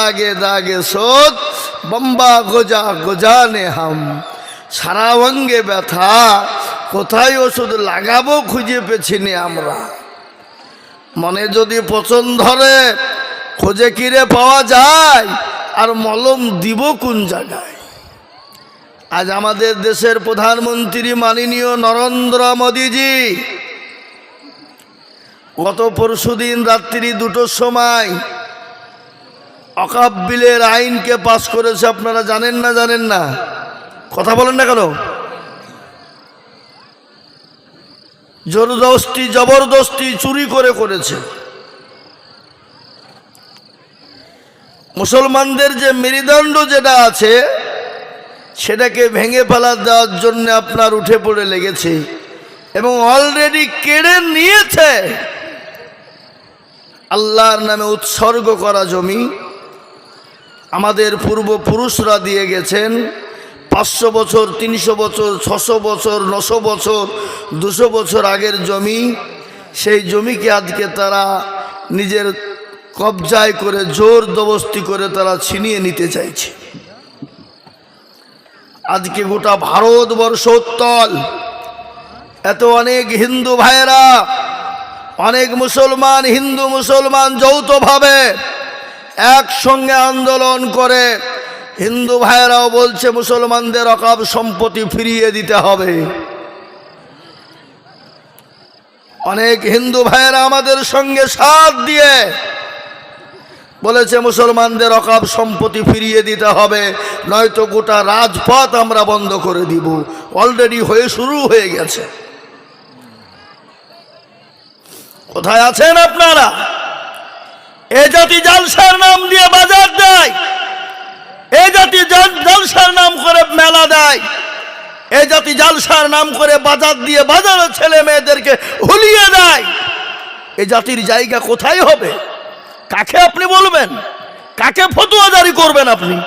দাগে দাগে সোদ বম্বা গোজা গোজানে হাম। সারা অঙ্গে ব্যথা, কোথায় ওষুধ লাগাবো খুঁজে পেছিনি আমরা। মনে যদি পছন্দ ধরে খোঁজে কিরে পাওয়া যায়, আর মলম দিব কোন জায়গায়। আজ আমাদের দেশের প্রধানমন্ত্রী মাননীয় নরেন্দ্র মোদীজি গত পরশুদিন রাত্রি 2টোর সময় ওয়াকফ বিলের আইনকে পাস করেছে। আপনারা জানেন না? জানেন না? কথা বলেন না কেন? জবরদস্তি চুরি করে করেছে। মুসলমানদের যে মেরুদণ্ড যেটা আছে সেটাকে ভেঙে ফেলা দেওয়ার জন্য আপনার উঠে পড়ে লেগেছে এবং অলরেডি কেড়ে নিয়েছে আল্লাহর নামে উৎসর্গ করা জমি। আমাদের পূর্বপুরুষরা দিয়ে গেছেন 500 বছর, 300 বছর, 600 বছর, 900 বছর, 200 বছর আগের জমি। সেই জমিকে আজকে তারা নিজের কবজায় করে জোর জবরদস্তি করে তারা ছিনিয়ে নিতে চাইছে। আজকে গোটা ভারতবর্ষ উত্তাল। এত অনেক হিন্দু ভাইয়েরা, অনেক মুসলমান, হিন্দু মুসলমান যৌথভাবে একসঙ্গে আন্দোলন করে হিন্দু ভাইয়েরাও বলছে মুসলমানদের ওয়াকফ সম্পত্তি ফিরিয়ে দিতে হবে। অনেক হিন্দু ভাইয়েরা আমাদের সঙ্গে সাথ দিয়ে বলেছে মুসলমানদের ওয়াকফ সম্পত্তি ফিরিয়ে দিতে হবে, নয়তো গোটা রাজপথ আমরা বন্ধ করে দিব। অলরেডি শুরু হয়ে গেছে। কোথায় আছেন আপনারা? এ জাতি জালসার নাম দিয়ে বাজার দেয়, এ জাতি জালসার নাম করে মেলা দেয়, এ জাতি জালসার নাম করে বাজার দিয়ে বাজারে ছেলে মেয়েদেরকে হুলিয়ে দেয়। এ জাতির জায়গা কোথায় হবে? কাকে আপনি বলবেন? কাকে ফতোয়া জারি করবেন আপনি?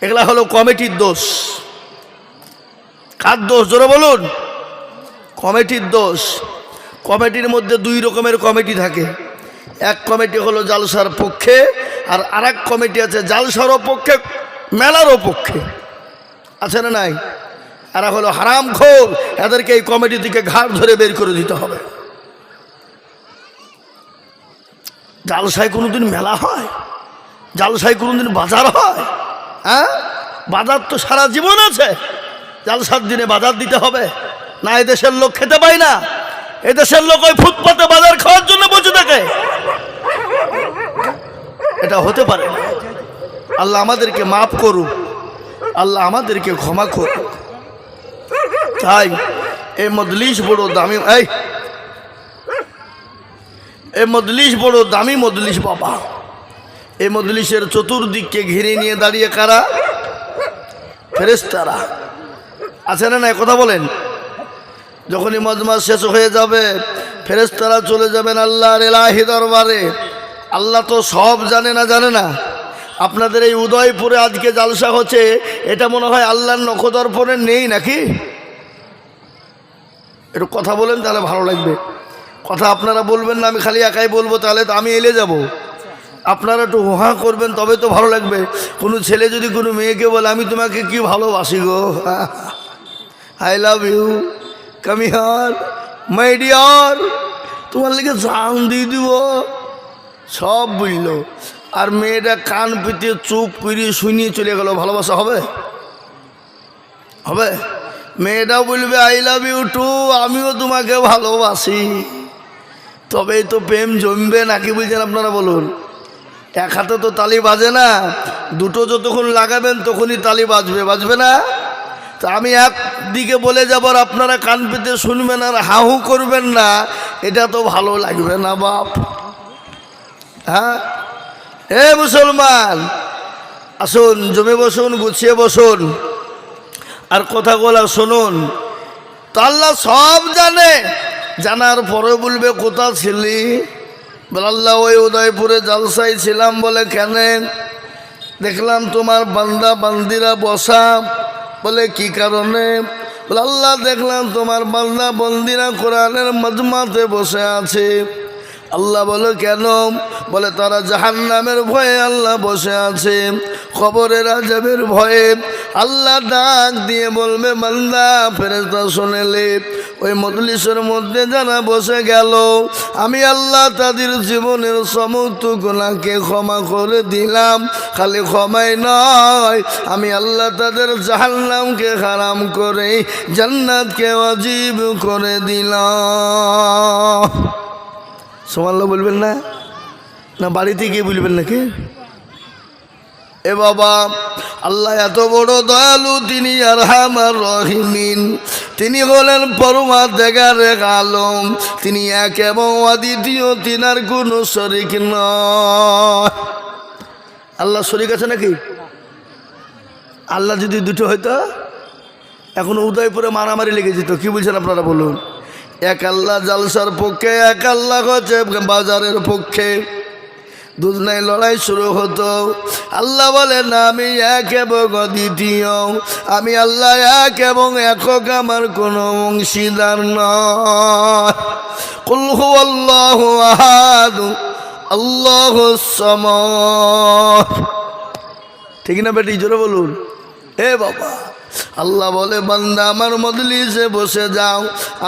এগুলা হলো কমিটির দোষ। কার দোষ জোরে বলুন? কমিটির দোষ। কমিটির মধ্যে 2 রকমের কমিটি থাকে। এক কমিটি হলো জালসার পক্ষে, আর আরেক কমিটি আছে জালসারও পক্ষে মেলারও পক্ষে। আছে না নাই? এরা হলো হারামখোর। এদেরকে এই কমিটি থেকে ঘাড় ধরে বের করে দিতে হবে। জালসায় কোনোদিন মেলা হয়? জালসায় কোনোদিন বাজার হয়? হ্যাঁ, বাজার তো সারা জীবন আছে। জালসার দিনে বাজার দিতে হবে না? এদেশের লোক খেতে পায় না? এদেশের লোক ওই ফুটপাতে বাজার খাওয়ার জন্য বসে থাকে? এটা হতে পারে না। আল্লাহ আমাদেরকে মাফ করুক, আল্লাহ আমাদেরকে ক্ষমা করুক। তাই এই মজলিস বড় দামি, এই মজলিস বড় দামি মজলিস বাবা। এই মজলিসের চতুর্দিককে ঘিরে নিয়ে দাঁড়িয়ে কারা? ফেরেশতারা। আছে না নাই? কথা বলেন। যখনই মজমা শেষ হয়ে যাবে ফেরেশতারা চলে যাবেন আল্লাহর ইলাহি দরবারে। আল্লাহ তো সব জানে না? জানে না? আপনাদের এই উদয়পুরে আজকে জালসা হচ্ছে, এটা মনে হয় আল্লাহর নখদর্পণে নেই নাকি? একটু কথা বলেন, তাহলে ভালো লাগবে। কথা আপনারা বলবেন না, আমি খালি একাই বলবো, তাহলে তো আমি এলে যাব। আপনারা একটু হুহা করবেন, তবে তো ভালো লাগবে। কোনো ছেলে যদি কোনো মেয়েকে বলে আমি তোমাকে কি ভালোবাসি গো, I love you, come here my dear, তোমার লেগে জান দিয়ে দিব, সব বুঝল, আর মেয়েটা কান পেতে চুপ করে শুনিয়ে চলে গেল, ভালোবাসা হবে? হবে? মেয়েটাও বলবে আই লাভ ইউ টু, আমিও তোমাকে ভালোবাসি। তবেই তো প্রেম জমবে নাকি? বলছেন আপনারা বলুন। এক হাতে তো তালি বাজে না, দুটো যতক্ষণ লাগাবেন তখনই তালি বাজবে, বাজবে না? তা আমি একদিকে বলে যাব আর আপনারা কান পেতে শুনবেন আর হাহু করবেন না, এটা তো ভালো লাগবে না বাপ। হ্যাঁ, হে মুসলমান, আসুন জমে বসুন, গুছিয়ে বসুন, আর কথাগুলো শুনুন। তো আল্লাহ সব জানে, জানার পরে বলবে কোথা ছিলি? বলে আল্লাহ ওই উদয়পুরে জালসায় ছিলাম। বলে কেন? দেখলাম তোমার বান্দা বান্দিরা বসা। বলে কি কারণে? বলে আল্লাহ দেখলাম তোমার বান্দা বন্দিরা কোরআনের মজমাতে বসে আছে, আল্লাহ বলে কেন? বলে তারা জাহান্নামের ভয়ে আল্লাহ বসে আছে, কবরের আযাবের ভয়ে। আল্লাহ ডাক দিয়ে বলবে বান্দা ফেরেশতা শুনেলে, ওই মজলিসের মধ্যে যারা বসে গেল আমি আল্লাহ তাদের জীবনের সমস্ত গুনাহকে ক্ষমা করে দিলাম। খালি ক্ষমাই নয়, আমি আল্লাহ তাদের জাহান্নামকে হারাম করে জান্নাতকে ওয়াজিব করে দিলাম। সুবহানাল্লাহ বলবেন না? না বাড়িতে গিয়ে বলবেন নাকি? এ বাবা, আল্লাহ এত বড় দয়ালু, তিনি আরহামার রহিমিন, তিনি হলেন পরমাধিকারের আলম, তিনি এক এবং অদ্বিতীয়, তিনার কোনো শরীক নয়। আল্লাহ শরীক আছে নাকি? আল্লাহ যদি দুটো হইতো এখন উদয়পুরে মারামারি লেগে যেত। কি বলছেন আপনারা বলুন? এক আল্লাহ জালসার পক্ষে, এক আল্লাহ হচ্ছে বাজারের পক্ষে, দুজনায় লড়াই শুরু হতো। আল্লাহ বলে না আমি এক এবং অদ্বিতীয়, আমি আল্লাহ এক এবং একক, আমার কোনো অংশীদার নয়। কুল হুয়াল্লাহু আহাদ আল্লাহুস সামাদ। ঠিক না বেটি? জোরে বলুন। এ বাবা, আল্লাহ বলে বান্দা আমার মজলিসে বসে যাও,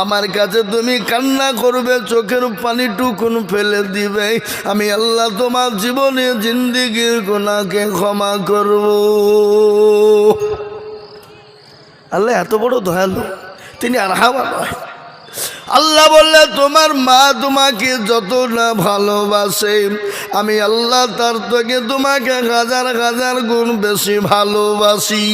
আমার কাছে তুমি কান্না করবে, চোখের পানিটুকুন ফেলে দিবে, আমি আল্লাহ তোমার জীবনে জিন্দেগির গুনাহকে ক্ষমা করব। আল্লাহ এত বড় দয়ালু, তিনি আরহামার রহিম। আল্লাহ বললে তোমার মা তোমাকে যত না ভালোবাসে, আমি আল্লাহ তার থেকে তোমাকে হাজার হাজার গুণ বেশি ভালোবাসি।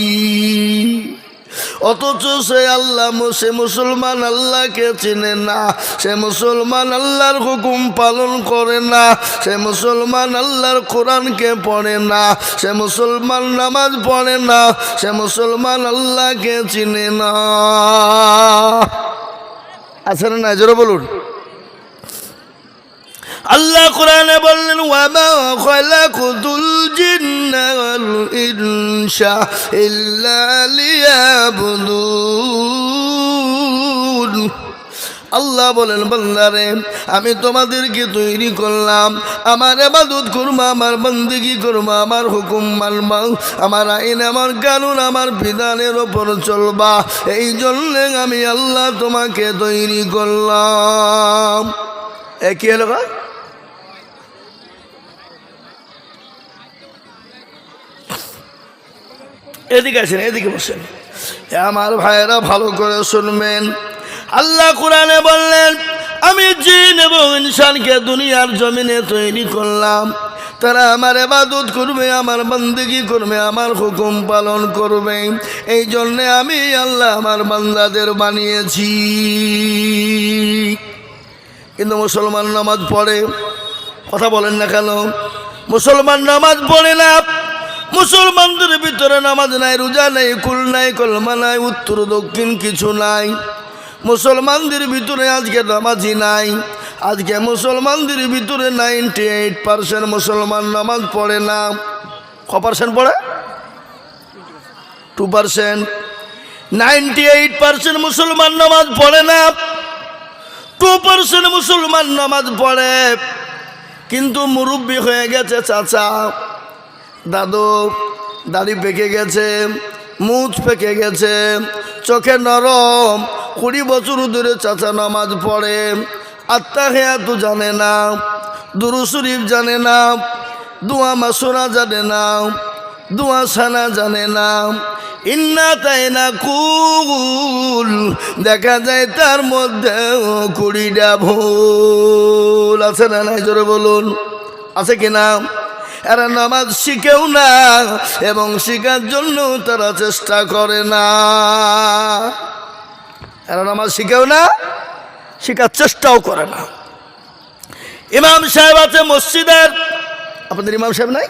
অথচ সে আল্লাহ, সে মুসলমান আল্লাহকে চিনে না, সে মুসলমান আল্লাহর হুকুম পালন করে না, সে মুসলমান আল্লাহর কোরআনকে পড়ে না, সে মুসলমান নামাজ পড়ে না, সে মুসলমান আল্লাহকে চিনে না। আছে না? জোরে বলুন। আল্লাহ কোরআনে বললেন ওয়ামা খালাকুতুল জিন্না ওয়াল ইনসা ইল্লা লিয়াবুদুন। আল্লাহ বলেন বান্দারে আমি তোমাদেরকে তৈরি করলাম, আমার ইবাদত করবা, আমার বন্দেগী করবা, আমার হুকুম মানবা, আমার আইন, আমার কানুন, আমার বিধানের ওপর চলবা, এই জন্য আমি আল্লাহ তোমাকে তৈরি করলাম। কি হলো? এদিকে আসেন, এদিকে বসেন। আমার ভাইয়েরা ভালো করে শুনবেন। আল্লাহ কোরআনে বললেন আমি জিন এবং ইনসানকে দুনিয়ার জমিনে তৈরি করলাম, তারা আমার ইবাদত করবে, আমার বন্দেগী করবে, আমার হুকুম পালন করবে, এই জন্যে আমি আল্লাহ আমার বান্দাদের বানিয়েছি। কিন্তু মুসলমান নামাজ পড়ে, কথা বলেন না কেন? মুসলমান নামাজ পড়ে না, মুসলমানদের ভিতরে নামাজ নাই, রোজা নাই, কুল নাই, কলমা নাই, উত্তর দক্ষিণ কিছু নাই। মুসলমানদের ভিতরে আজকে নামাজি নাই। আজকে মুসলমানদের ভিতরে 98% মুসলমান নামাজ পড়ে না। ক% পড়ে? 2%। 98% মুসলমান নামাজ পড়ে না, 2% মুসলমান নামাজ পড়ে। কিন্তু মুরব্বী হয়ে গেছে চাচা, দাদু, দাড়ি পেকে গেছে, মুছ পেকে গেছে, চোখে নরম, 20 বছর ধরে চাচা নামাজ পড়ে, আত্তাহিয়াত জানে না, দুরূদ শরীফ জানে না, দোয়া মাসুরা জানে না, দোয়া সানা জানে না, ইন্না তাইনা কুল দেখা যায় তার মধ্যে 20টা ভুল আছে না নাই? জোরে বলুন, আছে কিনা? এরা নামাজ শিখেও না এবং শিখার জন্য তারা চেষ্টা করে না। এরা নামাজ শিখেও না, শিখার চেষ্টাও করে না। ইমাম সাহেব আছে মসজিদের, আপনাদের ইমাম সাহেব নাই?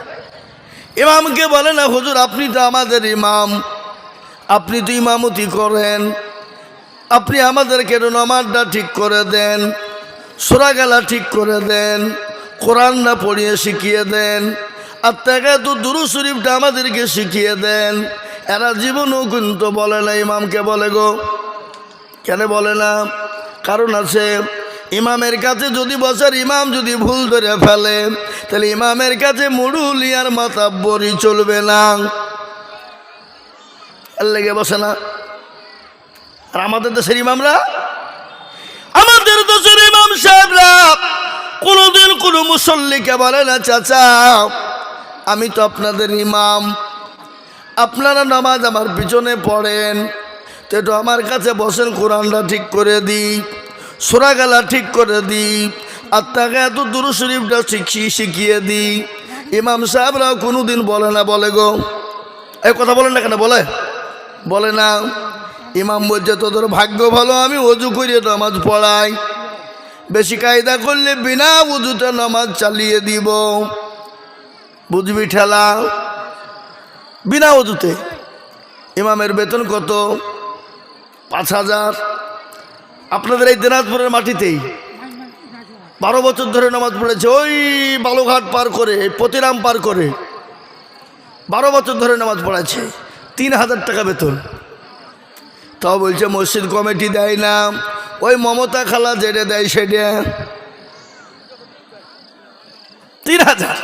ইমামকে বলে না হুজুর আপনি তো আমাদের ইমাম, আপনি তো ইমামতি করেন, আপনি আমাদেরকে নামাজটা ঠিক করে দেন, সূরা গালা ঠিক করে দেন, কোরআন না পড়িয়ে শিখিয়ে দেন, আত্তাহিয়াত দুরূদ শরীফটা আমাদেরকে শিখিয়ে দেন। এরা জীবনও কিন্তু বলে না, ইমামকে বলে গো। কেন বলে না? কারণ আছে, ইমামের কাছে যদি বসার ইমাম যদি ভুল ধরে ফেলে তাহলে ইমামের কাছে মুরুলি আর মাতাব্বরি চলবে না, এর লেগে বসে না। আর আমাদের দেশের ইমামরা, আমাদের দেশের ইমাম সাহেবরা কোনোদিন কোনো মুসল্লিকে বলে না চাচা আমি তো আপনাদের ইমাম, আপনারা নামাজ আমার পিছনে পড়েন, তো একটু আমার কাছে বসেন, কোরআনটা ঠিক করে দিই, সূরা গালা ঠিক করে দিই, আপনাকে এত দুরূদ শরীফটা শিখিয়ে দিই। ইমাম সাহেবরাও কোনোদিন বলে না, বলে গো এই কথা বলেন না কেন, বলে না। ইমাম বলছে তোদের ভাগ্য ভালো আমি ওযু করিয়ে নামাজ পড়াই, বেশি কায়দা করলে বিনা ওযুতে নামাজ চালিয়ে দিব, বুঝবি ঠেলা, বিনা ওযুতে। ইমামের বেতন কত? 5,000। আপনাদের এই দিনাজপুরের মাটিতেই 12 বছর ধরে নামাজ পড়েছে, ওই বালুঘাট পার করে পতিরাম পার করে 12 বছর ধরে নামাজ পড়াচ্ছে, 3,000 টাকা বেতন। তাও বলছে মসজিদ কমিটি দেয় না, ওই মমতা খালা যেটা দেয় সেটা 3,000।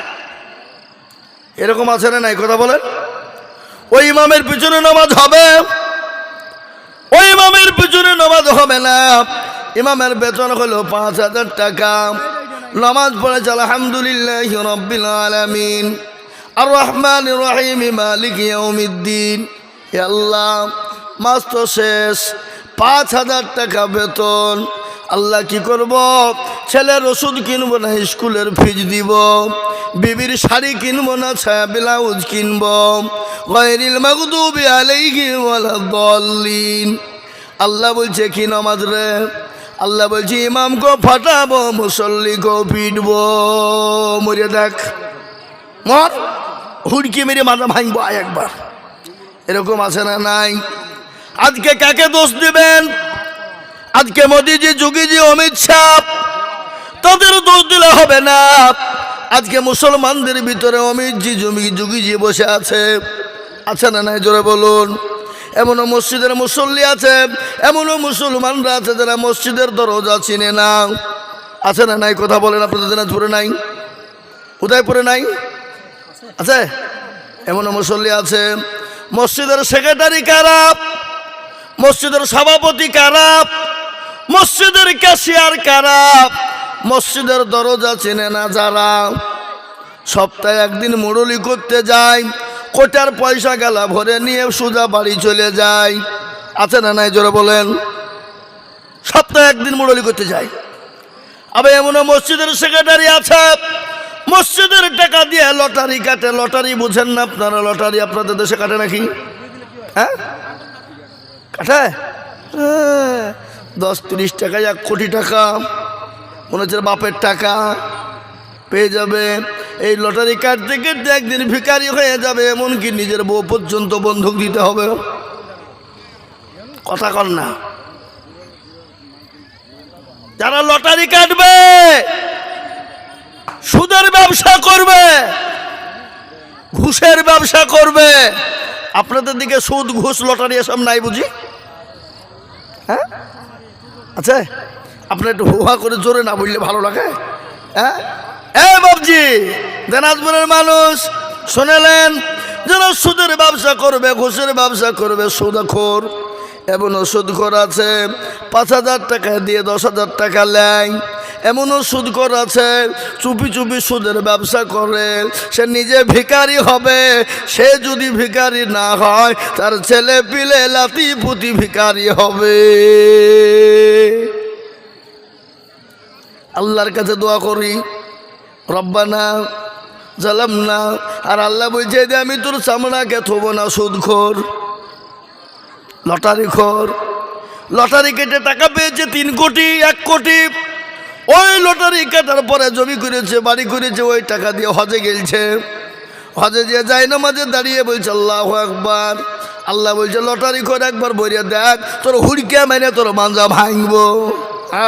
এরকম আছে না নাই কথা বলেন? ওই ইমামের পিছনে নামাজ হবে, ওই ইমামের পিছনে নামাজ হবে না। ইমামের বেতন হলো 5,000 টাকা, নামাজ পড়েছে আলহামদুলিল্লাহি রাব্বিল আলামিন আর রহমানির রহিম মালিক ইয়াউমিদ্দিন। হে আল্লাহ মাস তো শেষ, 5,000 টাকা বেতন, আল্লাহ কি করব? ছেলের ওষুধ কিনবো না স্কুলের ফিজ দিব, বিবির শাড়ি কিনবো না ছায়া ব্লাউজ কিনবো, গায়রিল মাগদুবি আলাইহিম ওয়ালাদ-দাল্লিন। আল্লাহ বলছে কি নামাজ রে? আল্লাহ বলছে ইমামকে ফাটাবো, মুসল্লিকে পিটবো, মরে দেখ, মর, হুড়কি মেরে মাথা ভাঙবো আয় একবার। এরকম আছে না নাই? আজকে কাকে দোষ দিবেন? আজকে মোদিজি, যোগীজি, অমিত শাহ, তাদের দোষ দিলে হবে না। আজকে মুসলমানদের ভিতরে অমিতজি, যোগীজি বসে আছে না নাই? জোরে বলুন। এমনও মসজিদের মুসল্লি আছে, এমনও মুসলমানরা আছে যারা মসজিদের দরজা চিনে না, আছে না নাই? কথা বলেন। আপনাদের দিনাজপুরে নাই? উদয়পুরে নাই? আছে? এমনও মুসল্লি আছে, মসজিদের সেক্রেটারি খারাপ, মসজিদের সভাপতি খারাপ, মসজিদের ক্যাশিয়ার খারাপ, মসজিদের দরজা চেনে না যারা, সপ্তাহে একদিন মুরুলি করতে যায়, কোটার পয়সা গালা ভরে নিয়ে সোজা বাড়ি চলে যায়, আছে না নাই? জোরে বলেন। সপ্তাহে একদিন মুরুলি করতে যায়। আবার এমনও মসজিদের সেক্রেটারি আছে, মসজিদের টাকা দিয়ে লটারি কাটে। লটারি বুঝেন না আপনারা? লটারি আপনাদের দেশে কাটে নাকি? হ্যাঁ কাটে, 10-30 টাকা, 1 কোটি টাকা, মনে হচ্ছে বাপের টাকা পেয়ে যাবে। এই লটারি কাটতে কাটতে একদিন ভিখারি হয়ে যাবে, এমনকি নিজের বউ পর্যন্ত বন্ধক দিতে হবে। কথা কন না? যারা লটারি কাটবে, সুদের ব্যবসা করবে, ঘুষের ব্যবসা করবে, আপনাদের দিকে সুদ, ঘুষ, লটারি এসব নাই বুঝি? হ্যাঁ আচ্ছা, আপনার একটু হুহা করে জোরে না বললে ভালো লাগে। হ্যাঁ বাবজি, দিনাজপুরের মানুষ শুনেলেন, যারা সুদের ব্যবসা করবে, ঘুষের ব্যবসা করবে, সুদখোর, এমনও সুদখোর আছে 5,000 টাকা দিয়ে 10,000 টাকা নেয়। এমনও সুদখোর আছে চুপি চুপি সুদের ব্যবসা করে, সে নিজে ভিখারি হবে, সে যদি ভিখারি না হয় তার ছেলে পিলে লাতি পুতি ভিখারি হবে। আল্লাহর কাছে দোয়া করি, রব্বানা জালামনা, আর আল্লাহ বলছে যে আমি তোর চামড়াকে থব না সুদখোর, লটারি খোর। লটারি কেটে টাকা পেয়েছে 3 কোটি, 1 কোটি, ওই লটারি কাটার পরে জমি করেছে, বাড়ি করেছে, ওই টাকা দিয়ে হজে গেলছে, হজে যে যায় না মাঝে দাঁড়িয়ে বলছে আল্লাহু আকবার। আল্লাহ বলছে লটারি খোর একবার বইরে দেখ, তোর হুড়কে মেনে তোর মাঞ্জা ভাঙবো,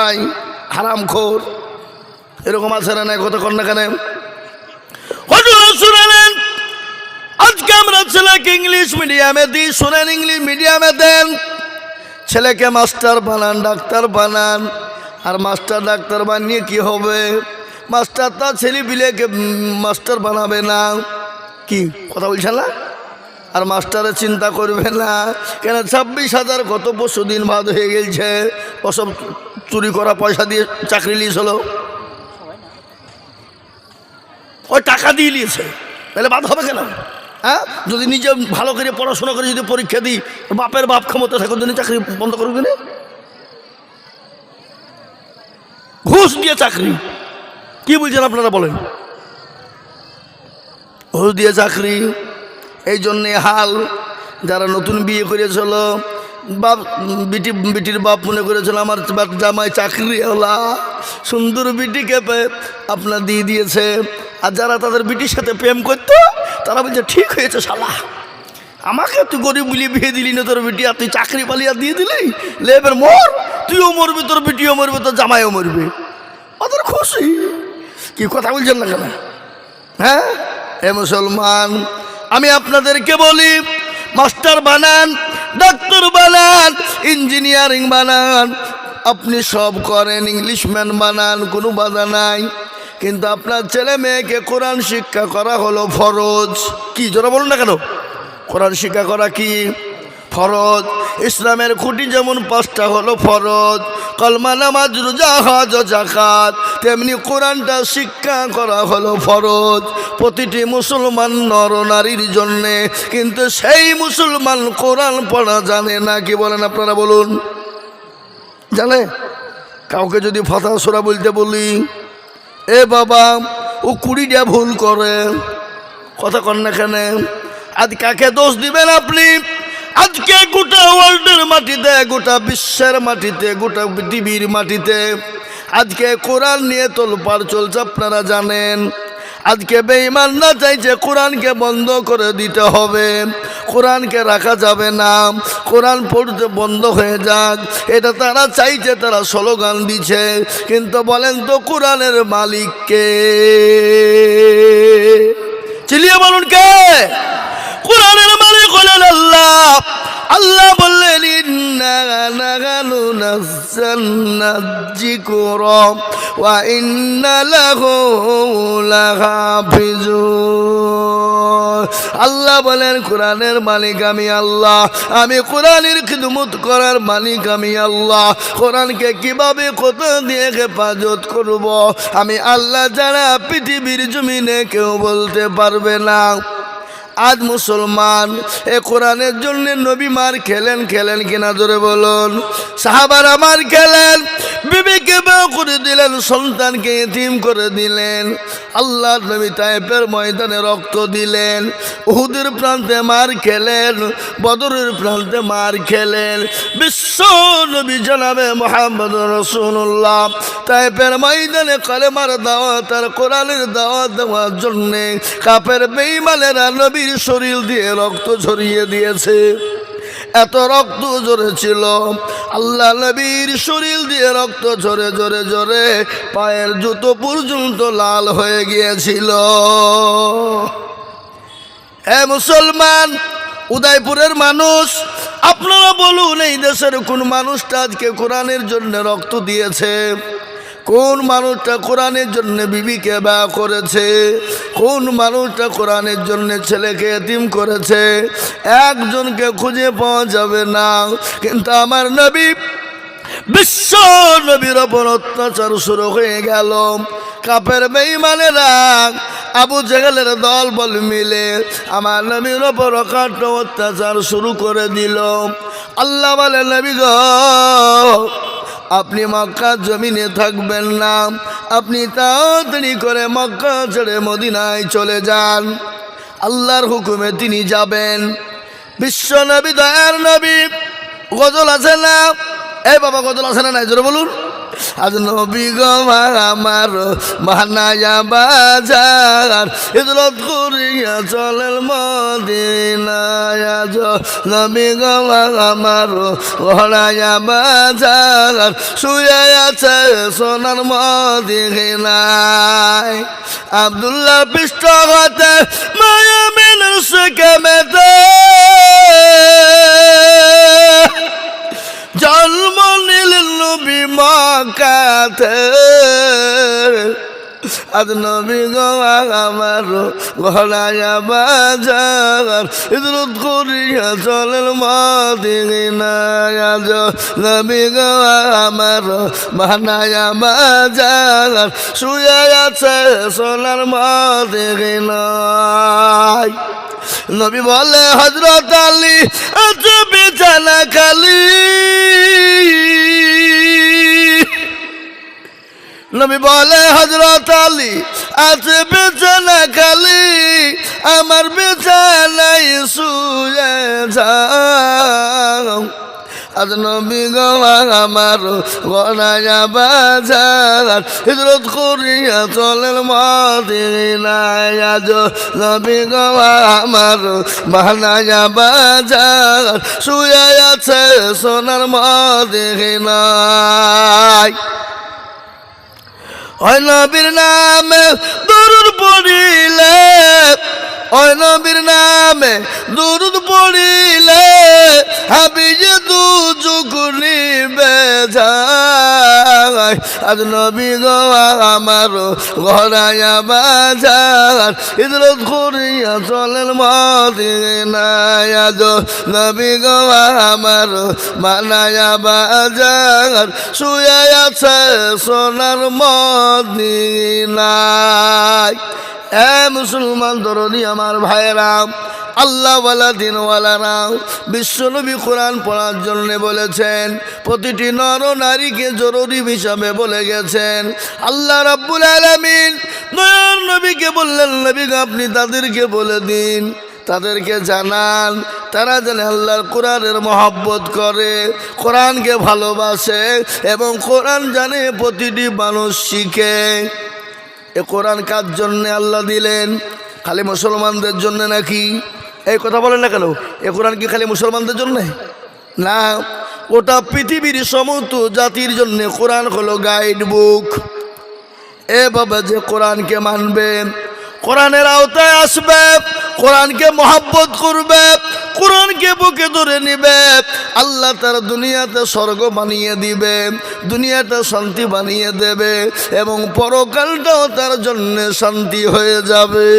আই হারাম খোর। এরকম আছে না নাই? কথা কন না কেন? শুনেন, আজকে আমরা ছেলেকে ইংলিশ মিডিয়ামে দিই, শুনেন, ইংলিশ মিডিয়ামে দেন, ছেলেকে মাস্টার বানান, ডাক্তার বানান, আর মাস্টার ডাক্তার বানিয়ে কি হবে? মাস্টার তার ছেলে পিলেকে মাস্টার বানাবে না। কি কথা বলছেন না? আর মাস্টারের চিন্তা করবে না কেন? 26,000 কত পরশু দিন বাদ হয়ে গেছে, ওসব চুরি করা পয়সা দিয়ে চাকরি নিয়েছিল, ওই টাকা দিয়ে নিয়েছে, তাহলে বাদ হবে কেন? হ্যাঁ, যদি নিজে ভালো করে পড়াশোনা করে যদি পরীক্ষা দিই, বাপের বাপ ক্ষমতা থাকুন তিনি চাকরি বন্ধ করবেন? ঘুষ দিয়ে চাকরি, কি বলছেন আপনারা বলেন? ঘুষ দিয়ে চাকরি। এই জন্যে হাল। যারা নতুন বিয়ে করেছিল, বাপ বিটির বাপ মনে করেছিল আমার জামাই চাকরিওয়ালা, সুন্দর বিটিকে আপনার দিয়ে দিয়েছে। আর যারা তাদের বিটির সাথে প্রেম করতো তারা বলছে ঠিক হয়েছে শালা, আমাকে তুই গরিব বলি বিয়ে দিলি না, তোর বিটি আর তুই চাকরি পালিয়ে দিয়ে দিলি, লেবের মর, তুইও মরবি, তোর বিটিও মরবে, তোর জামাইও মরবে। ওদের খুশি। কি কথা বলছেন না কেন? হ্যাঁ, এ মুসলমান, আমি আপনাদেরকে বলি, মাস্টার বানান, ডাক্তার বানান, ইঞ্জিনিয়ারিং বানান, আপনি সব করেন, ইংলিশম্যান বানান, কোনো বাধা নাই। কিন্তু আপনার ছেলে মেয়েকে কোরআন শিক্ষা করা হলো ফরজ। কি জোরা বলুন না কেন? কোরআন শিক্ষা করা কি ফরজ? ইসলামের খুঁটি যেমন 5টা হলো ফরজ, কলমা, নামাজ, রোজা, হজ, যাকাত, তেমনি কোরআনটা শিক্ষা করা হলো ফরজ প্রতিটি মুসলমান নর নারীর জন্যে। কিন্তু সেই মুসলমান কোরআন পড়া জানে না। কি বলেন আপনারা বলুন? জানে? কাউকে যদি ফাতিহা সূরা বলতে বলি, এ বাবা ও 20টা ভুল করে, কথা কন না কেন? আজ কাকে দোষ দিবেন আপনি? আজকে গোটা ওয়ার্ল্ডের মাটিতে, গোটা বিশ্বের মাটিতে, গোটা পৃথিবীর মাটিতে আজকে কোরআন নিয়ে তোলপাড় চলছে, আপনারা জানেন। আজকে বেঈমান না চাইছে কোরআনকে বন্ধ করে দিতে হবে, কোরআনকে রাখা যাবে না, কোরআন পড়তে বন্ধ হয়ে যাক, এটা তারা চাইছে, তারা স্লোগান দিচ্ছে। কিন্তু বলেন তো কোরআনের মালিক কে? চিলিয়ে বলুন কে? কোরআনের মালিক হলেন আল্লাহ। আল্লাহ বললেন, ইন্না নাহনু নাযালনা যিকরা ওয়া ইন্না লাহু লাহাফিজুন। আল্লাহ বলেন, কোরআনের মালিক আমি আল্লাহ, আমি কোরআনের খিদমত করার মালিক আমি আল্লাহ। কোরআনকে কিভাবে কোথা দিয়ে হেফাজত করব আমি আল্লাহ যারা পৃথিবীর জমিনে কেউ বলতে পারবে না। আজ মুসলমান এ কোরআনের জন্য নবী মার খেলেন কিনা জোরে বলুন? সাহাবারা মার খেলেন, বিবিকে বের করে দিলেন, সন্তানকে এতিম করে দিলেন। আল্লাহর নবী তায়েফের ময়দানে রক্ত দিলেন, উহুদের প্রান্তে মার খেলেন, বদরের প্রান্তে মার খেলেন। বিশ্ব নবী জনাবে মুহাম্মদ রাসূলুল্লাহ তায়েফের ময়দানে কালেমার দাওয়াত আর কোরআনের দাওয়াত দেওয়ার জন্য কাফের বেঈমানেরা নবীর শরীর দিয়ে রক্ত ঝরিয়ে দিয়েছে। এত রক্ত ঝরেছিল, আল্লাহ নবীর শরীর দিয়ে রক্ত ঝরে ঝরে ঝরে পায়ের জুতো পর্যন্ত লাল হয়ে গিয়েছিল। হে মুসলমান, উদয়পুরের মানুষ, আপনারা বলুন, এই দেশের কোন মানুষটা আজকে কোরআনের জন্য রক্ত দিয়েছে? কোন মানুষটা কোরআনের জন্য বিবিকে ব্যয় করেছে? কোন মানুষটা কোরআনের জন্য ছেলেকে এতিম করেছে? একজনকে খুঁজে পাওয়া যাবে না। কিন্তু আমার নবী, বিশ্ব নবীর ওপর অত্যাচার শুরু হয়ে গেল। কাফের বেঈমানেরা, আবু জেহেলের দল বল মিলে আমার নবীর ওপর অকাট্য অত্যাচার শুরু করে দিল। আল্লাহ বলে, নবী গো, আপনি মক্কা জমিনে থাকবেন না, আপনি তাড়াতাড়ি করে মক্কা ছেড়ে মদিনায় চলে যান। আল্লাহর হুকুমে তিনি যাবেন। বিশ্ব নবী, দয়ার নবী, গজল আছে না? এই বাবা, গজল আছে না? নাই জোরে বলুন। আজ নবী গো আমার মানায়া বাজার, হিজরত করিয়া চলেন মদিনায়। আজ নবী গো আমার ঘোড়ায়া বাজার, শুয়ে আছে সোনার মদিনায়। আব্দুল্লাহ পৃষ্ঠ হতে মায়া মিনের সেকেমেতে জন্ম নিলেন নবী মক্কা আজ নবী গো আমার গলায় বাজার হিজরত করিয়া চলেন মদিনা আজ নবী গো আমার বানায়া বাজার শুয়ে আছে সোনার মদিনায় নবী বলে হযরত আলী আছে বিছানা খালি নবী বলে হযরত আলী আছে বিছানা খালি আমার বিছানায় শুয়ে যাও আজ নবী গো আমার গলায় বাজার হিজরত করিয়া চলেন মদিনায় আজ নবী গো আমার বানায়া বাজার শুয়ে আছে সোনার মদিনায় ওই নবীর নামে দরুদ পড়িলে ওই নবীর নামে দরুদ পড়িলে হাবিয়ে দু চুকুনি বেজায় আজ নবী গো আমার গলায় বাজার হিজরত করিয়া চলেন মদিনায় আজ নবী গো আমার বানায়া বাজার শুয়ে আছে সোনার মদিনায় এ মুসলমান দরদি আমার ভাইরা আল্লাহওয়ালা দিনওয়ালারা বিশ্বনবী কোরআন পড়ার জন্য বলেছেন প্রতিটি নর নারীকে জরুরি হিসাবে বলে গেছেন আল্লাহ রাব্বুল আলামিন দয়ার নবীকে বললেন নবী আপনি তাদেরকে বলে দিন তাদেরকে জানান তারা যেন আল্লাহর কোরআনের মহব্বত করে কোরআনকে ভালোবাসে এবং কোরআন জানে প্রতিটি মানুষ শিখে এ কোরআন কার জন্য আল্লাহ দিলেন খালি মুসলমানদের জন্য নাকি এই কথা বলেন না কেন এ কোরআন কি খালি মুসলমানদের জন্য না ওটা পৃথিবীর সমস্ত জাতির জন্য কোরআন হলো গাইড বুক এ বাবা যে কোরআনকে মানবে কোরআনের আওতায় আসবে কোরআনকে মহব্বত করবে কোরআনকে বুকে ধরে নিবে আল্লাহ তার দুনিয়াতে স্বর্গ বানিয়ে দিবে দুনিয়াটা শান্তি বানিয়ে দেবে এবং পরকালটাও তার জন্য শান্তি হয়ে যাবে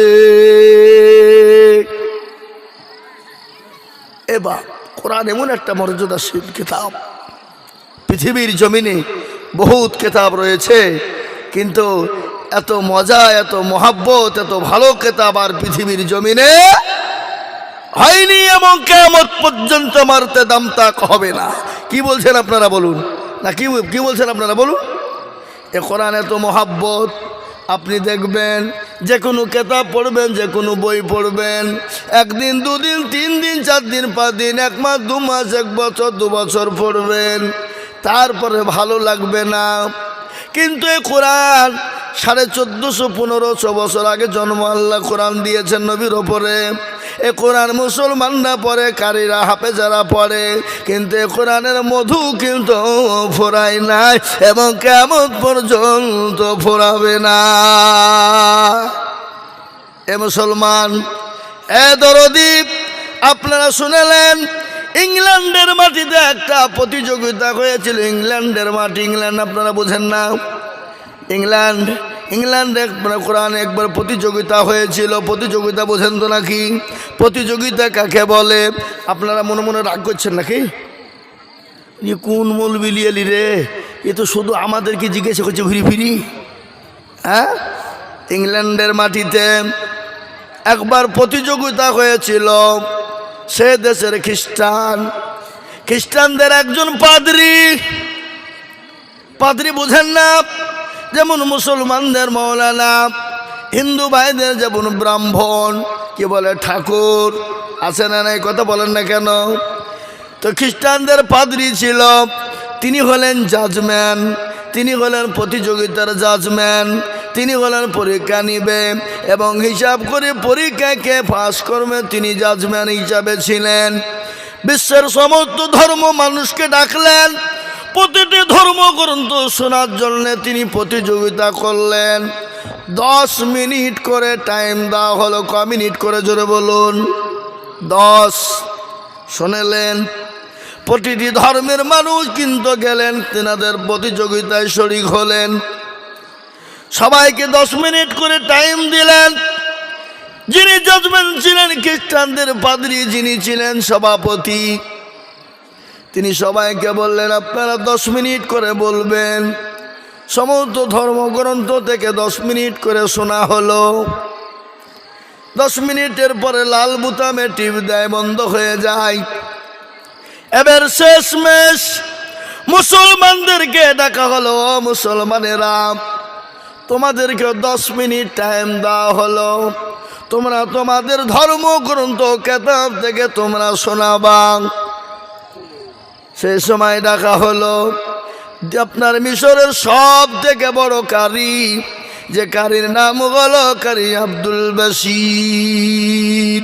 এবার কোরআন এমন একটা মর্যাদাশীল কিতাব পৃথিবীর জমিনে বহুত কিতাব রয়েছে কিন্তু এত মজা এত মহব্বত এত ভালো কিতাব আর পৃথিবীর জমিনে হয়নি এবং কিয়ামত পর্যন্ত মারতে দাম তাক হবে না কি বলছেন আপনারা বলুন না কি বলছেন আপনারা বলুন এ কোরআন এত মহব্বত আপনি দেখবেন যে কোনো কিতাব পড়বেন যে কোনো বই পড়বেন একদিন দুদিন তিন দিন চার দিন পাঁচ দিন এক মাস দু মাস এক বছর দু বছর পড়বেন তারপরে ভালো লাগবে না কিন্তু এই কোরআন 1450-1500 বছর আগে জন্ম আল্লাহ কোরআন দিয়েছেন নবীর ওপরে এ কোরআন মুসলমানরা পড়ে কারীরা হাফেজারা পড়ে কিন্তু এ কোরআনের মধু কিন্তু ফোরায় নাই এবং কিয়ামত পর্যন্ত ফোরাবে না এ মুসলমান এ দরদি আপনারা শুনলেন ইংল্যান্ডের মাটিতে একটা প্রতিযোগিতা হয়েছিল ইংল্যান্ডের মাটি ইংল্যান্ড আপনারা বোঝেন না ইংল্যান্ডে কোরআন একবার প্রতিযোগিতা হয়েছিল প্রতিযোগিতা বোঝেন তো নাকি প্রতিযোগিতা কাকে বলে আপনারা মনে মনে রাগ করছেন নাকি ये কোন মৌলবি লিয়ালি রে এ তো শুধু আমাদেরকে জিজ্ঞাসা করছে ঘুরি ফিরি হ্যাঁ ইংল্যান্ডের মাটিতে একবার প্রতিযোগিতা হয়েছিল সে দেশের খ্রিস্টানদের একজন পাদ্রী বোঝেন না যেমন মুসলমানদের মৌলানা হিন্দু ভাইদের যেমন ব্রাহ্মণ কি বলে ঠাকুর আছে না নাই কথা বলেন না কেন তো খ্রিস্টানদের পাদ্রী ছিল তিনি হলেন জাজম্যান তিনি হলেন প্রতিযোগিতার জাজম্যান তিনি হলেন পরীক্ষা নিবে এবং হিসাব করে পরীক্ষাকে পাস করবে তিনি জাজম্যান হিসাবে ছিলেন বিশ্বের সমস্ত ধর্ম মানুষকে ডাকলেন প্রতিটি ধর্মগ্রন্থ শোনার জন্য তিনি প্রতিযোগিতা করলেন 10 মিনিট করে টাইম দেওয়া হলো ক মিনিট করে জোরে বলুন 10 শুনলেন প্রতিটি ধর্মের মানুষ কিন্তু গেলেন তেনাদের প্রতিযোগিতায় শরীক হলেন সবাইকে 10 মিনিট করে টাইম দিলেন। যিনি জাজমেন্ট ছিলেন খ্রিস্টানদের পাদ্রী, যিনি ছিলেন সভাপতি, তিনি সবাইকে বললেন আপনারা 10 মিনিট করে বলবেন। সমস্ত ধর্মগ্রন্থ থেকে 10 মিনিট করে শোনা হলো। 10 মিনিটের পরে লাল বুতামে টিপ দেয়, বন্ধ হয়ে যায়। এবার শেষমেশ মুসলমানদেরকে ডাকা হলো, মুসলমানেরা তোমাদেরকে 10 মিনিট টাইম দেওয়া হলো, তোমরা তোমাদের ধর্মগ্রন্থ কেতাব থেকে তোমরা শোনাবা। সেই সময় ডাকা হলো আপনার মিশরের সব থেকে বড় কারি, যে কারির নাম হলো কারি আব্দুল বাসির।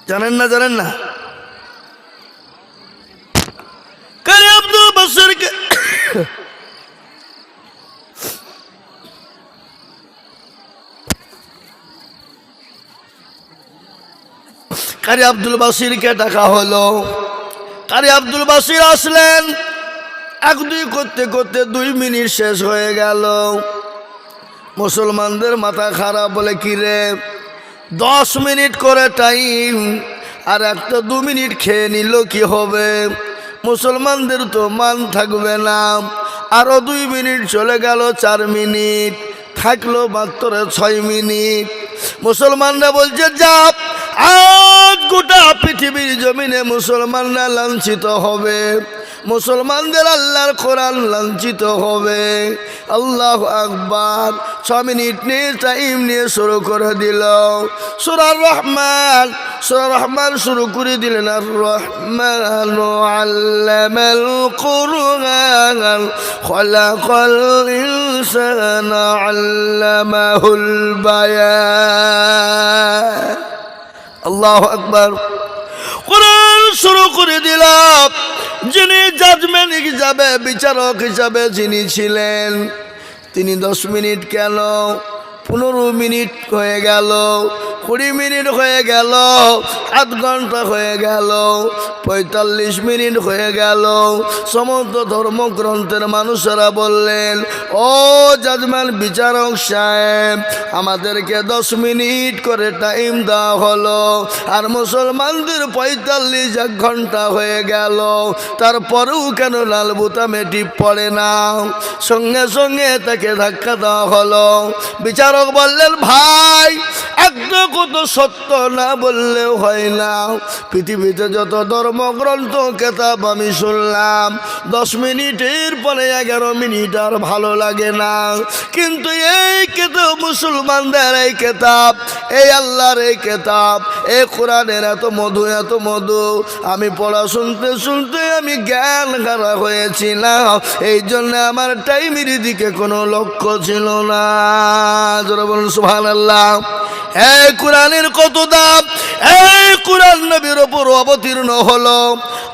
জানেন না? জানেন না? কারি আব্দুল বাসিরকে কারি আব্দুল বাসিরকে ডাকা হলো। কারি আব্দুল বাসির আসলেন। 1-2 করতে করতে 2 মিনিট শেষ হয়ে গেল। মুসলমানদের মাথা খারাপ, বলে কি রে 10 মিনিট করে টাইম, আর একটা 2 মিনিট খেয়ে নিল কি হবে? মুসলমানদের তো মান থাকবে না। আরো 2 মিনিট চলে গেল, 4 মিনিট থাকলো মাত্র 6 মিনিট। মুসলমানরা বলছে যা, আজ গোটা পৃথিবীর জমিনে মুসলমানরা লাঞ্ছিত হবে, মুসলমানদের আল্লাহর কোরআন লাঞ্ছিত হবে। আল্লাহু আকবার। 6 মিনিট নিয়ে টাইম নিয়ে শুরু করে দিল সূরা রহমান। সূরা রহমান শুরু করে দিলেন, আর রহমান আল্লামাল কুরআন খালাকাল ইনসানা আল্লামাহুল বায়ান। আল্লাহু আকবার। কোরআন শুরু করে দিলাম। যিনি জাজমেন্ট হিসাবে, বিচারক হিসাবে যিনি ছিলেন, তিনি 10 মিনিট কেন 15 মিনিট হয়ে গেল, 20 মিনিট হয়ে গেল, আধ ঘন্টা হয়ে গেল, 45 মিনিট হয়ে গেল। সমস্ত ধর্মগ্রন্থের মানুষেরা বললেন, ও জাজমেন্ট বিচারক সাহেব, আমাদেরকে 10 মিনিট করে টাইম দেওয়া হলো, আর মুসলমানদের 45 ঘন্টা হয়ে গেল, তারপরেও কেন লাল বোতামে টিপ পড়ে না? সঙ্গে সঙ্গে তাকে ধাক্কা দেওয়া হলো। বিচারক বললেন, ভাই একটা কথা সত্য না বললেও হয় না, পৃথিবীতে যত ধর্মগ্রন্থ কেতাব আমি শুনলাম, 10 মিনিটের পরে 11 মিনিট আর ভালো লাগে না, কিন্তু এই কেতাব মুসলমানদের, এই কেতাব, এই আল্লাহর এই কেতাব, এই কোরআনের এত মধু, এত মধু, আমি পড়া শুনতে শুনতে আমি জ্ঞান হারা হয়েছিলাম। এই জন্য আমার টাইমের দিকে কোনো লক্ষ্য ছিল না। জোরে বলুন সুবহানাল্লাহ। এই কোরআনের কত দাম! এই কোরআন নবীর ওপর অবতীর্ণ হলো,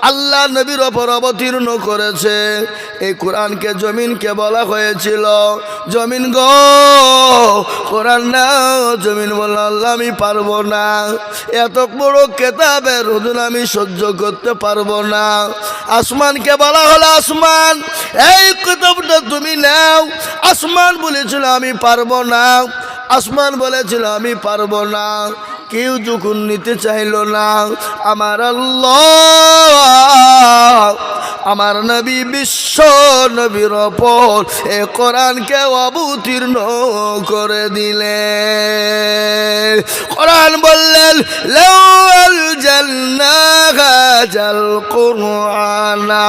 আল্লাহ নবীর ওপর অবতীর্ণ করেছে। এই কোরআনকে জমিনকে বলা হয়েছিল, জমিন গো কোরআন না। জমিন বলল, আল্লাহ আমি পারবো না, এত বড় কেতাবের ওজন আমি সহ্য করতে পারবো না। আসমানকে বলা হলো, আসমান এই কেতাবটা তুমি নাও। আসমান বলেছিল আমি পারবো না, আসমান বলেছিল আমি পারবো না। কেউ যখন নিতে চাইল না, আমার আল্লাহ, আমার নবী, বিশ্ব নবীর ওপর এ কোরআনকে অবতীর্ণ করে দিলেন। কোরআন বললেন, লাউল জান্নাহাল কুরআনা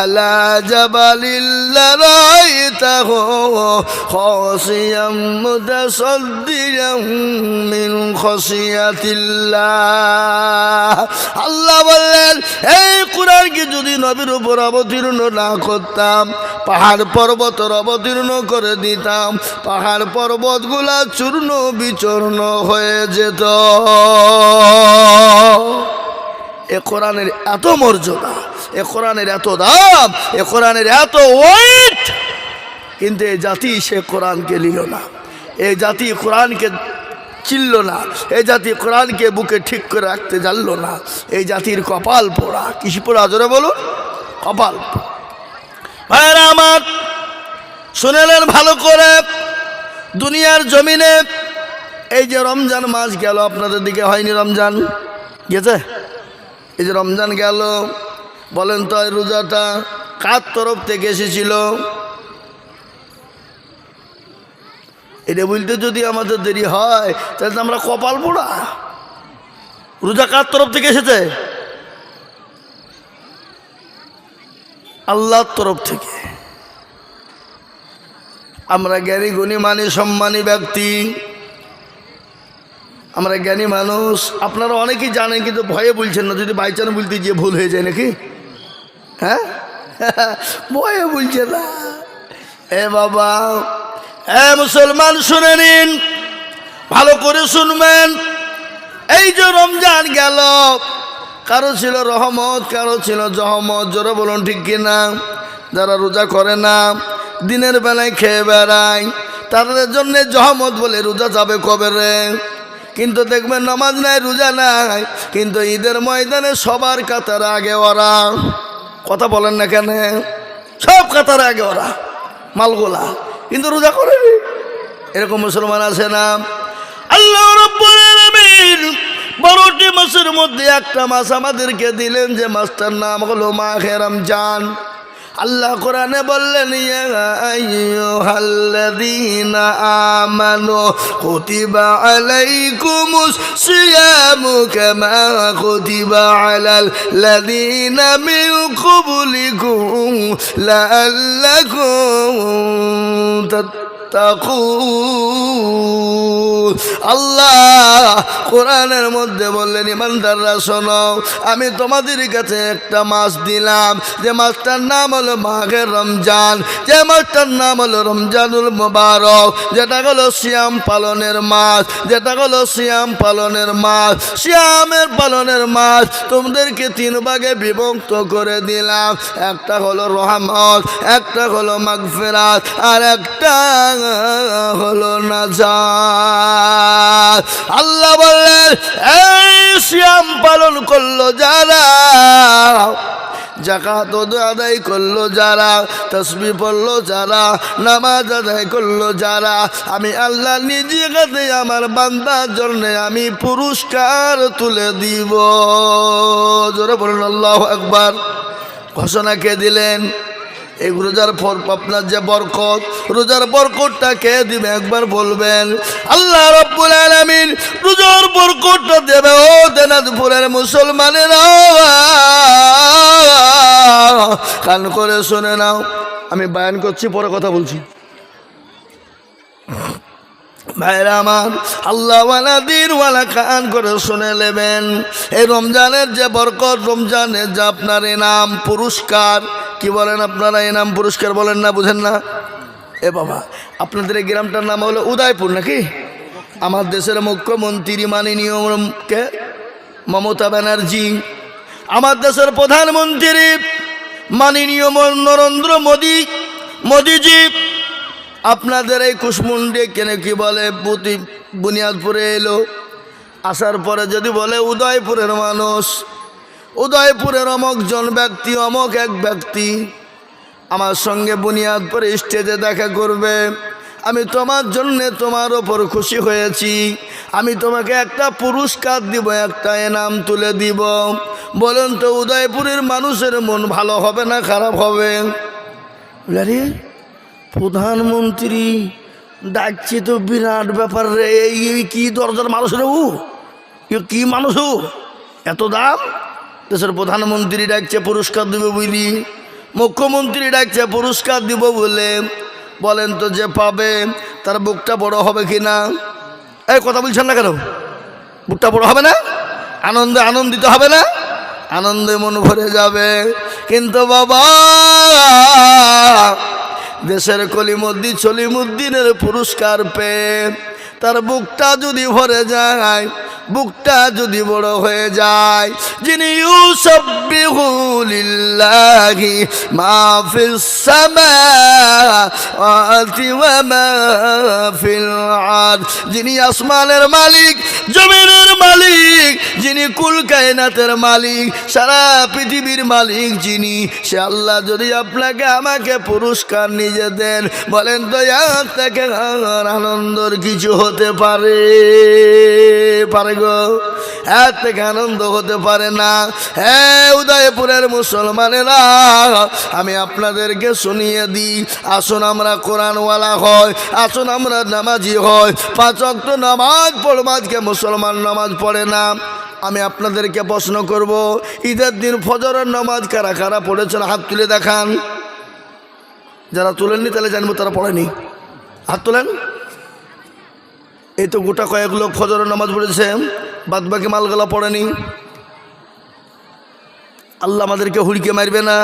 আলা জাবালিল লারাইতাহু খাশিয়াম মুতাসাদ্দিয়াম মিন খাশিয়াতিল্লাহ। আল্লাহ বললেন, এই কোরআনকে যদি নবীর উপর অবতীর্ণ না করতাম, পাহাড় পর্বতের অবতীর্ণ করে দিতাম, পাহাড় পর্বতগুলা চূর্ণ বিচূর্ণ হয়ে যেত। এ কোরআনের এত মর্যাদা, এ কোরআনের এত দাম, এ কোরআনের এত ওয়েট, কিন্তু এই জাতি সে কোরআনকে নিল না, এই জাতি কোরআনকে চিনল না, এই জাতি কোরআনকে বুকে ঠিক করে রাখতে জানল না। এই জাতির কপাল পোড়া। কিসি পোড়া? জোরে বলো, কপাল। ভাইরা আমার, শুনেলেন ভালো করে, দুনিয়ার জমিনে এই যে রমজান মাস গেল, আপনাদের দিকে হয়নি রমজান গেছে? এই যে রমজান গেল, বলেন তো এই রোজাটা কার তরফ থেকে এসেছিল? এটা বলতে যদি আমাদের দেরি হয় তাহলে আমরা কপাল পোড়া। রোজা কার তরফ থেকে এসেছে? আল্লাহর তরফ থেকে। আমরা জ্ঞানী গুণী মানি সম্মানী ব্যক্তি, আমরা জ্ঞানী মানুষ। আপনারা অনেকেই জানেন কিন্তু ভয়ে বলছেন না, যদি বাইচান বলতে গিয়ে ভুল হয়ে যায় নাকি? হ্যাঁ, ভয়ে বলছে না। এ বাবা, এ মুসলমান শুনে নিন, ভালো করে শুনবেন। এই যে রমজান গেল, কারো ছিল রহমত, কারো ছিল জহমত। জোরে বলুন ঠিক কিনা? যারা রোজা করে না, দিনের বেলায় খেয়ে বেড়ায়, তাদের জন্য জহমত বলে রোজা যাবে কবে রে? কিন্তু দেখবেন নামাজ নাই, রোজা নাই, কিন্তু ঈদের ময়দানে সবার কাতার আগে ওরা। কথা বলেন না কেন? সব কাতার আগে ওরা মালগোলা, কিন্তু রোজা করে। এরকম মুসলমান আছে না? আল্লাহ রাব্বুল আলামিন 12টি মাসের মধ্যে একটা মাস আমাদেরকে দিলেন, যে মাসটার নাম হলো মাহে রমজান। আল্লাহ কোরআনে বললেন, ইয়া আইয়ুহাল্লাযীনা আমানু কুতিবা আলাইকুমুস সিয়ামু কামা কুতিবা আলাল লাযীনা মিন ক্বাবলিকুম লাআল্লাকুম তাত্তাকুন। আল্লাহ কোরআনের মধ্যে বললেন, ইমানদাররা শোনো, আমি তোমাদের কাছে একটা মাস দিলাম, যে মাসটার নাম হলো মাহে রমজান, যে মাসটার নাম হলো রমজানুল মুবারক, যেটা হলো সিয়াম পালনের মাস, যেটা হলো সিয়াম পালনের মাস। সিয়ামের পালনের মাস তোমাদেরকে 3 ভাগে বিভক্ত করে দিলাম। একটা হলো রহমত, একটা হলো মাগফিরাত, আর একটা হলো নাজাত। আল্লাহ বললেন, এই সিয়াম পালন করলো যারা, যাকাত আদায় করলো যারা, তাসবিহ পড়লো যারা, নামাজ আদায় করলো যারা, আমি আল্লাহ নিজে হাতে আমার বান্দার জন্য আমি পুরস্কার তুলে দিব। জোরে বলুন আল্লাহু আকবার। ঘোষণা কে দিলেন? এই রোজার ফল, আপনার যে বরকত, রোজার বরকতটা কে দিবে? একবার বলবেন। আল্লাহ রাব্বুল আলামিন রোজার বরকতটা দেবে। ও দিনাজপুরের মুসলমানেরা, কান করে শুনে নাও, আমি বয়ান করছি, পরে কথা বলছি। ভাইরা আমার, আল্লাহ ওয়ালা দিন ওয়ালা কান করে শুনে নেবেন। এই রমজানের যে বরকত, রমজানের যে আপনার ইনাম পুরস্কার, কি বলেন আপনারা? ইনাম পুরস্কার বলেন না, বুঝেন না? এ বাবা, আপনাদের এই গ্রামটার নাম হলো উদয়পুর নাকি? আমার দেশের মুখ্যমন্ত্রী মাননীয় কে মমতা ব্যানার্জি, আমার দেশের প্রধানমন্ত্রী মাননীয় নরেন্দ্র মোদিজি, আপনাদের এই কুশমুন্ডি কেন কি বলে বুনিয়াদপুরে এলো, আসার পরে যদি বলে উদয়পুরের মানুষ, উদয়পুরের অমক জন ব্যক্তি, অমক এক ব্যক্তি আমার সঙ্গে বুনিয়াদপুরে স্টেজে দেখা করবে, আমি তোমার জন্যে তোমার ওপর খুশি হয়েছি, আমি তোমাকে একটা পুরস্কার দিব, একটা এনাম তুলে দিব। বলুন তো উদয়পুরের মানুষের মন ভালো হবে না খারাপ হবে? আরে প্রধানমন্ত্রী ডাকছি তো, বিরাট ব্যাপার রে। এই কি দরজার মানুষ রে? কি মানুষ, এত দাম? দেশের প্রধানমন্ত্রী ডাকছে পুরস্কার দিব বুঝলি, মুখ্যমন্ত্রী ডাকছে পুরস্কার দিব বলে। বলেন তো যে পাবে তার বুকটা বড় হবে কি না? এই কথা বলছেন না কেন? বুকটা বড় হবে না? আনন্দিত হবে না? আনন্দে মন ভরে যাবে। কিন্তু বাবা, দেশের সলিমুদ্দিনের পুরস্কার পেয়ে তার বুকটা যদি ভরে যায়, বুকটা যদি বড় হয়ে যায়, যিনি ইউসাব্বিহু লিল্লাহি মা ফিস সামাওয়াতি ওয়া মা ফিল আরদ, যিনি আসমানের মালিক, জমিনের মালিক, যিনি কুল কায়নাতের মালিক, সারা পৃথিবীর মালিক যিনি, সে আল্লাহ যদি আপনাকে আমাকে পুরস্কার নিজে দেন, বলেন তো এর থেকে আর আনন্দর কিছু হতে পারে? পারে গো? এর থেকে আনন্দ হতে পারে না। হ্যাঁ উদয়পুরের মুসলমানেরা, আমি আপনাদেরকে শুনিয়ে দিই, আসুন আমরা কোরআনওয়ালা হয়, আসুন আমরা নামাজি হয়, 5 ওয়াক্ত নামাজ পড়ব। আজকে মুসলমান নামাজ পড়ে না। আমি আপনাদেরকে প্রশ্ন করব, ঈদের দিন ফজরের নামাজ কারা কারা পড়েছেন? হাত তুলে দেখান। যারা তুলেননি তাহলে জানবো তারা পড়েনি। হাত তোলেন। এই তো গোটা কয়েক লোক ফজরের নামাজ পড়েছে, বাদ বাকি মালগুলা পড়েনি। আল্লাহ আমাদেরকে হুড়কে মারবে না?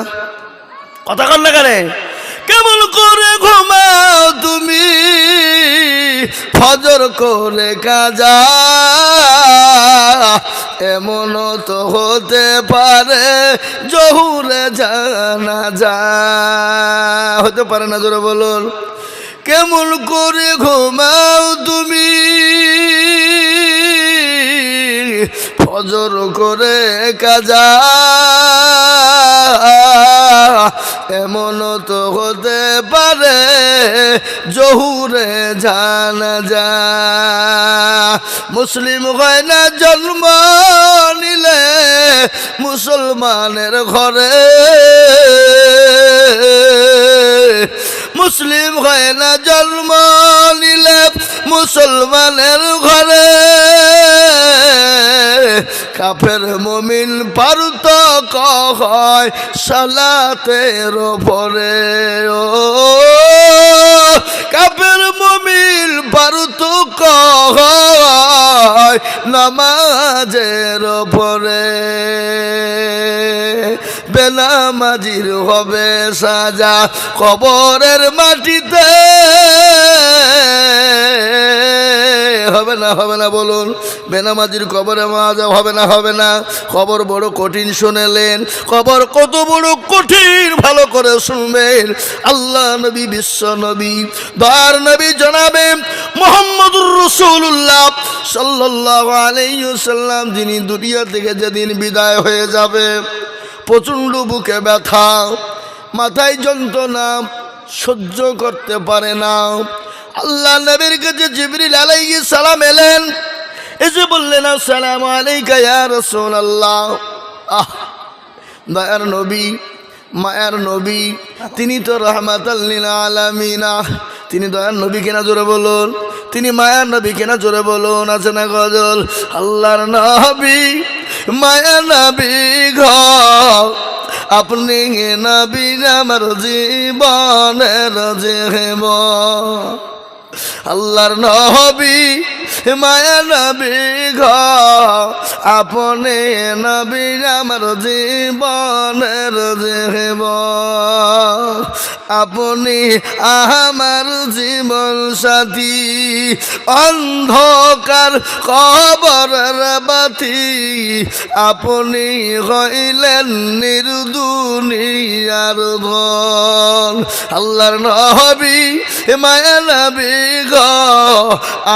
কথা কর না কেন? কেমন করে ঘুমাও তুমি ফজর করে কাজা, এমন তো হতে পারে জহুরে জানাজা। হতে পারে না? জোরে বলুন। কেমন করে ঘুমাও তুমি ফজর করে কাজা, এমন তো হতে পারে জহুরে জানাজা। মুসলিম হয় না জন্ম নিলে মুসলমানের ঘরে, মুসলিম হয় না জন্ম নিলে মুসলমানের ঘরে, কাফের মুমিন পার্থক্য হয় সালাতের পরে। ও কাফের মুমিন পার্থক্য হয় নামাজের পরে। বেনামাজির হবে সাজা কবরের মাটিতে, হবে না? হবে না বলুন? বেনামাজির কবরে মাজা হবে না? হবে না? কবর বড় কঠিন শুনেলেন, কবর কত বড় কঠিন ভালো করে শুনবেন। আল্লাহ নবী, বিশ্ব নবী, দয়ার নবী জনাবে মুহাম্মদুর রাসূলুল্লাহ সাল্লাল্লাহু আলাইহি ওয়াসাল্লাম, যিনি দুনিয়া থেকে যেদিন বিদায় হয়ে যাবে, প্রচণ্ড বুকে ব্যথা, মাথায় যন্ত্রণা, সহ্য করতে পারে না। আল্লাহ নবীর কাছে জিবরিল আলাইহিস সালাম এলেন, এসে বললেন, আসসালামু আলাইকা ইয়া রাসূলুল্লাহ। দয়ার নবী, মায়ার নবী, তিনি তো রাহমাতাল লিল আলামিন। তিনি দয়ার নবী কেনা? জোরে বলুন। তিনি মায়ার নবী কেনা? জোরে বলুন। আছে না গজল? আল্লাহর নবী, মায়ার নবী ঘর, আপনি নবী আমার জীবনের জীবন। আল্লাহর নবী, মায়া নবী ঘর, আপনি নবী আমার জীবনের জীবন। আপনি আমার জীবন সাথী, অন্ধকার কবরের বাতি, আপনি হইলেন নির্দুনিয়ার ধন। আল্লাহর নবী, মায়া নবী গো,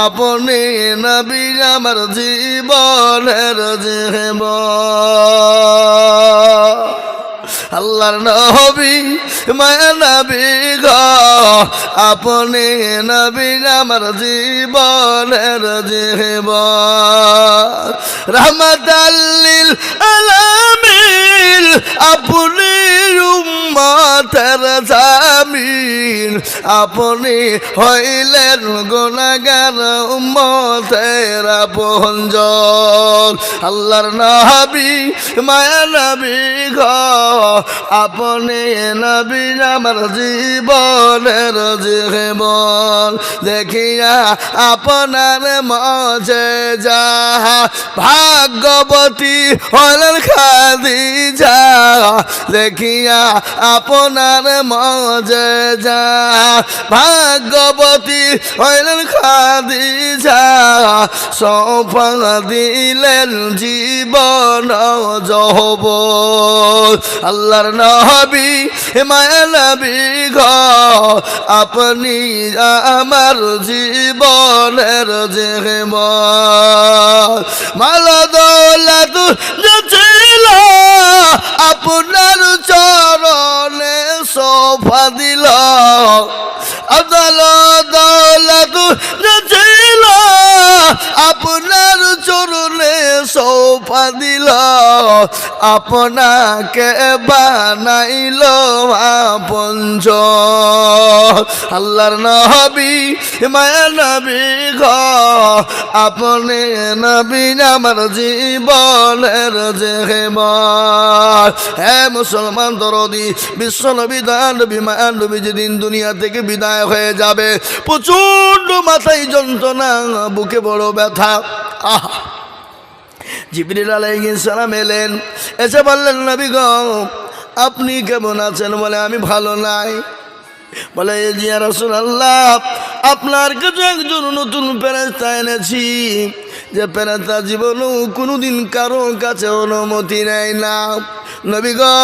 আপনি নবী আমার জীবনের জীবন। আল্লাহর নবী, মায়া নবী গো, আপনি নবী আমার জীবনের জীবন। রাহমাতাল লিল আলামিন, আপনি উম্মতের জামিন, আপনি হইলেন গুনাহগার উম্মতের আপনজন। আল্লাহর নবী, মায়া নবী গো, আপনি নবী আমার জীবনের জীবন। দেখিয়া আপনার মজেজা, ভাগ্যবতী হলেন খাদিজা। দেখিয়া আপনার মজেজা, যা ভাগ্যবতী হইলেন খাদিজা সফা দিলেন জীবন যৌবন আল্লাহর নবী মায়া নবী গো আপনি আমার জীবনের জীবন মালা দৌলত ছিল আপনার চরণে সোফা দিল আদালত দৌলত ছিল আপনার চরণে সোফা দিল আপনাকে বানাইল আপনজ আল্লাহর নবী মায়া নবী গো আপনি নবী আমার জীবনের জীবন হে মুসলমান দরদি বিশ্ব নবী দয়াল নবী মায়া নবী যেদিন দুনিয়া থেকে বিদায় হয়ে যাবে প্রচন্ড মাথায় যন্ত্রণা বুকে বড় ব্যথা আহা জিবরিল আলাইহিস সালাম এলেন এসে বললেন নবী গো আপনি কেমন আছেন বলে আমি ভালো নাই বলে ইয়া রাসূলুল্লাহ আপনার কাছে একজন নতুন ফেরেশতা এনেছি যে ফেরেশতা জীবনও কোনোদিন কারো কাছে অনুমতি নেয় না নবী গো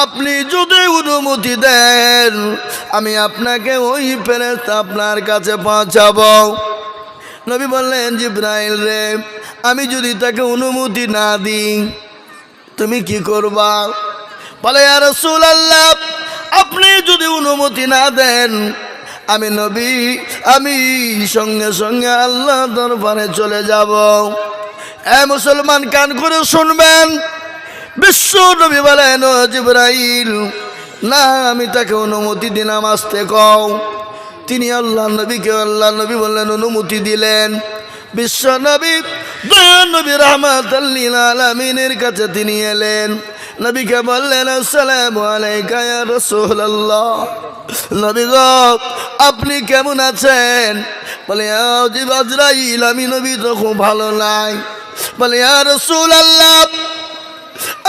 আপনি যদি অনুমতি দেন আমি আপনাকে ওই ফেরেশতা আপনার কাছে পৌঁছাবো নবী বললেন জিবরাইল রে আমি যদি তাকে অনুমতি না দিই তুমি কি করবা বলে ইয়া রাসূলুল্লাহ আপনি যদি অনুমতি না দেন আমি নবী আমি সঙ্গে সঙ্গে আল্লাহ দরবারে চলে যাব এ মুসলমান কান করে শুনবেন বিশ্ব নবী বলেন ও জিবরাইল না আমি তাকে অনুমতি দিলাম আসতে কও তিনি আল্লাহ নবীকে আল্লাহ নবী বললেন অনুমতি দিলেন বিশ্ব নবী দয়াল নবী রাহমাতাল লিল আলামিনের কাছে তিনি এলেন নবীকে বললেন আসসালামু আলাইকা ইয়া রাসূলুল্লাহ নবী গো আপনি কেমন আছেন বলে আজরাইল আমি নবী তো খুব ভালো নাই বলে ইয়া রাসূলুল্লাহ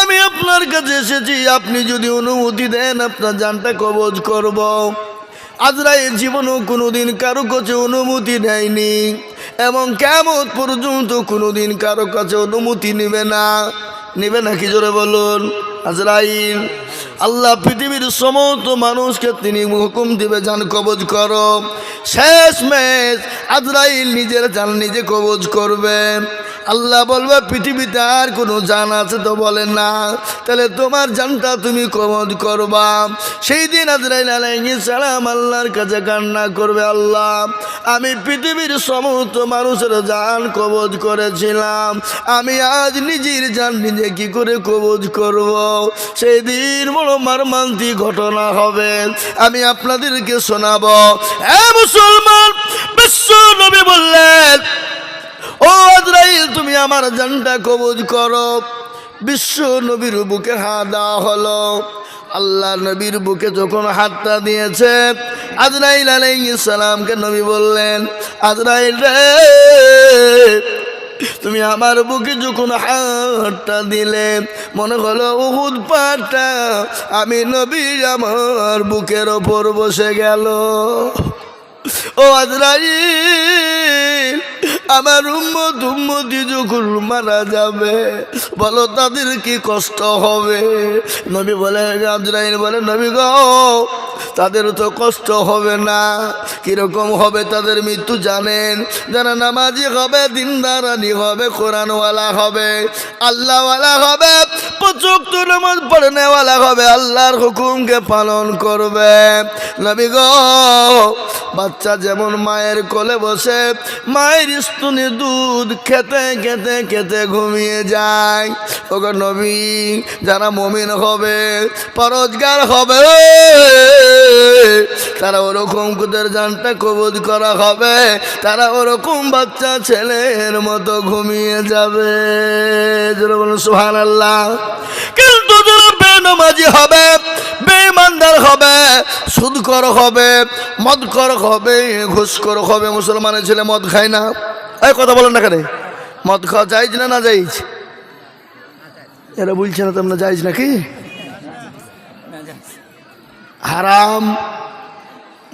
আমি আপনার কাছে এসেছি আপনি যদি অনুমতি দেন আপনার জানটা কবজ করব আজরাইল জীবনও কোনোদিন কারো কাছে অনুমতি নেয়নি এবং কিয়ামত পর্যন্ত কোনোদিন কারো কাছে অনুমতি নেবে না কি জোরে বলুন আজরাইল আল্লাহ পৃথিবীর সমস্ত মানুষকে তিনি হুকুম দিবে জান কবজ করো শেষ মেশ আজরাইল নিজের জান নিজে কবজ করবে আল্লাহ বলবে পৃথিবীতে আর কোনো জান আছে তো বলেন না তাহলে তোমার জানটা তুমি কবজ করবা সেই দিন আজরাইল আলাইহিস সালাম আল্লাহর কাছে কান্না করবে আল্লাহ আমি পৃথিবীর সমস্ত মানুষের জান কবজ করেছিলাম আমি আজ নিজের জান নিজে কি করে কবজ করব সেই দিন বড় মর্মান্তিক ঘটনা হবে আমি আপনাদেরকে শোনাবো হে মুসলমান বিশ্ব নবী বললেন ও আজরাইল তুমি আমার জানটা কবজ করো বিশ্ব নবীর বুকে হাত দেওয়া হলো আল্লাহ নবীর বুকে যখন হাতটা দিয়েছে আজরাইল আলাইহিস সালামকে নবী বললেন আজরাইল রে তুমি আমার বুকে যখন হাতটা দিলে মনে হলো উহুদ পাহাড়টা আমি নবী আমার বুকের ওপর বসে গেল ও আজরাইল আমার উম্মতি যখন মারা যাবে বলো তাদের কি কষ্ট হবে নবী বলে আজরাইল বলে নবী গো তাদের তো কষ্ট হবে না কিরকম হবে তাদের মৃত্যু জানেন যারা নামাজি হবে দিনদারানি হবে কোরআনওয়ালা হবে আল্লাহওয়ালা হবে পাঁচ ওয়াক্ত নামাজ পড়নেওয়ালা হবে আল্লাহর হুকুমকে পালন করবে নবী গো বাচ্চা যেমন মায়ের কোলে বসে মায়ের স্তনে দুধ খেতে খেতে খেতে ঘুমিয়ে যায় ওগো নবী যারা মুমিন হবে পরহেজগার হবে তারা ওরকম কুদের জানটা কবজ করা হবে তারা ওরকম বাচ্চা ছেলের মতো ঘুমিয়ে যাবে যারা বলুন সুবহানাল্লাহ কিন্তু যারা বেনামাজি হবে বেঈমানদার হবে সুদখোর হবে মদখোর হবে ঘুষখোর হবে মুসলমানের ছেলে মদ খায় না এই কথা বলেন না কেন মদ খাওয়া জায়েজ না জায়েজ এরা বলছে না তোমরা জায়েজ নাকি হারাম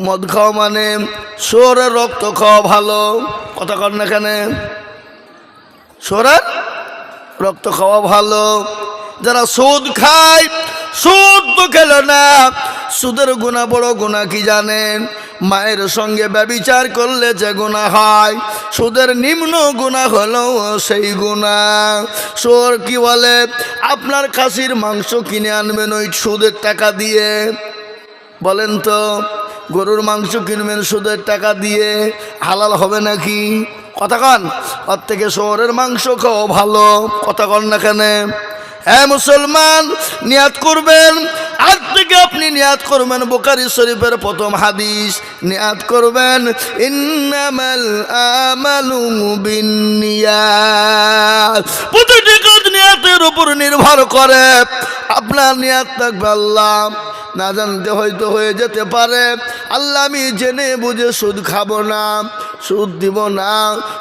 মদ খাওয়া মানে শুয়োরের রক্ত খাওয়া ভালো, কথা কর না এখানে, শুয়োরের রক্ত খাওয়া ভালো। যারা সুদ খায়, সুদ তো খেলো না, সুদের গুনাহ বড় গুনাহ কি জানেন? মায়ের সঙ্গে ব্যভিচার করলে যে গুনাহ হয়, সুদের নিম্ন গুনাহ হলো সেই গুনাহ। সুর কি বলে? আপনার খাসির মাংস কিনে আনবেন ওই সুদের টাকা দিয়ে, বলেন তো, গরুর মাংস কিনবেন সুদের টাকা দিয়ে, হালাল হবে নাকি? কথা কন। ওর থেকে শুয়োরের মাংস খাওয়া ভালো, কথা কন না কেন? হ্যাঁ মুসলমান, নিয়াত করবেন, আজ থেকে আপনি নিয়াত করবেন, বুখারী শরীফের প্রথম হাদিস, নিয়াত করবেন ইন্নামাল আমালু বিন্নিয়াত। প্রতিটি কাজ নিয়াতের উপর নির্ভর করে। আপনার নিয়াত থাকবে আল্লাহ, না জানতে হয়তো হয়ে যেতে পারে আল্লাহ আমি জেনে বুঝে সুদ খাবো না, সুদ দিব না,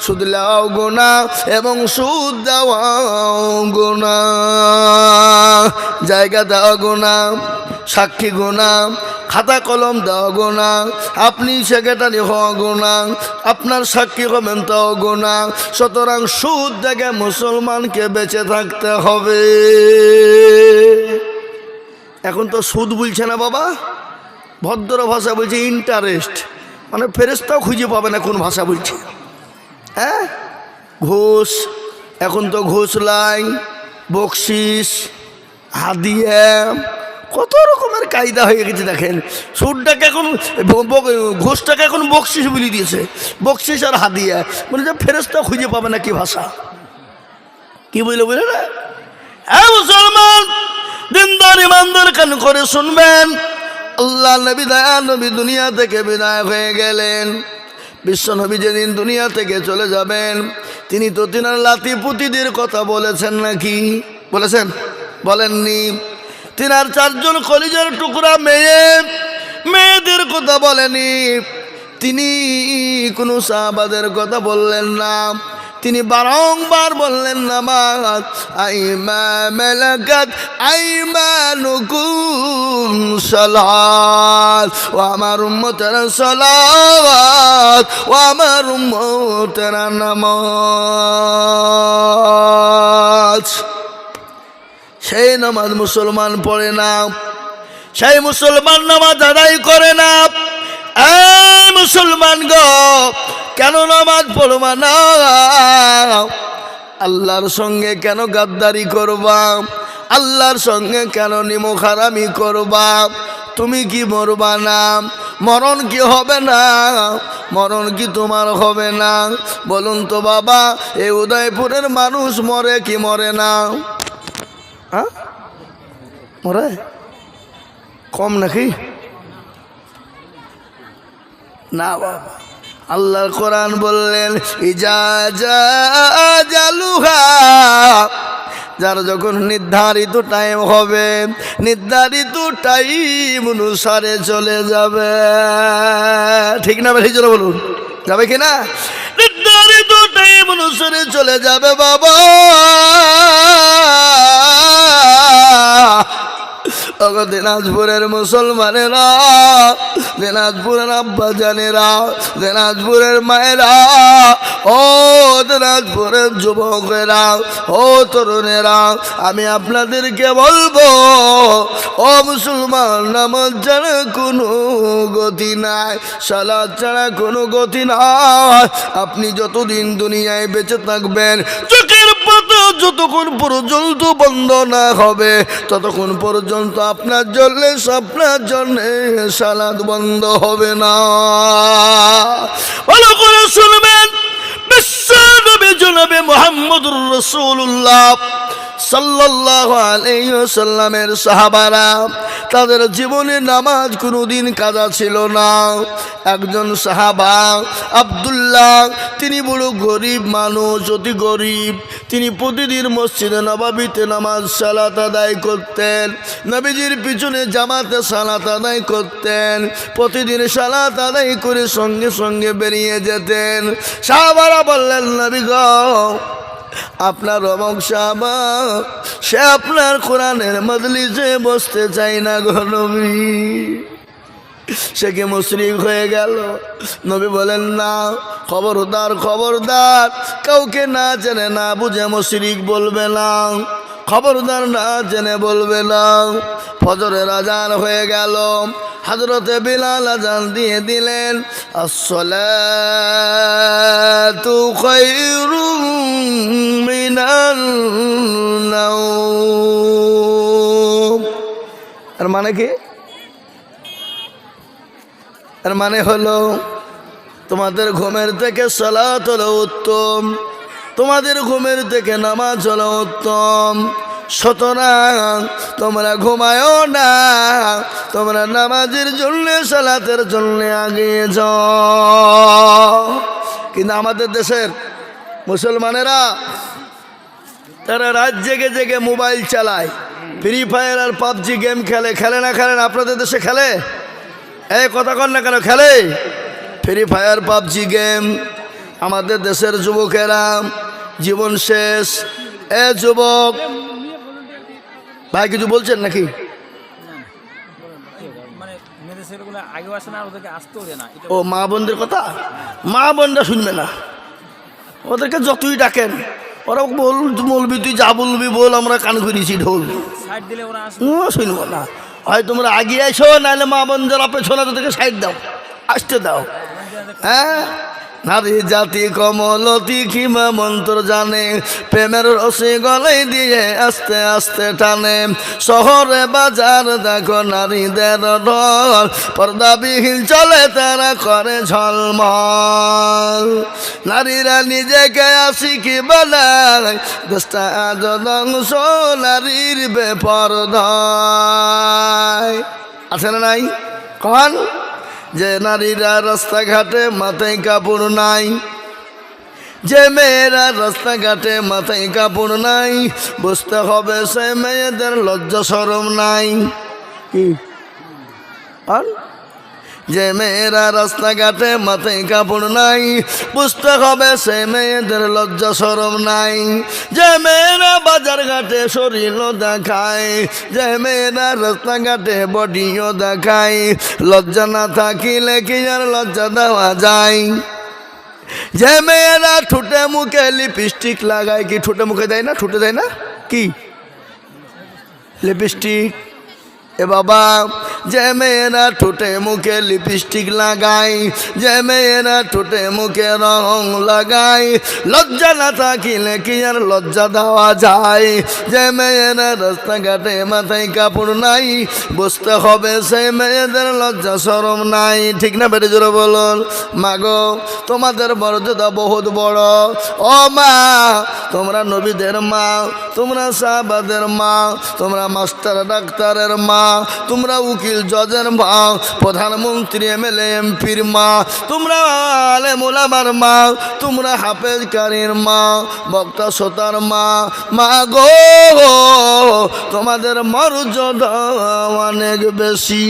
সুদ লাও গোনা এবং সুদ দেওয়াও গোনা, জায়গা দেওয়া গোনা, সাক্ষী গোনা, খাতা কলম দেওয়া গোনা, আপনি সেক্রেটারি হওয়া গোনা, আপনার সাক্ষী হবেন তাও গোনা। সুতরাং সুদ থেকে মুসলমানকে বেঁচে থাকতে হবে। এখন তো সুদ বলছে না বাবা, ভদ্র ভাষা বলছে ইন্টারেস্ট, মানে ফেরেশতাও খুঁজে পাবে না কোন ভাষা বলছে। হ্যাঁ, ঘুষ, এখন তো ঘুষ লাই, বকশিস, হাদিয়া, কত রকমের কায়দা হয়ে গেছে। দেখেন সুদটাকে এখন, ঘুষটাকে এখন বকশিস বলে দিয়েছে, বকশিস আর হাদিয়া, মানে যে ফেরেশতাও খুঁজে পাবে না কি ভাষা, কি বলে বুঝলে না? হ্যাঁ মুসলমান, দিনদার ইমানদার কান করে শুনবেন, আল্লাহ নবী দয়া নবী দুনিয়া থেকে বিদায় হয়ে গেলেন। বিশ্ব নবী যেদিন দুনিয়া থেকে চলে যাবেন, তিনি তো তিনার লাতি পুতিদের কথা বলেছেন নাকি? বলেছেন? বলেননি। তিনার চারজন কলিজার টুকরা মেয়েদের কথা বলেনি। তিনি কোনো সাহাবাদের কথা বললেন না, তিনি বারংবার বললেন নামাজ আইমা মালাকাত আইমানুকুম সালাত, ও আমার উম্মতেরা সালাত, ও আমার উম্মতেরা নামাজ। সেই নামাজ মুসলমান পড়ে না, সেই মুসলমান নামাজ আদায় করে না। এই মুসলমান গো, কেন নামাজ পড়বা না? আল্লাহর সঙ্গে কেন গাদ্দারি করবা? আল্লাহর সঙ্গে কেন নিমুখারামি করবা? তুমি কি মরবা না? মরণ কি হবে না? মরণ কি তোমার হবে না? বলুন তো বাবা, এই উদয়পুরের মানুষ মরে কি মরে না? হ্যাঁ, মরে কম নাকি? না বাবা, আল্লাহর কোরআন বললেন ইজাজালুহা, যার যখন নির্ধারিত টাইম হবে, নির্ধারিত টাইম অনুসারে চলে যাবে। ঠিক না ভাই? জোরে বলুন, যাবে কি না? নির্ধারিত টাইম অনুসারে চলে যাবে বাবা। দিনাজপুরের মুসলমানেরা, দিনাজপুরের আব্বা জানেরা, দিনাজপুরের মায়েরা, ও দিনাজপুরের যুবকেরা, ও তরুণেরা, আমি আপনাদেরকে বলবো, ও মুসলমান, নামাজ ছাড়া কোনো গতি নাই, সালাত ছাড়া কোনো গতি নাই। আপনি যতদিন দুনিয়ায় বেঁচে থাকবেন, চোখের পাতা যতক্ষণ পর্যন্ত বন্ধ না হবে, ততক্ষণ পর্যন্ত আপনার জন্য, আপনার জন্য সালাত বন্ধ হবে না। ভালো করে শুনবেন, বিশ্ব নবী জনাবে মুহাম্মদুর রাসূলুল্লাহ সাল্লাল্লাহু আলাইহি ওয়াসাল্লামের সাহাবারা, তাদের জীবনে নামাজ কোনোদিন কাজা ছিল না। একজন সাহাবা আব্দুল্লাহ, তিনি বড় গরিব মানুষ, অতি গরিব। তিনি প্রতিদিন মসজিদে নববীতে নামাজ সালাত আদায় করতেন, নবীজির পিছনে জামাতে সালাত আদায় করতেন। প্রতিদিন সালাত আদায় করে সঙ্গে সঙ্গে বেরিয়ে যেতেন। সাহাবারা বললেন, নবী গো, আপনার অমক সাহাবা, সে আপনার কোরআনের মজলিসে বসতে চাই না গো নবী। সে কি মুশরিক হয়ে গেল? নবী বলেন না, খবরদার খবরদার, কাউকে না জেনে না বুঝে মুশরিক বলবে না, খবরদার না জেনে বলবে না। ফজরের আজান হয়ে গেল, হযরতে বিলাল আজান দিয়ে দিলেন, আসসালাতু খায়রুম মিনান নাওম। এর মানে কি? এর মানে হলো তোমাদের ঘুমের থেকে সালাত হলো উত্তম, তোমাদের ঘুমের থেকে নামাজ হলো উত্তম। সুতরাং তোমরা ঘুমায়ও না, তোমরা নামাজের জন্য সালাতের জন্য এগিয়ে যাও। কিন্তু আমাদের দেশের মুসলমানেরা তারা রাত জেগে জেগে মোবাইল চালায়, ফ্রি ফায়ার আর পাবজি গেম খেলে। খেলে না খেলে না? আপনাদের দেশে খেলে? এই কথা কন না কেন? খেলে ফ্রি ফায়ার পাবজি গেম। আমাদের দেশের যুবকেরা জীবন শেষ। এ যুবক ভাই কিছু বলছেন নাকি? ও মা বোনদের কথা, মা বোনরা শুনবে না, ওদেরকে যতই ডাকেন ওরা বলবি তুই যা বলবি বল, আমরা কান করেছি ঢোল, শুনবো না। হয় তোমরা আগিয়ে আইসো, নাহলে মা বোনদের পেছনে তোদেরকে সাইড দাও, আসতে দাও। হ্যাঁ, নারী জাতি কমলতি কিমা মন্ত্র জানে, প্রেমের রসে গলায় দিয়ে আস্তে আস্তে টানে। শহরে বাজার দেখো নারীদের ঢল, পর্দাবিহীন চলে তারা করে ঝলমল। নারীরা নিজেকে আশিকি বানায়, দেশটা আজ ধ্বংস নারীর বেপরদায়। আছে না নাই? কন যে নারীরা রাস্তাঘাটে মাথায় কাপড় নাই, যে মেয়েরা রাস্তাঘাটে মাথায় কাপড় নাই, বুঝতে হবে সে মেয়েদের লজ্জা শরম নাই। কি আর যে মেয়েরা রাস্তাঘাটে মাথায় কাপড় নাই, বুঝতে হবে সে মেয়েদের লজ্জা শরম নাই। যে মেয়েরা বাজার ঘাটে শরীরও দেখায়, যে মেয়েরা রাস্তাঘাটে বডিও দেখায়, লজ্জা না থাকিলে কি আর লজ্জা দেওয়া যায়? যে মেয়েরা ঠোঁটে মুখে লিপস্টিক লাগায়, কি ঠোঁটে মুখে দেয় না? ঠোঁটে দেয় না কি লিপস্টিক? এ বাবা, যে মেয়েরা ঠোঁটে মুখে লিপস্টিক লাগায়, যে মেয়েরা ঠোঁটে মুখে রং লাগায়, লজ্জা না থাকিলে কি আর লজ্জা দেওয়া যায়? যে মেয়েরা রাস্তাঘাটে মাথায় কাপড় নাই, বুঝতে হবে সেই মেয়েদের লজ্জা শরম নাই। ঠিক না বেটে জোরে বলুন? মাগো, তোমাদের মর্যাদা বহুত বড়। ও মা, তোমরা নবীদের মা, তোমরা সাহাবাদের মা, তোমরা মাস্টার ডাক্তারের মা, তোমরা উকিল জজের মা, প্রধানমন্ত্রী এমএলএ এমপির মা, তোমরা আলেম ওলামার মা, তোমরা হাফেজ কারীর মা, বক্তা শ্রোতার মা। মা গো, তোমাদের মর্যাদা অনেক বেশি।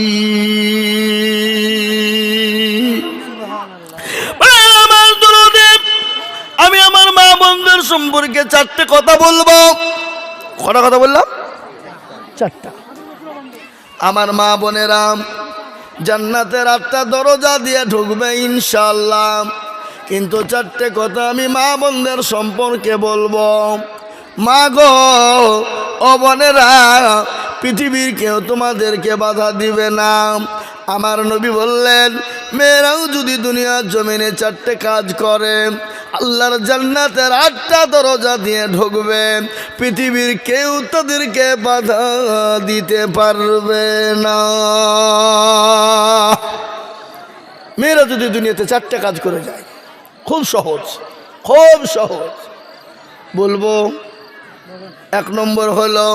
আমি আমার মা বোনদের সম্পর্কে চারটে কথা বলবো। কটা কথা বললাম? চারটা। আমার মা বোনেরা জান্নাতের 8টা দরজা দিয়ে ঢুকবে ইনশাআল্লাহ, কিন্তু চারটে কথা আমি মা বোনদের সম্পর্কে বলবো। মা গো, ও বোনেরা, পৃথিবীর কেউ তোমাদেরকে বাধা দিবে না। আমার নবী বললেন, মেয়েরাও যদি দুনিয়ার জমিনে চারটে কাজ করে, আল্লাহর জান্নাতের 8টা দরজা দিয়ে ঢুকবে, পৃথিবীর কেউ তাদেরকে বাধা দিতে পারবে না। মেয়েরা যদি দুনিয়াতে 4টে কাজ করে যায়, খুব সহজ, খুব সহজ বলবো। 1 নম্বর হলো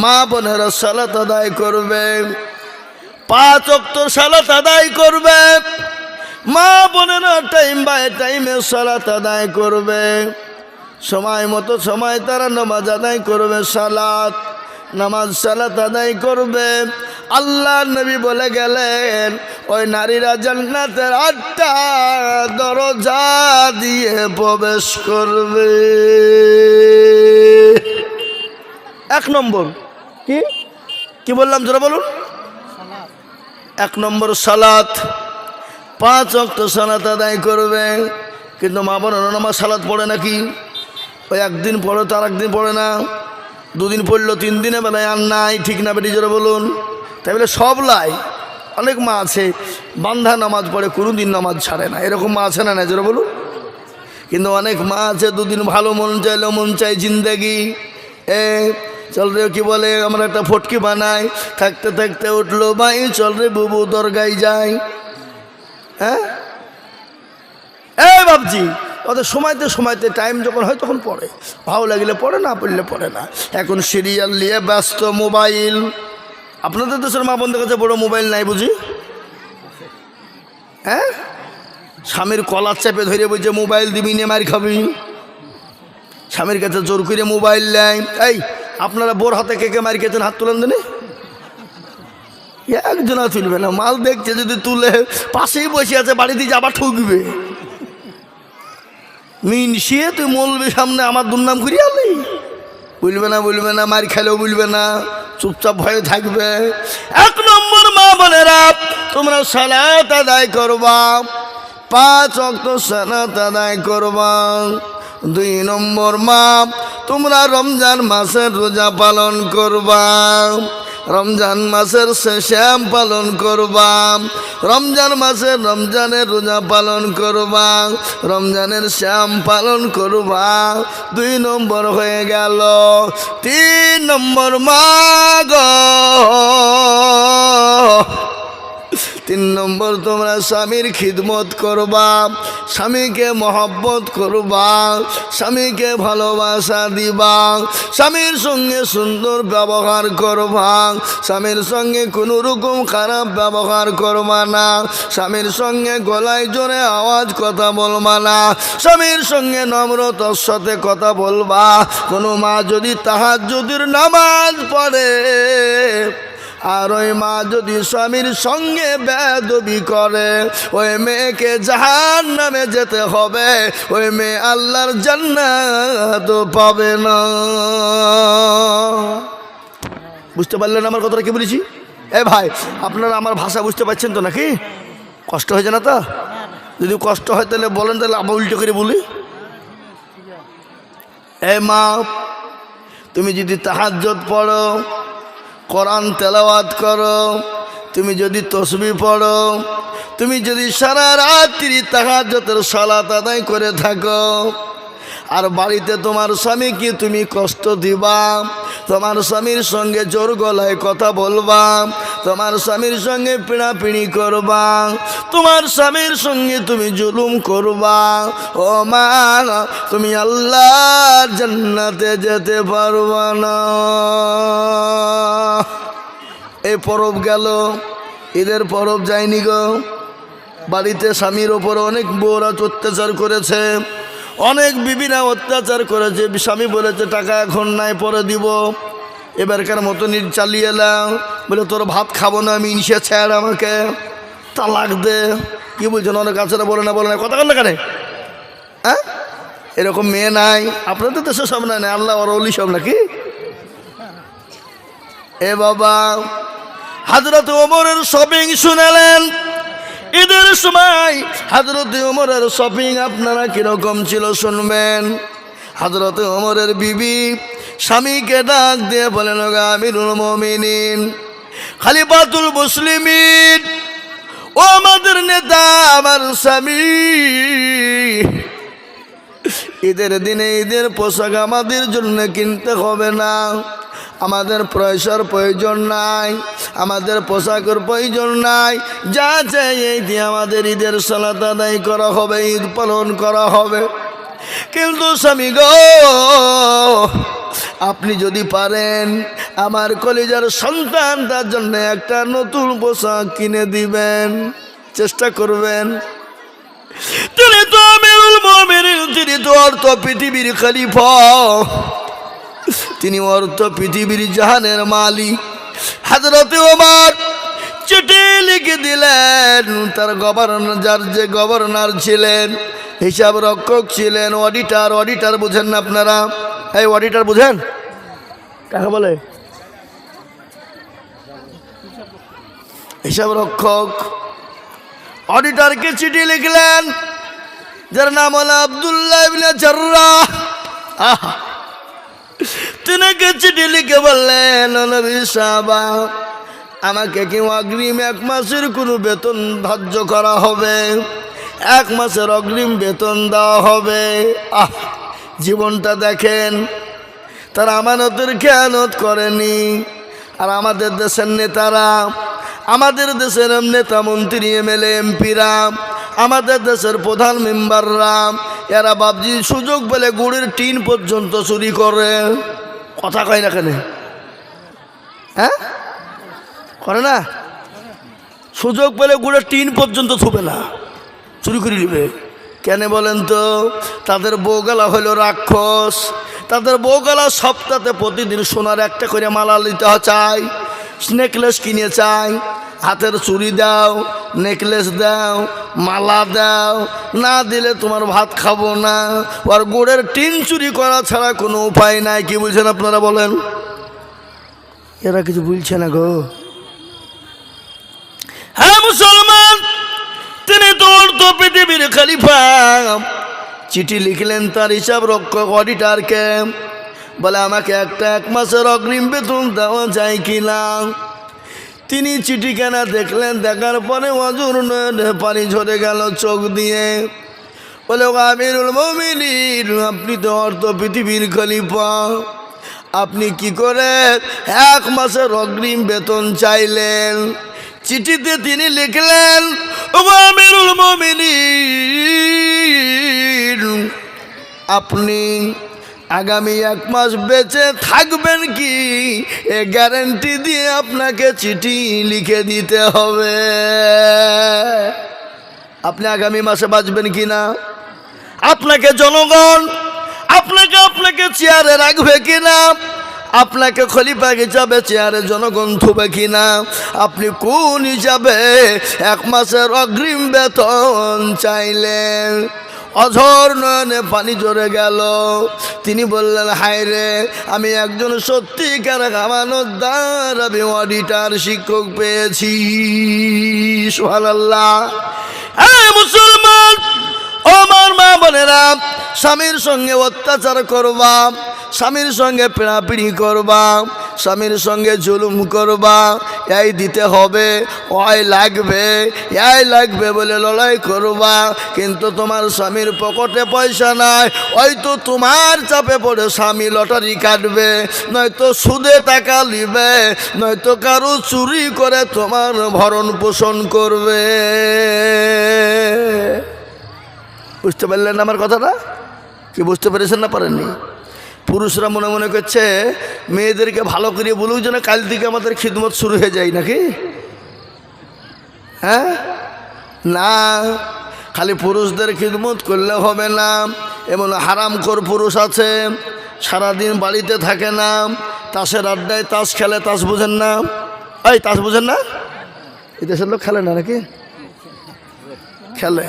মা বোনেরা সালাত আদায় করবে, 5 ওয়াক্ত সালাত আদায় করবে। মা বোনেরা টাইম বাই টাইমে সালাত আদায় করবে, সময় মতো সময় তারা নামাজ আদায় করবে, সালাত আদায় করবে। আল্লাহ নবী বলে গেলেন, ওই নারীরা জান্নাতের 8টা দরজা দিয়ে প্রবেশ করবে। 1 নম্বর কি কি বললাম জোরে বলুন? এক নম্বর সালাত, 5 ওয়াক্ত সালাত আদায় করবে। কিন্তু মা বোনেরা নামাজ সালাত পড়ে নাকি? ওই একদিন পড়ে তো আর একদিন পড়ে না, 2 দিন পড়লো 3 দিনে বেলায় আর নাই, ঠিক না বেটি জোরে বলুন? তাই বলে সব লাই। অনেক মা আছে বান্ধা নামাজ পড়ে, কোনো দিন নামাজ ছাড়ে না, এরকম মা আছে না? না জোরে বলুন? কিন্তু অনেক মা আছে 2 দিন ভালো মন চাইলেও মন চাই জিন্দেগি চল রে, কি বলে আমরা একটা ফটকি বানাই, থাকতে থাকতে উঠলো ভাই চল রে বুবু দরগায় যাই। হ্যাঁ ভাবছি ওদের সময়তে সময়তে টাইম যখন হয় তখন পড়ে, ভালো লাগলে পড়ে, না পড়লে পড়ে না। এখন সিরিয়াল নিয়ে ব্যস্ত, মোবাইল। আপনাদের দেশের মা বোনদের কাছে বড় মোবাইল নাই বুঝি? হ্যাঁ, স্বামীর কলার চাপে ধরে বলছে মোবাইল দিবি নে মার খাবি, স্বামীর কাছে জোর করে মোবাইল নেয়। এই আপনারা বোর হাতে কে কে মার খেয়েছেন? হাত তুলেন দিনে। একজনা তুলবে না, মাল দেখছে যদি তুলে পাশেই বসে আছে, বাড়িতে যাবার ঠকবে। মিনসিয়ে তুই মলবি সামনে আমার দুর্নাম করিয়ে আলি, বলবে না, বলবে না, মার খেলেও বলবে না, চুপচাপ ভয়ে থাকবে। 1 নম্বর মা বোনেরা, তোমরা সালাত আদায় করবা, 5 ওয়াক্ত সালাত আদায় করবা। 2 নম্বর মা, তোমরা রমজান মাসের রোজা পালন করবা, রমজান মাসের শ্যাম পালন করবা, রমজান মাসের রমজানের রোজা পালন করবা, রমজানের শ্যাম পালন করবা। 2 নম্বর হয়ে গেল। 3 নম্বর মা গো, 3 নম্বর তোমরা স্বামীর খিদমত করবা, স্বামীকে মহব্বত করবা, স্বামীকে ভালোবাসা দিবা, স্বামীর সঙ্গে সুন্দর ব্যবহার করবা, স্বামীর সঙ্গে কোনো রকম খারাপ ব্যবহার করবা না, স্বামীর সঙ্গে গলায় জোরে আওয়াজ কথা বলবা না, স্বামীর সঙ্গে নম্রতার সাথে কথা বলবা। কোনো মা যদি তাহাজ্জুদের নামাজ পড়ে আর ওই মা যদি স্বামীর সঙ্গে বেয়াদবি করে, ওই মেয়েকে জাহান্নামে যেতে হবে, ওই মেয়ে আল্লাহর জান্নাত পাবে না। বুঝতে পারলেন আমার কথাটা কি বলেছি? ভাই আপনারা আমার ভাষা বুঝতে পারছেন তো নাকি? কষ্ট হয়েছে না তো? যদি কষ্ট হয় তাহলে বলেন, তাহলে আবার উল্টো করে বলি। মা, তুমি যদি তাহাজ্জুদ পড়ো, কোরআন তেলাওয়াত করো, তুমি যদি তসবিহ পড়ো, তুমি যদি সারা রাত্রি তাহাজ্জুদের সালাত আদায় করে থাকো, আর বাড়িতে তোমার স্বামীকে তুমি কষ্ট দিবা, তোমার স্বামীর সঙ্গে জোর গলায় কথা বলবা, তোমার স্বামীর সঙ্গে পিড়াপিড়ি করবা, তোমার স্বামীর সঙ্গে তুমি জুলুম করবা, ও মা তুমি আল্লাহর জান্নাতে যেতে পারবা না। এই পরব গেল, ঈদের পরব যায়নি গো। বাড়িতে স্বামীর ওপর অনেক বউরা অত্যাচার করেছে, অনেক বিবিরা অত্যাচার করেছে। স্বামী বলেছে টাকা এখন নাই, পরে দিব। এবারকার মতো চালিয়ে এলাম, বলে তোর ভাত খাবো না আমি, ইনসে ছাড় আমাকে, তালাক দে। কি বলছেন? অনেক আছে না, বলে না, বলে না, কথা বল না কেন? হ্যাঁ, এরকম মেয়ে নাই আপনাদের দেশে? সব নাই, আল্লাহ ওর অলি সব নাকি? বাবা, হযরত ওমরের শপিং শুনালেন ঈদের সময়। হযরত ওমরের শপিং আপনারা কিরকম ছিল শুনবেন। হযরত ওমরের বিবি স্বামীকে ডাক দিয়ে বলেন, আমিরুল মুমিনিন, খলিফাতুল মুসলিমিন, ও আমাদের নেতা, আমার স্বামী, ঈদের দিনে ঈদের পোশাক আমাদের জন্য কিনতে হবে না, আমাদের পয়সার প্রয়োজন নাই, আমাদের পোশাকের প্রয়োজন নাই, যা চাই এই দিয়ে আমাদের ঈদের সালাত আদায় করা হবে, ঈদ পালন করা হবে। কিন্তু স্বামী গো, আপনি যদি পারেন আমার কলিজার সন্তানটার জন্য একটা নতুন পোশাক কিনে দিবেন, চেষ্টা করবেন। তিনি তো আমিরুল মুমিনিন, তিনি তো অর্থ পৃথিবীর খলিফা, তিনি অর্থ পৃথিবীর জাহানের মালিক। হযরত ওমর চিঠি লিখে দিলেন তার গভর্নর, যার যে গভর্নর ছিলেন, হিসাব রক্ষক ছিলেন, অডিটার। অডিটার বুঝেন না আপনারা? এই অডিটার বুঝেন কাকে বলে? হিসাব রক্ষক অডিটরকে চিঠি লিখলেন, যার নাম হলো আব্দুল্লাহ ইবনে জাররাহ। তিনাকে চিঠি লিখে বললেন, নবী সাহাবা, আমাকে কি অগ্রিম 1 মাসের কোনো বেতন ধার্য করা হবে? 1 মাসের অগ্রিম বেতন দেওয়া হবে। জীবনটা দেখেন, তারা আমানতের খেয়ানত করেনি। আর আমাদের দেশের নেতারা, আমাদের দেশের নেতা মন্ত্রী, এমএলএ, এমপিরা, আমাদের দেশের প্রধান মেম্বাররা, এরা বাবজি সুযোগ পেলে গুড়ের টিন পর্যন্ত চুরি করে। কথা কয় না কেন? হ্যাঁ, করে না? সুযোগ পেলে গুড়ের টিন পর্যন্ত ছুবে না, চুরি করে নিবে। কেন বলেন তো? তাদের বউগালা হইল রাক্ষস। তাদের বউগালা সপ্তাহে প্রতিদিন সোনার একটা করে মালা নিতে চায়, নেকলেস কিনে চায়। হাতের চুড়ি দাও, নেকলেস দাও, মালা দাও, না দিলে তোমার ভাত খাবো না। আর গুড়ের টিন চুরি করা ছাড়া কোনো উপায় নাই। কি বলছেন আপনারা বলেন? এরা কিছু বলছে না গো। হ্যাঁ মুসলমান, তিনি তো পৃথিবীর খলিফা। চিঠি লিখলেন তার হিসাব রক্ষক অডিটরকে, বলে আমাকে 1 মাসের অগ্রিম বেতন দেওয়া যায় কিনা। তিনি চিঠিখানা দেখলেন, দেখার পরে অজুর নয়নে পানি ঝরে গেল চোখ দিয়ে। বলে, আমিরুল মুমিনিন, আপনি তো পৃথিবীর খলিফা, আপনি কি করে 1 মাসের অগ্রিম বেতন চাইলেন? চিঠিতে তিনি লিখলেন, আমিরুল মুমিনিন, আপনি আগামী 1 মাস বেঁচে থাকবেন কি এ গ্যারান্টি দিয়ে আপনাকে চিঠি লিখে দিতে হবে। আপনি আগামী মাসে বাঁচবেন কি না, আপনাকে জনগণ আপনাকে চেয়ারে রাখবে কিনা, আপনাকে খলিফা হিসাবে চেয়ারে জনগণ থুবে কিনা, আপনি কোন হিসাবে 1 মাসের অগ্রিম বেতন চাইলেন? অঝর নয়নে পানি ঝরে গেল। তিনি বললেন, হায় রে, আমি একজন সত্যিকার আমানতদার, আমি অডিটর শিক্ষক পেয়েছি। সুবহানাল্লাহ। হ্যাঁ মুসলমান, ও আমার মা বোনেরা, স্বামীর সঙ্গে অত্যাচার করবা, স্বামীর সঙ্গে পিড়াপিড়ি করবা, স্বামীর সঙ্গে জুলুম করবা, এই দিতে হবে, ওই লাগবে বলে লড়াই করবা। কিন্তু তোমার স্বামীর পকেটে পয়সা নাই, হয়তো তোমার চাপে পড়ে স্বামী লটারি কাটবে, নয়তো সুদে টাকা নিবে, নয়তো কারো চুরি করে তোমার ভরণ পোষণ করবে। বুঝতে পারলেন আমার কথাটা? কি বুঝতে পেরেছেন না পারেননি? পুরুষরা মনে মনে করছে মেয়েদেরকে ভালো করে বলুক যেন কাল থেকে আমাদের খিদমত শুরু হয়ে যায় নাকি? হ্যাঁ, না, খালি পুরুষদের খিদমত করলে হবে না। এমন হারামখোর পুরুষ আছে, সারাদিন বাড়িতে থাকে না, তাসের আড্ডায় তাস খেলে। তাস বুঝেন না? এই তাস বুঝেন না? এই দেশের লোক খেলে না নাকি? খেলে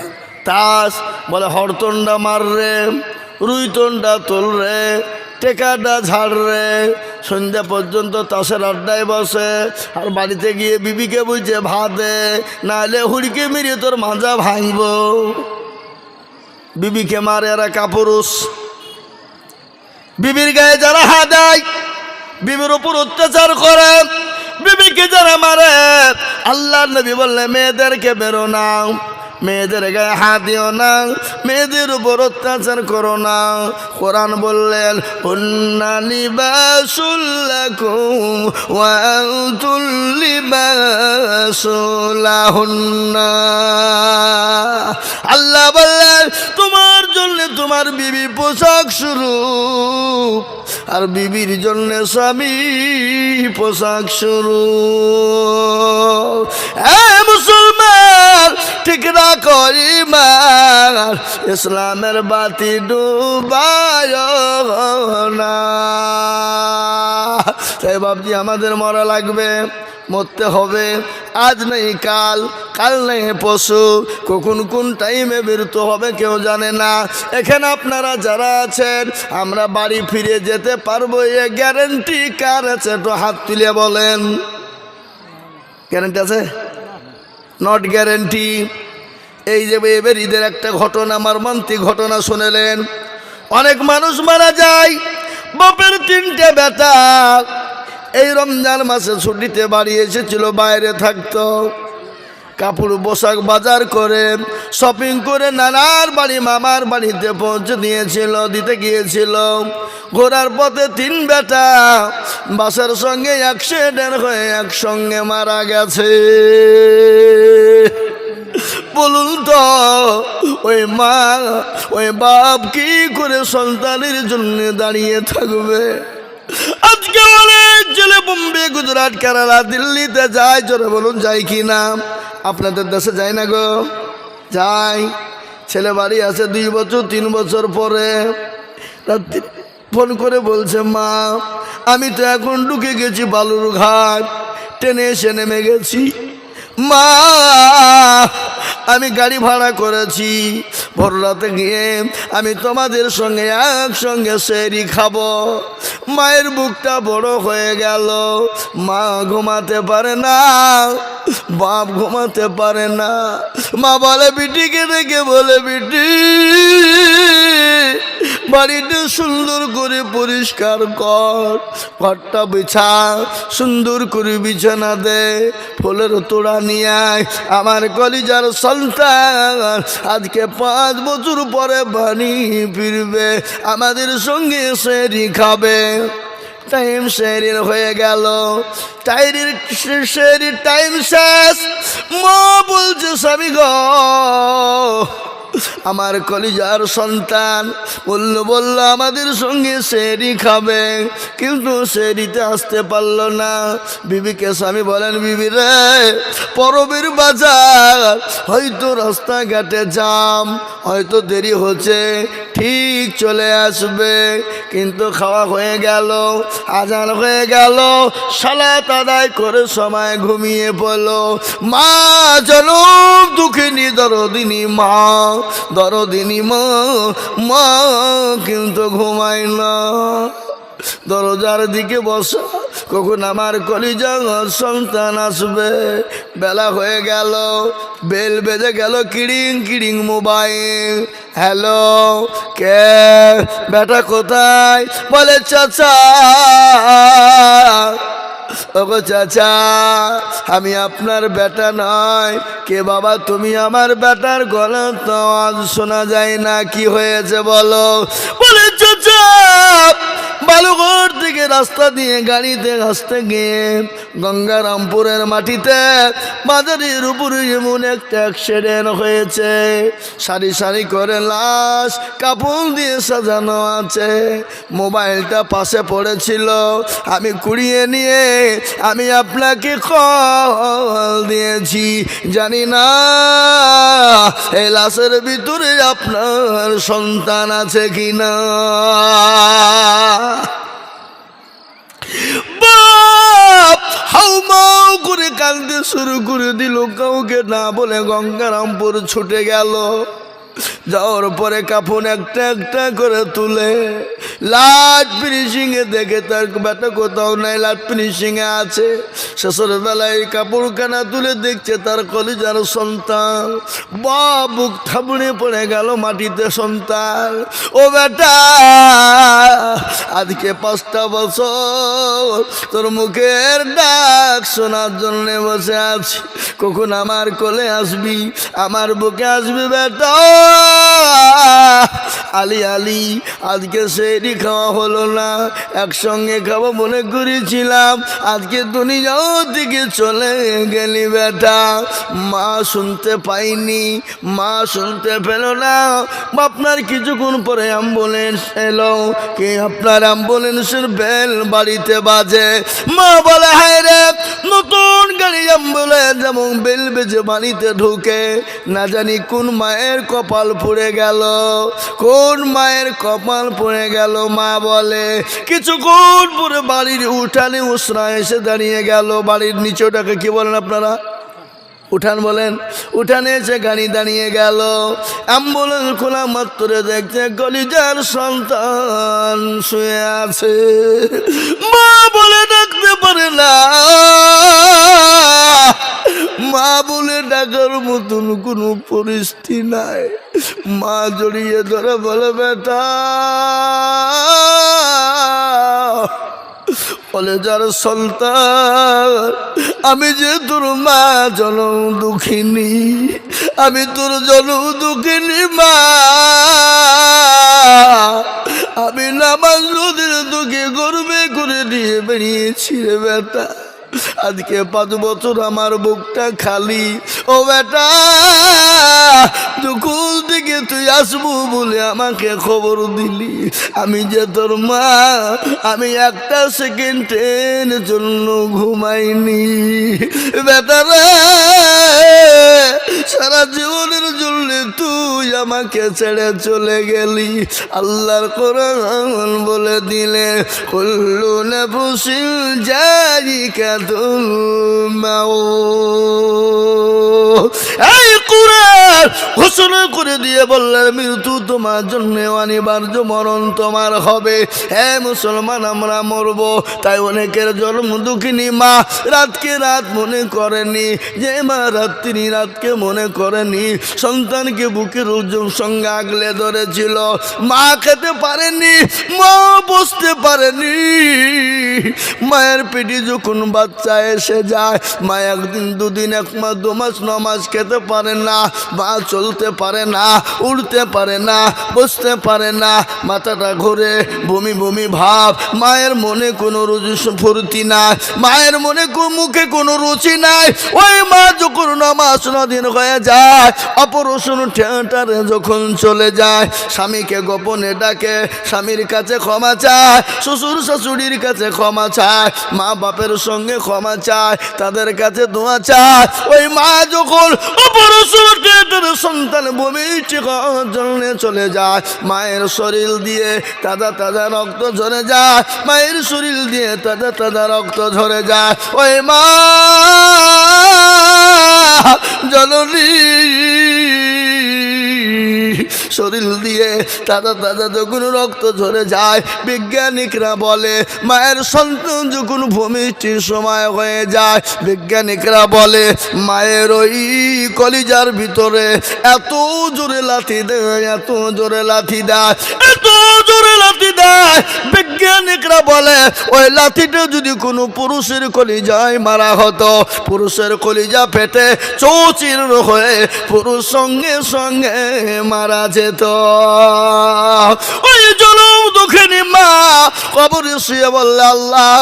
তাস। বলে হরতনটা মার রে, রুইতনটা তোল রে, টেকাটা ঝাড় রে। সন্ধ্যা পর্যন্ত তাসের আড্ডায় বসে, আর বাড়িতে গিয়ে বিবিকে বুঝে ভাত দে, নাহলে হুড়কে মেরে তোর মাজা ভাঙব। বিবিকে মারে এরা কাপুরুষ। বিবির গায়ে যারা হাত দেয়, বিবির উপর অত্যাচার করে, বিবিকে যারা মারে, আল্লাহর নবী বললে মেয়েদেরকে বেরো না, মেয়েদের গায়ে হাত দিও না, মেয়েদের উপর অত্যাচার করো না। কোরআন বললেন, হুন্না লিবাসুল লাকুম ওয়া আনতুম লিবাসুল লাহুন্না। আল্লাহ বললেন, তোমার জন্য তোমার বিবি পোশাক স্বরূপ, আর বিবির জন্য স্বামী পোশাক স্বরূপ। মুসলমান, ঠিক না করি মার, ইসলামের বাতি ডুবায় না। তাই বাবজি, আমাদের মরা লাগবে, মরতে হবে। আজ নেই কাল, কাল নেই পশু, কখন কোন টাইমে বেরোতে হবে কেউ জানে না। এখানে আপনারা যারা আছেন, আমরা বাড়ি ফিরে যেতে পারবো, এ গ্যারেন্টি কার আছে? একটু হাত তুলে বলেন। গ্যারেন্টি আছে? Not guarantee. এই যে এবার ঈদের একটা ঘটনা, মর্মান্তিক ঘটনা শুনেলেন। অনেক মানুষ মারা যায়, বাপের 3টে বেটা এই রমজান মাসে ছুটিতে বাড়ি এসেছিল, বাইরে থাকতো, কাপড় পোশাক বাজার করে শপিং করে নানার বাড়ি মামার বাড়িতে পৌঁছে দিতে গিয়েছিল। ঘোরার পথে 3 বেটা বাসের সঙ্গে অ্যাক্সিডেন্ট হয়ে একসঙ্গে মারা গেছে। বলুন তো ওই মা ওই বাপ কি করে সন্তানের জন্য দাঁড়িয়ে থাকবে? আজকে অনেক ছেলে বোম্বে, গুজরাট, কেরালা, দিল্লিতে যায়। জোরে বলুন যায় কি না? আপনাদের দেশে যায় না গো? যায়। ছেলে বাড়ি আছে 2 বছর 3 বছর পরে রাত্রি ফোন করে বলছে, মা আমি তো এখন ঢুকে গেছি বালুরঘাট, ট্রেনে এসে নেমে গেছি। মা আমি গাড়ি ভাড়া করেছি, ভোর রাতে গিয়ে আমি তোমাদের সঙ্গে একসঙ্গে সেহরি খাবো। মায়ের বুকটা বড় হয়ে গেল, মা ঘুমাতে পারে না, বাপ ঘুমাতে পারে না। মা বলে বিটিকে ডেকে বলে, বিটি বাড়িটা সুন্দর করে পরিষ্কার কর, ঘরটা বিছা, সুন্দর করে বিছানা দে, ফুলের তোড়া নিয়ে আয়। আমার কলিজার সন্তান আজকে 5 বছর পরে বাড়ি ফিরবে, আমাদের সঙ্গে সেহরি খাবে। টাইম সেহরির হয়ে গেল, সেহরির টাইম শেষ। মা বলছে, স্বামী গো আমার কলিজার সন্তান বলল আমাদের সঙ্গে সেহরি খাবে, কিন্তু সেহরিতে আসতে পারল না। বিবিকে স্বামী বলেন, বিবি রে পরবের বাজার, হয়তো রাস্তাঘাটে জাম, হয়তো দেরি হচ্ছে, ঠিক চলে আসবে। কিন্তু খাওয়া হয়ে গেল, আজান হয়ে গেল, সালাত আদায় করে সময় ঘুমিয়ে পড়ল। মা যেন দুঃখিনী দরদিনী মা, দরদিনী মা, মা কিন্তু ঘুমায় না। দরজার দিকে বসা, কখন আমার কলিজার সন্তান আসবে। বেলা হয়ে গেল, বেল বেজে গেল, কিড়িং কিড়িং মোবাইল। হ্যালো, কে? বেটা কোথায়? বলে চাচা, ওগো চাচা আমি আপনার বেটা নয়। কে বাবা তুমি? আমার বেটার গলা তো আওয়াজ শোনা যায় না, কি হয়েছে বলো? বলে চাচা বালুঘর থেকে রাস্তা দিয়ে গাড়িতে আসতে গিয়ে গঙ্গারামপুরের মাটিতে বাজারের উপরে এমন একটা অ্যাক্সিডেন্ট হয়েছে। সারি সারি করে লাশ কাপড় দিয়ে সাজানো আছে, মোবাইলটা পাশে পড়েছিল, আমি কুড়িয়ে নিয়ে আমি আপনাকে কল দিয়েছি। জানি না এই লাশের ভিতরে আপনার সন্তান আছে কিনা। বাপ হাউমাউ করে কাঁদতে শুরু করে দিল, কাউকে না বলে গঙ্গারামপুর ছুটে গেল। যাওয়ার পরে কাফন একটা একটা করে তুলে লাট ফিনিশিং এ দেখে তার বেটা কোথাও নাই, লাট ফিনিশিং এ আছে। শেষের বেলায় কাপড়খানা তুলে দেখছে তার কলিজার সন্তান। বা বুক থাবড়ে পড়ে গেল মাটিতে সন্তান। ও বেটা আজকে 5টা বছর তোর মুখের ডাক শোনার জন্য বসে আছি, কখন আমার কোলে আসবি, আমার বুকে আসবি বেটা। আলি আলি আজকে সেহরি খাওয়া হলো না, একসঙ্গে খাবো মনে করেছিলাম, আজকে দুনিয়া থেকে চলে গেলি বেটা। মা শুনতে পাইনি, মা শুনতে পেল না। আপনার কিছুক্ষণ পরে অ্যাম্বুলেন্স এলো, কি আপনার অ্যাম্বুলেন্সের বেল বাড়িতে বাজে। মা বলে হায় রে, নতুন গাড়ি অ্যাম্বুলেন্স যেমন বেল বেজে বাড়িতে ঢুকে, না জানি কোন মায়ের কপাল পুড়ে গেল, কোন মায়ের কপাল পড়ে গেল। মা বলে কিছুক্ষণ পরে বাড়ির উঠানে উসরা এসে দাঁড়িয়ে গেল। বাড়ির নিচে ওটাকে কি বলেন আপনারা? উঠান বলেন। উঠানে এসে গাড়ি দাঁড়িয়ে গেল। অ্যাম্বুলেন্স খোলা মাত্র দেখছে কলিজার সন্তান শুয়ে আছে। মা বলে ডাকতে পারে না, মা বলে ডাক রাখার মতন কোনো পরিস্থিতি নাই। মা জড়িয়ে ধরে বলে বেটা, বলে যার সন্তান, আমি যে তোর মা জনম দুঃখিনী, আমি তোর জনম দুঃখিনী মা, আমি নামাজ নদীর তোকে গর্বে করে নিয়ে বেরিয়েছি রে বেটা। আজকে 5 বছর আমার বুকটা খালি। ও বেটা, দুকুল থেকে তুই আসবো বলে আমাকে খবর দিলি, আমি যে তোর মা, আমি একটা সেকেন্ডের জন্য ঘুমাইনি বেটা রে। সারা জীবনের জন্য তুই আমাকে ছেড়ে চলে গেলি। আল্লাহর কোরআন বলে দিলে কুল্লু নাফসিন যায়িকাতুল মাউত। এই কোরআন ঘোষণা করে দিয়ে বললেন মৃত্যু তোমার জন্য অনিবার্য, মরণ তোমার হবে। হে মুসলমান, আমরা মরব। তাই অনেকের জন্ম দুঃখিনী মা রাতকে রাত মনে করেনি, যে মা রাত্রি রাতকে মনে করেনি, সন্তানকে বুকের ওজন সঙ্গে আগলে ধরেছিল। মা খেতে পারেনি, মা বসতে পারেনি। মায়ের পেটে যখন বাচ্চা এসে যায়, মা 1 দিন 2 দিন 1 মাস 2 মাস 9 মাস খেতে পারে না, মা চলতে পারে না, উঠতে পারে না, বসতে পারে না, মাথাটা ঘুরে, বমি বমি ভাব। মায়ের মনে কোনো রুচি ফুর্তি নাই, মায়ের মনে মুখে কোনো রুচি নাই। ওই মা যখন 9 মাস 9 দিন হয়ে যায়, অপারেশন থিয়েটারে যখন চলে যায়, স্বামীকে গোপনে ডাকে, স্বামীর কাছে ক্ষমা চায়, শ্বশুর শাশুড়ির কাছে ক্ষমা চায়, মা বাপের সঙ্গে ক্ষমা চায়, তাদের কাছে দোয়া চায়। ওই মা যখন অপারেশন থিয়েটারে সন্তান বমি চিকিৎসার জন্য চলে যায়, মায়ের শরীর দিয়ে তাজা তাজা রক্ত ঝরে যায়, মায়ের শরীর দিয়ে তাজা তাজা রক্ত ঝরে যায়। ওই মা জননী শরীর দিয়ে তাজা তাজা যখন রক্ত ঝরে যায়, বিজ্ঞানিকরা বলে মায়ের সন্তান যখন ভূমিষ্ঠির সময় হয়ে যায়, বিজ্ঞানিকরা বলে মায়ের ওই কলিজার ভিতরে এত জোরে লাথি দেয়, এত জোরে লাথি দেয়, এত জোরে লাথি দেয়। বিজ্ঞানিকরা বলে ওই লাথিটা যদি কোনো পুরুষের কলিজায় মারা হতো, পুরুষের কলিজা ফেটে চৌচির হয়ে পুরুষ সঙ্গে সঙ্গে মারা যেত। ওই জনম দুঃখিনী মা কবরে শুয়ে বললে আল্লাহ,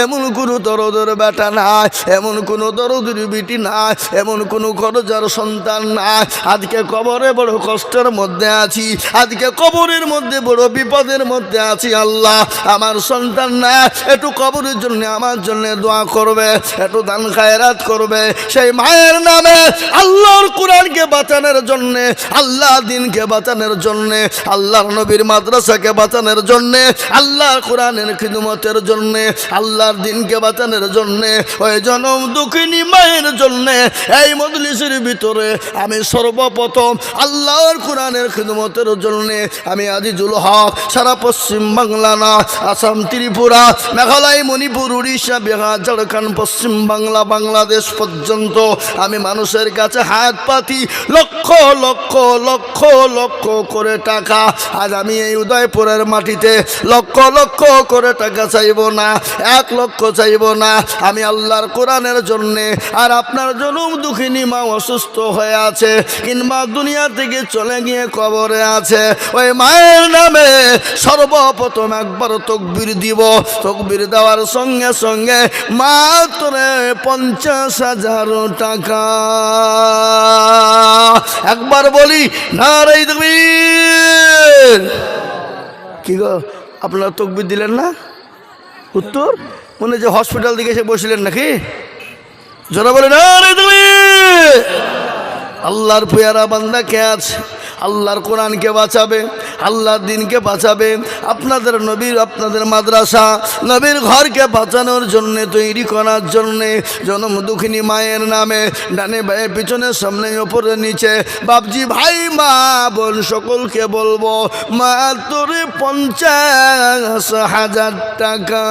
এমন কোনো দরদের বেটা নাই, এমন কোনো দরদের বিটি নাই, এমন কোনো খরচার সন্তান নাই। আজকে কবরে বড় কষ্টের মধ্যে আছি, আজকে কবরের মধ্যে বড় বিপদের মধ্যে আছি। আল্লাহ, আমার সন্তান না, একটু কবরের জন্য আমার জন্য দোয়া করবে, একটু দান খায়রাত করবে। সেই মায়ের নামে আল্লাহর কোরআনকে বাঁচানোর জন্যে, আল্লাহ দিনকে বাঁচানোর জন্যে, আল্লাহর নবীর মাদ্রাসাকে বাঁচানোর জন্যে, আল্লাহর কোরআনের খিদমতের জন্যে, আল্লাহর দিনকে বাঁচানোর জন্যে, ওই জনম দুঃখিনী মায়ের জন্যে এই মজলিসের ভিতরে আমি সর্বপ্রথম আল্লাহর কোরআনের খিদমতের জন্যে আমি আজিজুল হক সারা পশ্চিম বাংলা না, আসাম, ত্রিপুরা, মেঘালয়, মণিপুর, উড়িষ্যা, বিহার, ঝাড়খণ্ড, পশ্চিম বাংলা, বাংলাদেশ পর্যন্ত আমি মানুষের কাছে হাত পাতি লক্ষ লক্ষ লক্ষ লক্ষ করে টাকা। আজ আমি এই উদয়পুরের মাটিতে লক্ষ লক্ষ করে টাকা চাইব না, 1 লক্ষ চাইব না। আমি আল্লাহর কোরআনের জন্যে, আর আপনার জনম দুঃখিনী মা অসুস্থ হয়ে আছে কিংবা দুনিয়া থেকে চলে গিয়ে কবরে আছে, ওই মায়ের নামে সর্বপ্রথম একবার তকবীর দিব। তকবীর দেওয়ার সঙ্গে সঙ্গে মাত্র 50,000 টাকা। একবার বলি নারে তাকবীর। কি গো, আপনারা তকবীর দিলেন না? উত্তর মনে যে হসপিটাল দিকে এসে বসিলেন নাকি? যারা বলে নারে তাকবীর। আল্লাহর পেয়ারা বান্দা কে আছে? আল্লাহর কোরআনকে বাঁচাবে, আল্লাহর দিনকে বাঁচাবে, আপনাদের নবীর, আপনাদের মাদ্রাসা, নবীর ঘরকে বাঁচানোর জন্যে, তৈরি করার জন্যে জনম দুঃখিনী মায়ের নামে ডানে বায়ে পিছনে সামনে ওপরে নিচে বাপজি ভাই মা বোন সকলকে বলবো মাত্র 50,000 টাকা।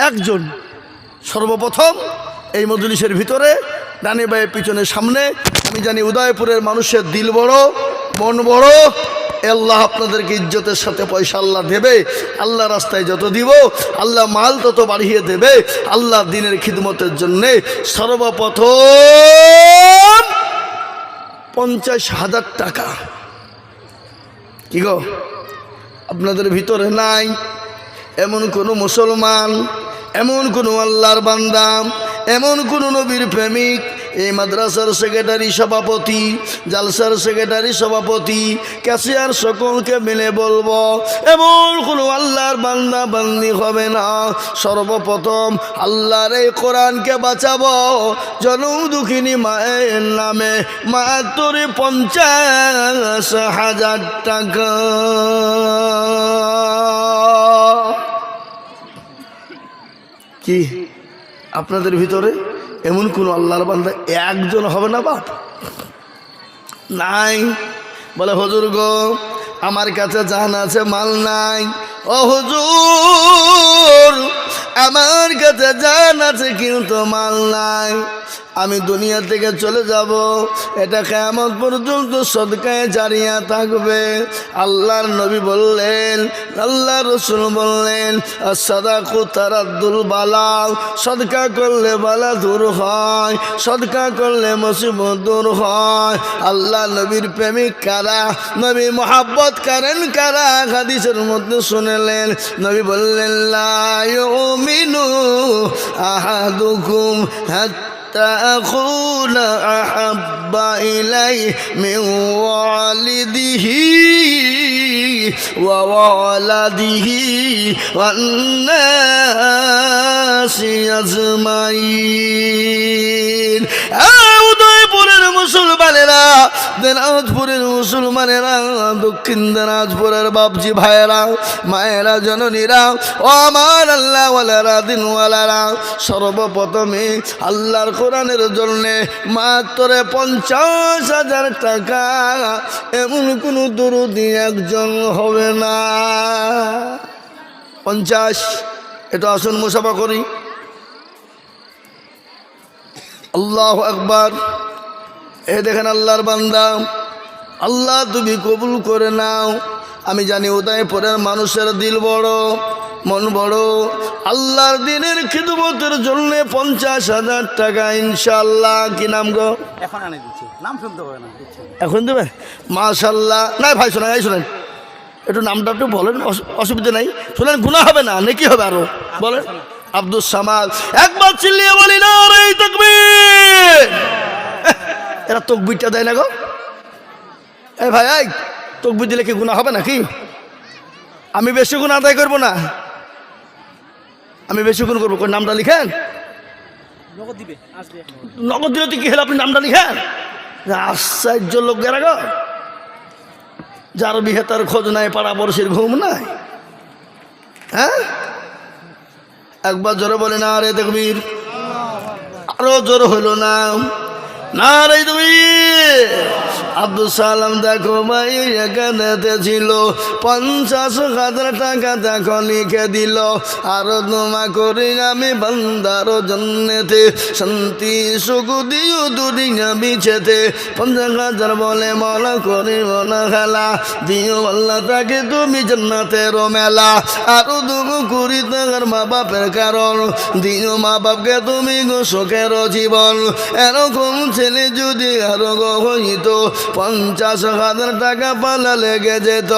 একজন সর্বপ্রথম এই মজলিসের ভিতরে ডানে বায়ে পিছনে সামনে আমি জানি উদয়পুরের মানুষের দিল বড়, মন বড়। আল্লাহ আপনাদেরকে ইজ্জতের সাথে পয়সা আল্লাহ দেবে। আল্লাহ রাস্তায় যত দিব আল্লাহ মাল তত বাড়িয়ে দেবে। আল্লাহ দিনের খিদমতের জন্যে সর্বপ্রথম 50,000 টাকা। কি গো, আপনাদের ভিতরে নাই এমন কোনো মুসলমান, এমন কোনো আল্লাহর বান্দা, এমন কোনো নবীর প্রেমিক, এই মাদ্রাসার সেক্রেটারি সভাপতি, জালসার সেক্রেটারি সভাপতি, ক্যাশিয়ার সকলকে মিলে বলবো এমন কোনো আল্লাহর বান্দা বান্দি হবে না। সর্বপ্রথম আল্লাহর এই কোরআনকে বাঁচাবো জনম দুঃখিনী মায়ের নামে মাত্র 50,000 টাকা। কি আপনাদের ভিতরে এমন কোন আল্লাহর বান্দা একজন হবে না বাপ? নাই। বলে হুজুর গো আমার কাছে জান আছে মাল নাই। ও হুজুর আমার কাছে জান আছে কিন্তু মাল নাই, আমি দুনিয়া থেকে চলে যাব, এটা কিয়ামত পর্যন্ত সদকায়ে জারিয়া থাকবে। আল্লাহর নবী বললেন, আল্লাহ রসুল বললেন সাদাকু তারাদ্দুল বালা, সদকা করলে বালা দূর হয়, সদকা করলে মুসিবত দূর হয়। আল্লাহ নবীর প্রেমিক কারা, নবী মোহাব্বত করেন কারা, হাদিসের মধ্যে শুনলেন নবী বললেন লা ইউমিনু আহাদুকুম أكون أحب إليه من والده وولده والناس أجمعين। উদয়পুরের মুসলমানেরা, দিনাজপুরের মুসলমানেরা, দক্ষিণ দিনাজপুরের বাপজি ভাইয়েরা, মায়েরা, জননীরা, ও আমার আল্লাহওয়ালারা, দিনওয়ালারা, সর্বপ্রথমে আল্লাহর কোরআনের জন্য মাত্র 50,000 টাকা। এমন কোন দরুদি একজন হবে না। 50। এটা আসুন মুসাফা করি। আল্লাহু আকবার। এ দেখেন আল্লাহর বান্দা, আল্লাহ তুমি কবুল করে নাও। আমি জানি উদয়পুরের মানুষের দিল বড়, মন বড়। আল্লাহর দিনের খিদমতের জন্য 50,000 টাকা ইনশাআল্লাহ। কি নাম গো? এখন আনে দিচ্ছি, নাম শুনতে হবে না, এখন দেবে? মাশাআল্লাহ। না ভাই শোনেন, এই শোনেন একটু নামটা একটু বলেন, অসুবিধা নাই। শোনেন গুনাহ হবে না, নেকি হবে আরো। বলেন আব্দুস সামাদ। একবার চিল্লিয়ে বলি না রে তাকবীর। এরা তকবীরটা দেয় না গো। এই ভাই এই তকবীর দিলে কি গুনাহ হবে নাকি? আমি বেশি গুণ আদায় করবো না, আমি বেশি গুণ করবো। নামটা লিখেন, নগদ দিলে তো কি হলো, আপনি নামটা লিখেন। আশ্চর্য লোক গেরা গো, যার বিহে তার খোঁজ নাই, পাড়া পড়শির ঘুম নাই। হ্যাঁ একবার জোরে বলে না রে তাকবীর। আরো জোর হইল না, না রে তাকবীর। আব্দুল সালাম দেখো ভাই এখানেতে ছিল 50,000 টাকা, দেখো লিখে দিল। আরো দোয়া করি আমি বান্দার জন্নেতে, শান্তি সুখ দিও দুনিয়া বিছেতে। 50,000 বলে মলা করি মনা খেলা, দিও আল্লাহ তাকে তুমি জান্নাতের মেলা। আরো দুঃখ করি তার মা বাপের কারণ, দিও মা বাপকে তুমি গো সুখের জীবন। এরকম ছেলে যদি আরো গো হইতো 50,000 টাকা পালা লেগে যেত।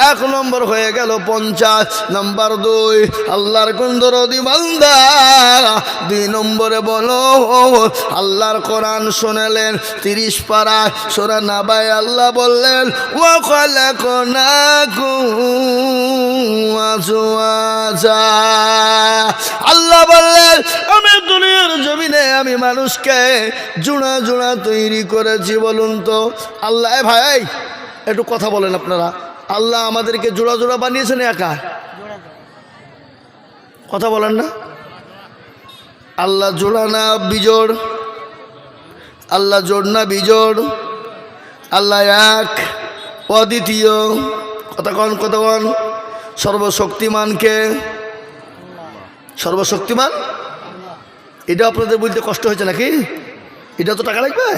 1 নম্বর হয়ে গেল 50। নাম্বার 2 আল্লাহর কোন দরদি বান্দা। 2 নম্বরে বলো আল্লাহর কোরআন শুনলেন 30 পারা সূরা নাবায় আল্লাহ বললেন ওয়া খালাকনাকুম আজওয়াজা। আল্লাহ বললেন আমি দুনিয়ার জমিনে আমি মানুষকে জোড়া জোড়া তৈরি করেছি। বলুন তো আল্লাহ ভাই একটু কথা বলেন আপনারা, আল্লাহ আমাদেরকে জোড়া জোড়া বানিয়েছেন একা? কথা বলেন না। আল্লাহ জোড়া না বিজোড়? আল্লাহ জোড় না বিজোড়? আল্লাহ এক অদ্বিতীয়। কথা কন। সর্বশক্তিমানকে? সর্বশক্তিমান এটা আপনাদের বলতে কষ্ট হয়েছে নাকি? এটা তো টাকা লাগবে।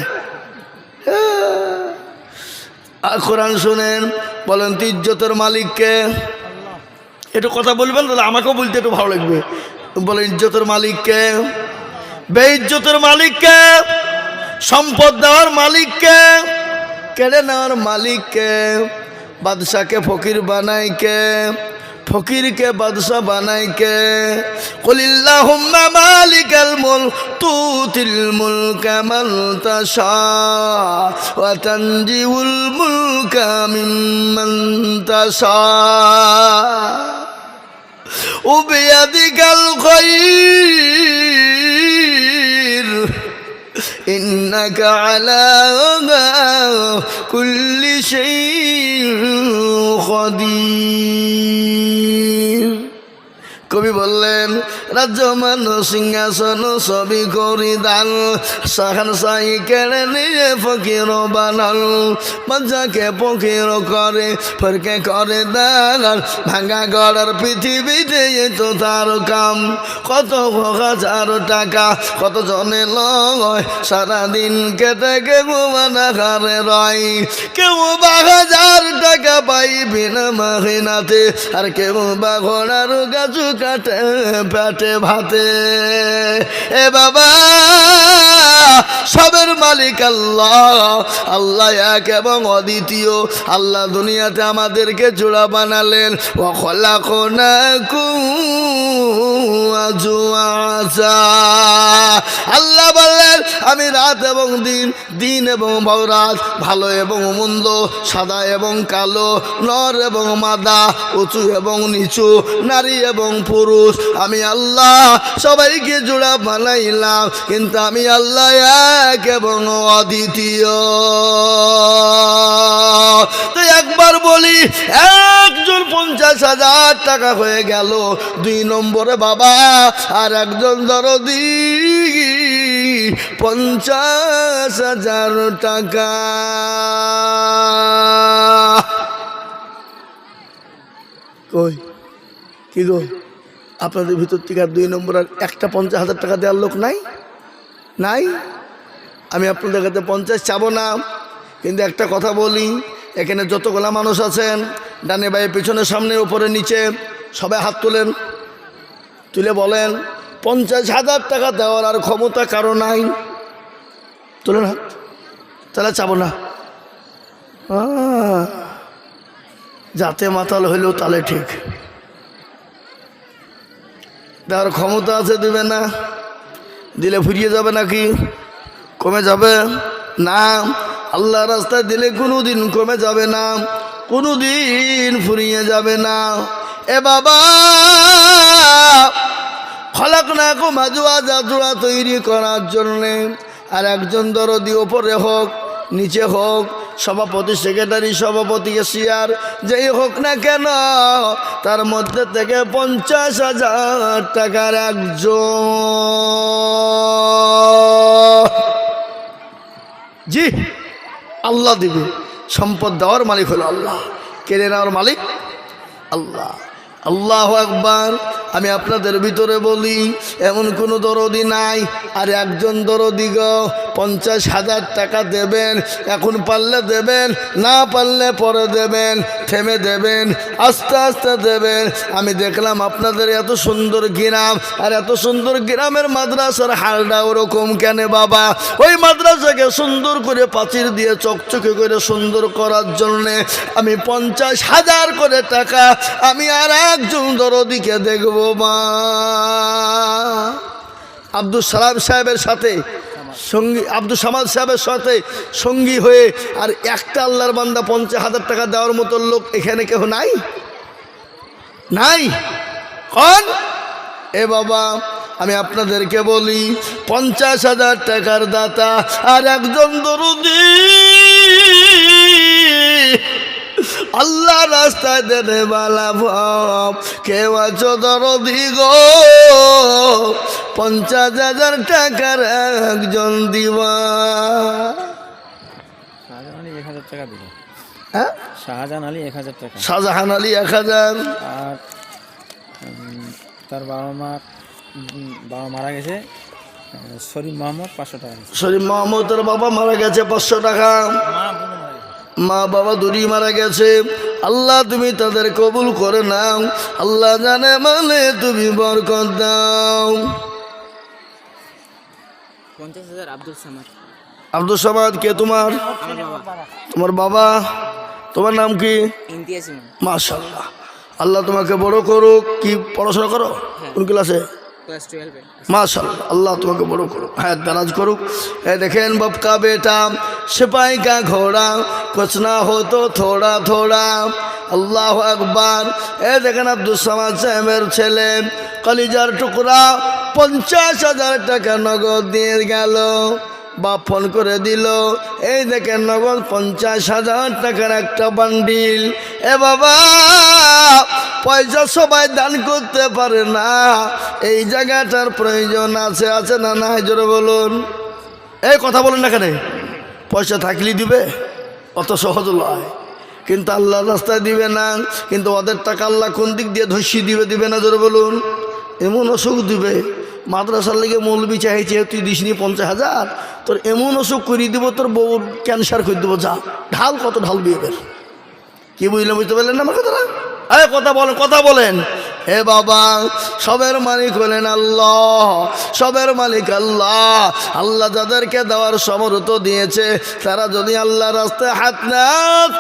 আর কোরআন শোনেন, বলেন তো ইজ্জতের মালিককে। একটু কথা বলবেন, তাহলে আমাকেও বলতে একটু ভালো লাগবে। বলেন ইজ্জতের মালিককে, বেইজ্জতের মালিককে, সম্পদ দেওয়ার মালিককে, কেড়ে নেওয়ার মালিককে, বাদশাকে ফকির বানায় কে, ফকিরকে বাদশা বানায় কে। কুলিল্লাহুম্মা মালিকাল মুলক তুতিল মুলকা মান তাশা ওয়া তানজিউল মুলকা মিম্মান তাশা ওয়া বিয়াদিকাল খায়র ইন্নাকা আলা কুল্লি শাইইন কাদির। কবি বললেন, রাজ্যমান সিংহাসন সবই করি দান, সাহান সাই কেড়ে নিয়ে ফকির বানাল। বাচ্চাকে ফকির করে, ফরকে করে দান, ভাঙা গড়ার পৃথিবীতে তো তার কাম। কত হাজার টাকা কত জনে লয়, সারাদিন কেটে কেউ বানা ঘরে রয়। কেউ 1000 টাকা পাই বিনা মাহিনাতে, আর কেউ বা ঘোড়ার গাছু কাটে পেটে ভাতে। এ বাবা, সবের মালিক আল্লাহ, আল্লাহ এক এবং অদ্বিতীয়। আল্লাহ দুনিয়াতে আমাদেরকে জোড়া বানালেন। ওয়া খলাকনাকুম আজওয়াজা। আল্লাহ বললেন, আমি রাত এবং দিন, দিন এবং রাত, ভালো এবং মন্দ, সাদা এবং কালো, নর এবং মাদা, উঁচু এবং নিচু, নারী এবং পুরুষ, আমি আল্লাহ সবাইকে জোড়া বানাইলাম। কিন্তু আমি আল্লাহ এক এবং অদ্বিতীয়। তো একবার বলি, একজন 50,000 টাকা হয়ে গেল 2 নম্বরে বাবা, আর একজন দরদি 50,000 টাকা। কই কি গো, আপনাদের ভিতর থেকে 2 নম্বর আর একটা 50,000 টাকা দেওয়ার লোক নাই? নাই? আমি আপনাদের কাছে 50 চাবো না, কিন্তু একটা কথা বলি, এখানে যতগুলা মানুষ আছেন, ডানে বায়ে পিছনে সামনে উপরে নিচে, সবাই হাত তোলেন, তুলে বলেন 50,000 টাকা দেওয়ার আর ক্ষমতা কারো নাই। তোলেন হাত, তাহলে চাবো না। যাতে মাতাল হইলেও তাহলে ঠিক, দেওয়ার ক্ষমতা আছে, দিবে না। দিলে ফুরিয়ে যাবে নাকি? কমে যাবে না। আল্লাহ রাস্তায় দিলে কোনোদিন কমে যাবে না, কোনোদিন ফুরিয়ে যাবে না। এ বাবা, খলাকনাকুম আজওয়াজা, জোড়া তৈরি করার জন্যে। আর একজন দরদি ওপরে হোক নিচে হোক, সভাপতি সেক্রেটারি সভাপতি এশিয়ার যেই হোক না কেন, তার মধ্যে থেকে 50,000 টাকার একজন, জি আল্লাহ দিবে। সম্পদ দেওয়ার মালিক হলো আল্লাহ, কেড়ে নেওয়ার মালিক আল্লাহ। আল্লাহু আকবার। আমি আপনাদের ভিতরে বলি, এমন কোনো দরদি নাই। আর একজন দরদি গো 50,000 টাকা দেবেন, এখন পারলে দেবেন, না পারলে পরে দেবেন, থেমে দেবেন, আস্তে আস্তে দেবেন। আমি দেখলাম আপনাদের এত সুন্দর গ্রাম, আর এত সুন্দর গ্রামের মাদ্রাসার হালটা ওরকম কেন বাবা? ওই মাদ্রাসাকে সুন্দর করে প্রাচীর দিয়ে চকচকে করে সুন্দর করার জন্যে আমি 50,000 করে টাকা আমি আর একজন দরদিকে দেখব মা। আব্দুল সালাম সাহেবের সাথে সঙ্গী, আব্দুল সামাদ সাহেবের সাথে সঙ্গী হয়ে, আর একটা আল্লাহর বান্দা 50,000 টাকা দেওয়ার মতো লোক এখানে কেউ নাই? নাই? কোন? এ বাবা, আমি আপনাদেরকে বলি, 50,000 টাকার দাতা আর একজন দরদি আল্লাহ রাস্তায় দেনে বালা ভাব। কেউ আছো দরদি গো, 50,000 টাকার একজন দিবা। শাহজাহান আলী 1,000 টাকা দিল। হ্যাঁ, শাহজাহান আলী 1,000 টাকা। শাহজাহান আলী 1,000। আর তার বাবা মা মারা গেছে, শরীফ মোহাম্মদ 500 টাকা দিয়েছে। শরীফ মোহাম্মদের বাবা মারা গেছে 500 টাকা, মা বাবা দুরি মারা গেছে। আল্লাহ তুমি তাদের কবুল করে নাও, আল্লাহ জানে মানে তুমি বরকত দাও। 50,000 আব্দুল সামাদ। আব্দুল সামাদ কে তোমার? তোমার বাবা। তোমার নাম কি? ইমতিয়াজ ইমাম। মাশাআল্লাহ, আল্লাহ তোমাকে বড় করুক। কি পড়াশোনা করো? কোন ক্লাসে? ক্লাস 12 माशाअल्लाह, अल्लाह तुम्हें बड़ो करो, हयात दराज करो। ए देखें बाप का बेटा सिपाही का घोड़ा, कुछ ना हो तो थोड़ा थोड़ा। अल्लाह अकबर। ए देखें अब्दुल समाद साहेबर छेले कलिजार टुकड़ा 50,000 টাকা নগদ দিয়ে গেল। বাপ ফোন করে দিল, এই দেখেন নগদ 50,000 টাকার একটা বান্ডিল। এ বাবা, পয়সা সবাই দান করতে পারে না, এই জায়গাটার প্রয়োজন আছে, আছে না নাই জোরে বলুন। এই কথা বলেন না কেন? পয়সা থাকলেই দিবে? অত সহজ নয়, কিন্তু আল্লাহর রাস্তায় দিবে না। কিন্তু ওদের টাকা আল্লাহ কোন দিক দিয়ে ধসিয়ে দিবে, দিবে না জোরে বলুন। এমন অসুখ দিবে, মাদ্রাসার লেগে মৌলবি চাইছে তুই দিসনি 50,000, তোর এমন অসুখ করিয়ে দিব, তোর বউর ক্যান্সার করে দেবো। যা ঢাল, কত ঢাল বিয়েদের। কি বুঝলেন? বুঝতে পারলেন না আমার কথাটা? আরে কথা বলেন, কথা বলেন। হে বাবা, সবের মালিক হলেন আল্লাহ, সবের মালিক আল্লাহ। আল্লাহ যাদেরকে দেওয়ার সমর্থ দিয়েছে, তারা যদি আল্লাহ রাস্তায় হাত না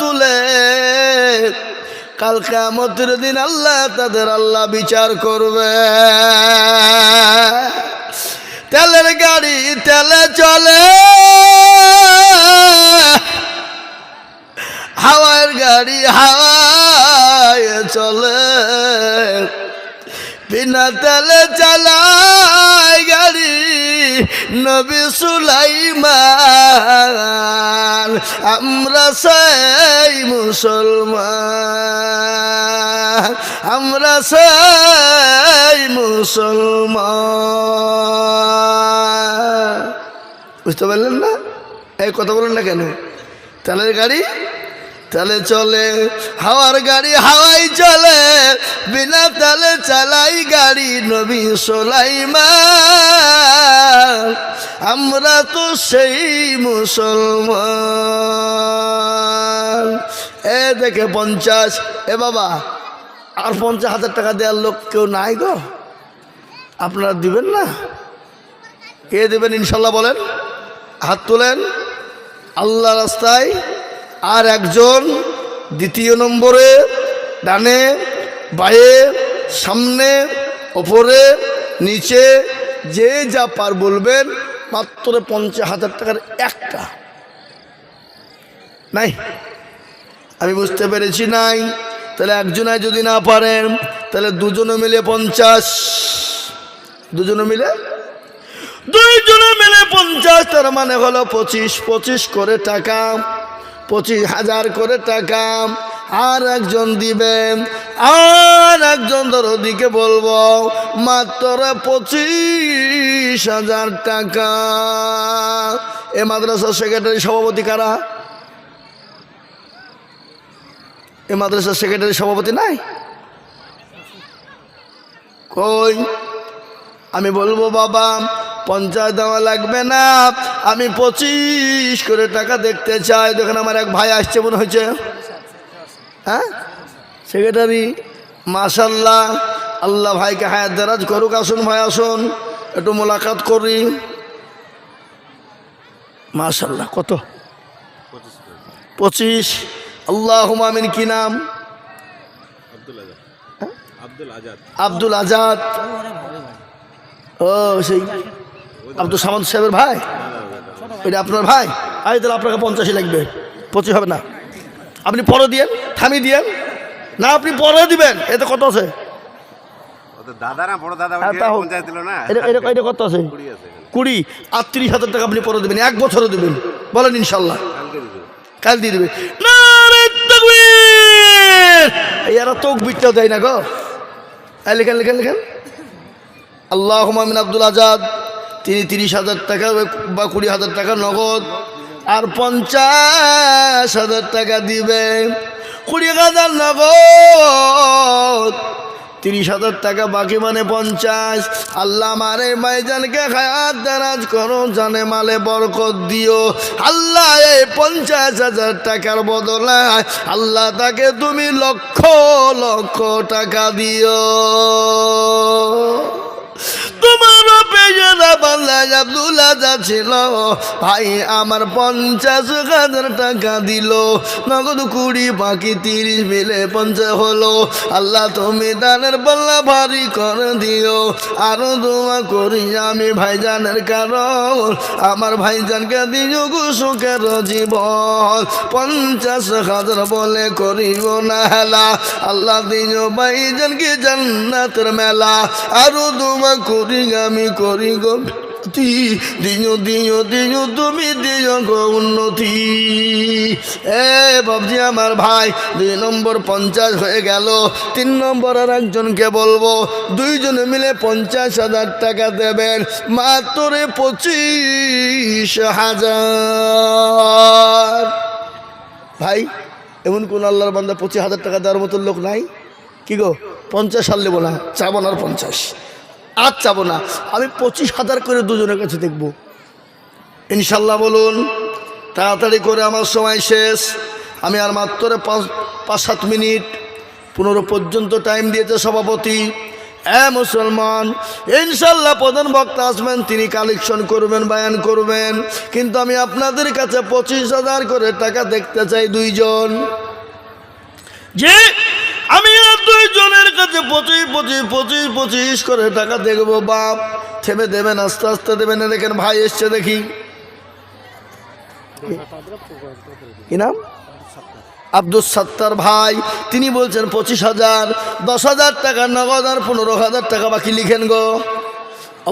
তুলে, কাল কিয়ামতের দিন আল্লাহ তাদের আল্লাহ বিচার করবে। তেলের গাড়ি তেলে চলে, হাওয়ার গাড়ি হাওয়ায় চলে, বিনা তেলে চালায় গাড়ি নবী সুলাইমান। আমরা সেই মুসলমান, আমরা সেই মুসলমান। বুঝতে পারলেন না? এই কথা বলেন না কেন? তেলের গাড়ি তেলে চলে, হাওয়ার গাড়ি হাওয়াই চলে, বিনা তেলে চালাই গাড়ি নবী সুলাইমান। আমরা তো সেই মুসলমান। এ দেখে 50। এ বাবা, আর 50,000 টাকা দেওয়ার লোক কেউ নাই গো? আপনারা দিবেন না? কে দেবেন ইনশাল্লাহ বলেন? হাত তোলেন। আল্লাহ রাস্তায় আর একজন, দ্বিতীয় নম্বরে, ডানে বায়ে সামনে ওপরে নিচে, যে যা পার বলবেন। মাত্র 50,000 টাকার একটা নাই। আমি বুঝতে পেরেছি নাই? তাহলে একজনায় যদি না পারেন, তাহলে দুজনে মিলে 50, দুজনে মিলে 50, তার মানে হলো 25 করে টাকা, 25,000 করে টাকা। আর একজন দিবেন, আর একজন ধরো দিকে বলবো মাত্র 25,000 টাকা। এ মাদ্রাসার সেক্রেটারি সভাপতি কারা? এ মাদ্রাসার সেক্রেটারি সভাপতি নাই? কই? আমি বলবো বাবা 50 দেওয়া লাগবে না, আমি 25 করে টাকা দেখতে চাই। দেখেন আমার এক ভাই আসছে মনে হয়েছে, হ্যাঁ সেক্রেটারি। মাশাল্লাহ, আল্লাহ ভাইকে হায়াত দারাজ করুক। আসুন ভাই, আসুন, একটু মোলাকাত করি। মাশাল্লাহ। কত? 25। আল্লাহুম্মা আমিন। কি নাম? আব্দুল আজাদ। ও সেই আব্দুল সামাদ সাহেবের ভাই? ওইটা আপনার ভাই? আরে তাহলে আপনাকে 50 লাগবে, 25 হবে না। আপনি পরে দিয়েন, থামিয়ে দিয়েন না, আপনি পরে দিবেন। এতে কত আছে? এটা কত আছে? 20। আর 30,000 টাকা আপনি পরে দেবেন, 1 বছরে দেবেন। বলেন ইনশাল্লাহ? কাল দিয়ে দেবে। এরা তকবীরটাও দেয় না গো। লেখেন লেখেন লেখেন। আল্লাহুম্মা আমিন। আব্দুল আজাদ, তিনি 30,000 টাকা বা 20,000 টাকা নগদ, আর 50,000 টাকা দিবে। 20,000 নগদ, 30,000 টাকা বাকি মানে 50। আল্লাহ মারে ভাইজানকে হায়াত দারাজ করো, জানে মালে বরকত দিও। আল্লাহ এই 50,000 টাকার বদলে আল্লাহ তাকে তুমি লক্ষ লক্ষ টাকা দিও। তোমার পেজরা বাংলা আব্দুল্লাহ যাচ্ছিল ভাই আমার 50,000 টাকা দিল, নগদ 20 বাকি 30 মিলে 50 হলো। আল্লাহ তুমি দানের পাল্লা ভারী করে দিও। আরো দোয়া করি আমি ভাইজানের কারণ আমার ভাইজানকে দিও গো সুখের জীবন। 50,000 বলে করিব না হেলা, আল্লাহ দিও ভাইজানকে জান্নাতের মেলা। আরো দোয়া করি আমি করি গো দিও দিও দিও তুমি দিও গো উন্নতি। বাবজি আমার ভাই 2 নম্বর 50 হয়ে গেল। 3 নম্বর আর একজনকে বলবো, 2 জনে মিলে 50,000 টাকা দেবেন, মাত্র 25,000। ভাই এমন কোন আল্লাহর বান্দা 25,000 টাকা দেওয়ার মতো লোক নাই? কি গো 50 সাল নেবো না, চাবো না 50, আর চাবো না। আমি 25,000 করে 2 জনের কাছে দেখব ইনশাল্লাহ। বলুন তাড়াতাড়ি করে, আমার সময় শেষ। আমি আর মাত্র 5-7 মিনিট 15 পর্যন্ত টাইম দিয়েছে সভাপতি। মুসলমান ইনশাল্লাহ প্রধান বক্তা আসবেন, তিনি কালেকশন করবেন, বয়ান করবেন। কিন্তু আমি আপনাদের কাছে 25,000 করে টাকা দেখতে চাই 2 জন। যে আমি আর 2 জনের কাছে 25 করে টাকা দেখবো। বাপ থেমে দেবেন, আস্তে আস্তে দেবেন। দেখেন ভাই এসছে, দেখি কি নাম, আব্দুল সত্তার ভাই। তিনি বলছেন 25,000, 10,000 টাকা নগদ আর 15,000 টাকা বাকি লিখেন গো।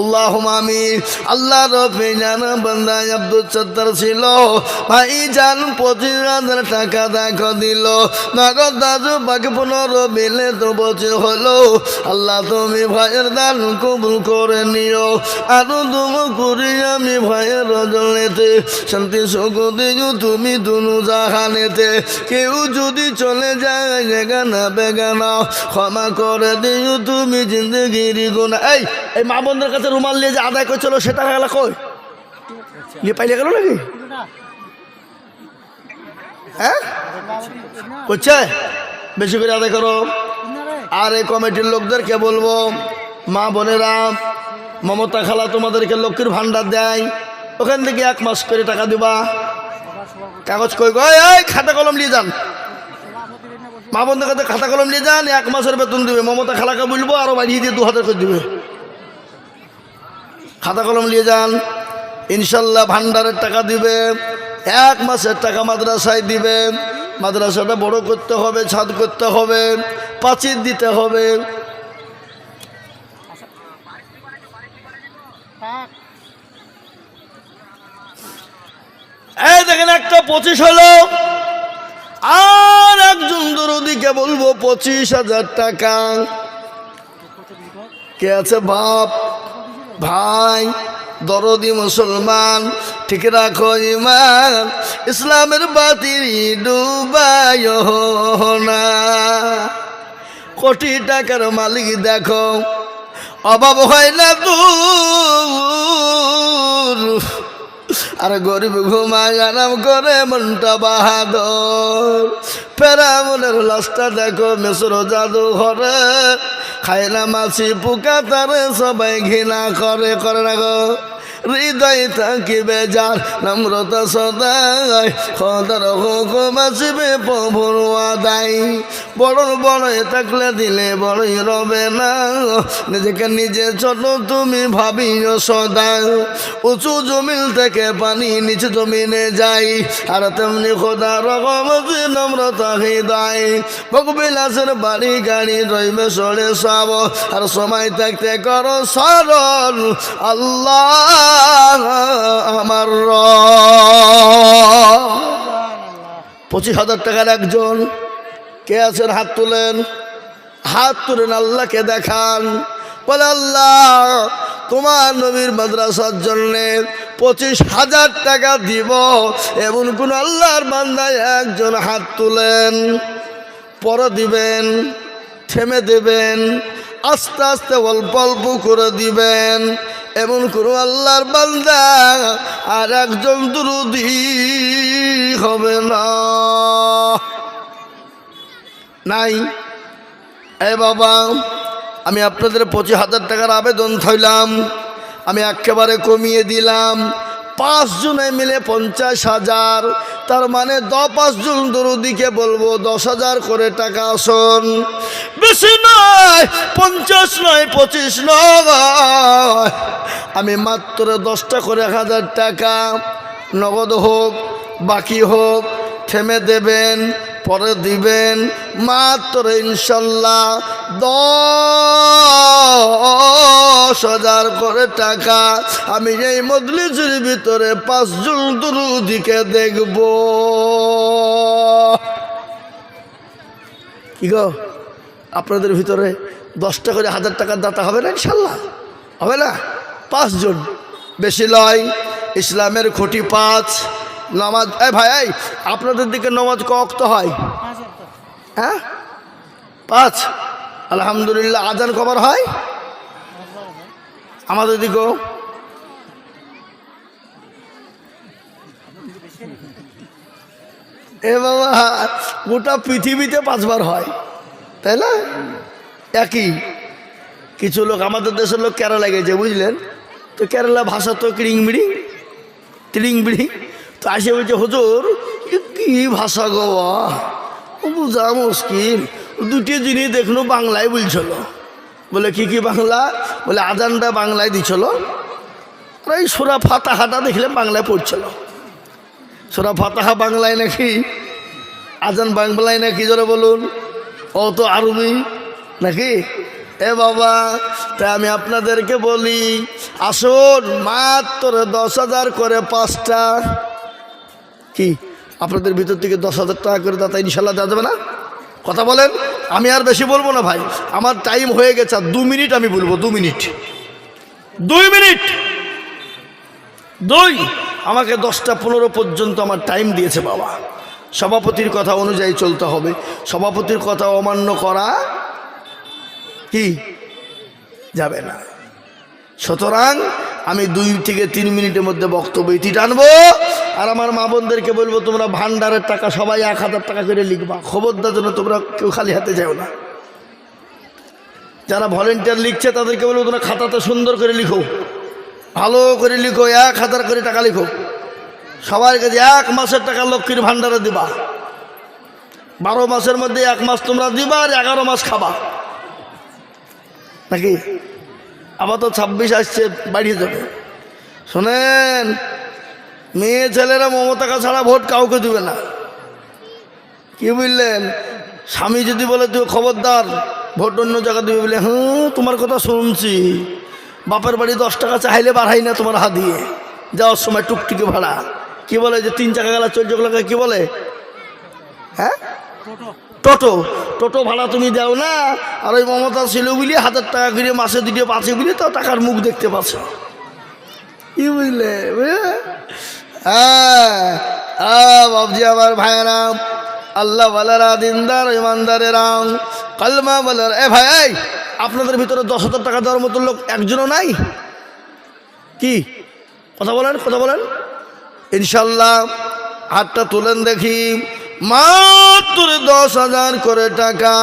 আল্লাহুম্মা আমিন। আল্লাহ রব্বে জানা বান্দা আব্দুল সত্তার ছিল ভাই জান 25,000 টাকা দেখো দিল, নগদ দাজু বাকি 15 মিলে তো 25 হলো। আল্লাহ তুমি ভাইয়ের দান কবুল করে নিও। আরো তুমি করি আমি ভাইয়ের রজনেতে শান্তি সুখ দিও তুমি দুনু জাহানেতে। কেউ যদি চলে যায় যেগানা বেগানা ক্ষমা করে দিও তুমি জিন্দগির গুনাহ। এই মা বোনদের কাছে রুমাল নিয়ে যে আদায় করছিল সেটা গেল কই, নিয়ে পাইলে গেল নাকি? হ্যাঁ করছে, বেশি করে আদায় করো। আর এই কমিটির লোকদেরকে বলবো, মা বোনেরা, মমতা খালা তোমাদেরকে লক্ষ্মীর ভান্ডার দেয়, ওখান থেকে 1 মাস করে টাকা দিবা। কাগজ কই গো, এই খাতা কলম নিয়ে যান, মা বোনদের কাছে খাতা কলম নিয়ে যান। 1 মাসের বেতন দিবে। মমতা খালাকে বলবো আরো বাড়িয়ে দিয়ে 2,000 করে দিবে। খাতা কলম নিয়ে যান, ইনশাল্লাহ ভান্ডারের টাকা দিবে। 1 মাসের টাকা মাদ্রাসায় দিবে। মাদ্রাসাটা বড় করতে হবে, ছাদ করতে হবে, পাঁচিল দিতে হবে। এই দেখেন একটা 25 হলো। আর একজন দরদিকে বলবো 25,000 টাকা। কে আছে বাপ ভাই দরদি মুসলমান, ঠিক রাখো ইমান, ইসলামের বাতিরি ডুবায় না। কোটি টাকার মালিক দেখো, অভাব হয় না দূর, আর গরিব ঘুমায় আরাম করে মনটা বাহাদুর। ফেরাউনের লাশটা দেখো মিশর জাদু ঘরে, খায় না মাছি পোকা তারে সবাই ঘৃণা করে, করে না গো। হৃদয় থাকি বেজার নম্রতা সদাই, খোদার হুকুম আসবে প্রভুর আদায়। বড় বড় থাকলে দিলে বড়ই রবে না, নিজেকে নিজে ছোট তুমি ভাবিও সদা। উঁচু জমিন থেকে পানি নিচু জমিনে যাই, আর তেমনি খোদার রকম নম্রতা হৃদয়। ভোগবিলাসের বাড়ি গাড়ি রইবে সরে সব, আর সময় থাকতে করো স্মরণ আল্লাহ আমার। 25,000 টাকার একজন কে আছেন? হাত তুলেন, হাত তুলেন, আল্লাহকে দেখান। বলে আল্লাহ তোমার নবীর মাদ্রাসার জন্যে 25,000 টাকা দিব, এমন কোন আল্লাহর বান্দায় একজন হাত তুলেন। পরে দিবেন, থেমে দেবেন, আস্তে আস্তে অল্প অল্প করে দিবেন। এমন কোনো আল্লাহর বান্দা আর একজন দুরূদী হবে না। নাই এ বাবা, আমি আপনাদের 25,000 টাকার আবেদন থইলাম, আমি একেবারে কমিয়ে দিলাম। 5 জনে মিলে 50,000, তার মানে 5 জন দরুদিকে বলবো 10,000 করে টাকা আসন। বেশি নয়, 50 নয়, 25 নয়, আমি মাত্র 10টা করে 1,000 টাকা নগদ হোক বাকি হোক থেমে দেবেন, পরে দিবেন। মাত্র ইনশাল্লাহ 10,000 করে টাকা আমি এই মজলিসের ভিতরে 5 জন দুরূদিকে দেখব। কি গো, আপনাদের ভিতরে 10টা করে 1,000 টাকার দাতা হবে না? ইনশাল্লাহ হবে না? 5 জন, বেশি লয়। ইসলামের খুঁটি 5। নামাজ, ভাই আপনাদের দিকে নামাজ ক ওয়াক্ত হয়? হ্যাঁ 5। আলহামদুলিল্লাহ। আজান কবার হয়? আমাদের দিকেও। এ বাবা, গোটা পৃথিবীতে 5 বার হয়, তাই না? একই। কিছু লোক, আমাদের দেশের লোক কেরালা গেছে, বুঝলেন তো, কেরালা ভাষা তো কিড়িংবিড়ি তিড়িংবিড়ি, তো আসে বলছে হুজুর কি ভাষা গো, বুঝা মুশকিল। 2টি জিনিস দেখলো বাংলায় বলছিল। বলে কি কি বাংলা? বলে আজানটা বাংলায় দিছিল, আর এই সূরা ফাতিহাটা দেখলে বাংলায় পড়ছিল। সূরা ফাতিহা বাংলায় নাকি, আজান বাংলায় নাকি, জোরে বলুন। ও তো আরবি নাকি? এ বাবা, তাই আমি আপনাদেরকে বলি, আসুন মাত্র 10,000 করে 5টা। কি আপনাদের ভিতর থেকে 10,000 টাকা করে দাতা ইনশাল্লাহ দেওয়া যাবে না? কথা বলেন। আমি আর বেশি বলবো না ভাই, আমার টাইম হয়ে গেছে। 2 মিনিট আমি বলবো, 2 মিনিট, 2 মিনিট, 2। আমাকে 10টা 15 পর্যন্ত আমার টাইম দিয়েছে বাবা। সভাপতির কথা অনুযায়ী চলতে হবে। সভাপতির কথা অমান্য করা কি যাবে না। সুতরাং আমি 2 থেকে 3 মিনিটের মধ্যে বক্তব্য ইতি টানবো। আর আমার মা বোনদেরকে বলবো, তোমরা ভান্ডারের টাকা সবাই 1,000 টাকা করে লিখবা। খবরদার জন্য তোমরা কেউ খালি হাতে যাও না। যারা ভলেন্টিয়ার লিখছে তাদেরকে বলবো, তোমরা খাতাতে সুন্দর করে লিখো, ভালো করে লিখো, 1,000 করে টাকা লিখো। সবার কাছে 1 মাসের টাকা লক্ষ্মীর ভান্ডারে দিবা। 12 মাসের মধ্যে 1 মাস তোমরা দিবা, আর 11 মাস খাবা নাকি? আবার তো 26 আসছে, বাড়িয়ে যাবে। শোনেন, মেয়ে ছেলেরা মমতাকা ছাড়া ভোট কাউকে দিবে না। কি বুঝলেন? স্বামী যদি বলে তুই খবরদার ভোট অন্য জায়গা দিবে, বলে হ্যাঁ তোমার কথা শুনছি, বাপের বাড়ি 10 টাকা চাইলে বাড়াই না তোমার হাত দিয়ে, যাওয়ার সময় টুকটুকি ভাড়া। কি বলে যে 3 চাকা গেলা 4 চাকা কি বলে? হ্যাঁ টোটো, টোটো ভাড়া তুমি দাও না। আর ওই মমতা ছিল বলি 1,000 টাকা করে মাসে 2 পাচ্ছে বলি তো টাকার মুখ দেখতে পাচ্ছ। কি বুঝলে? হ্যাঁ বাবজি, আমার ভাইয়েরা, আল্লাহ ওয়ালারা, দিনদার ইমানদারেরা, কালমা বলার, ভাই আপনাদের ভিতরে 10,000 টাকা দেওয়ার মতো লোক একজনও নাই? কি কথা বলেন, কথা বলেন। ইনশাল্লাহ হাতটা তুলেন দেখি। মাত্র 10,000 করে টাকা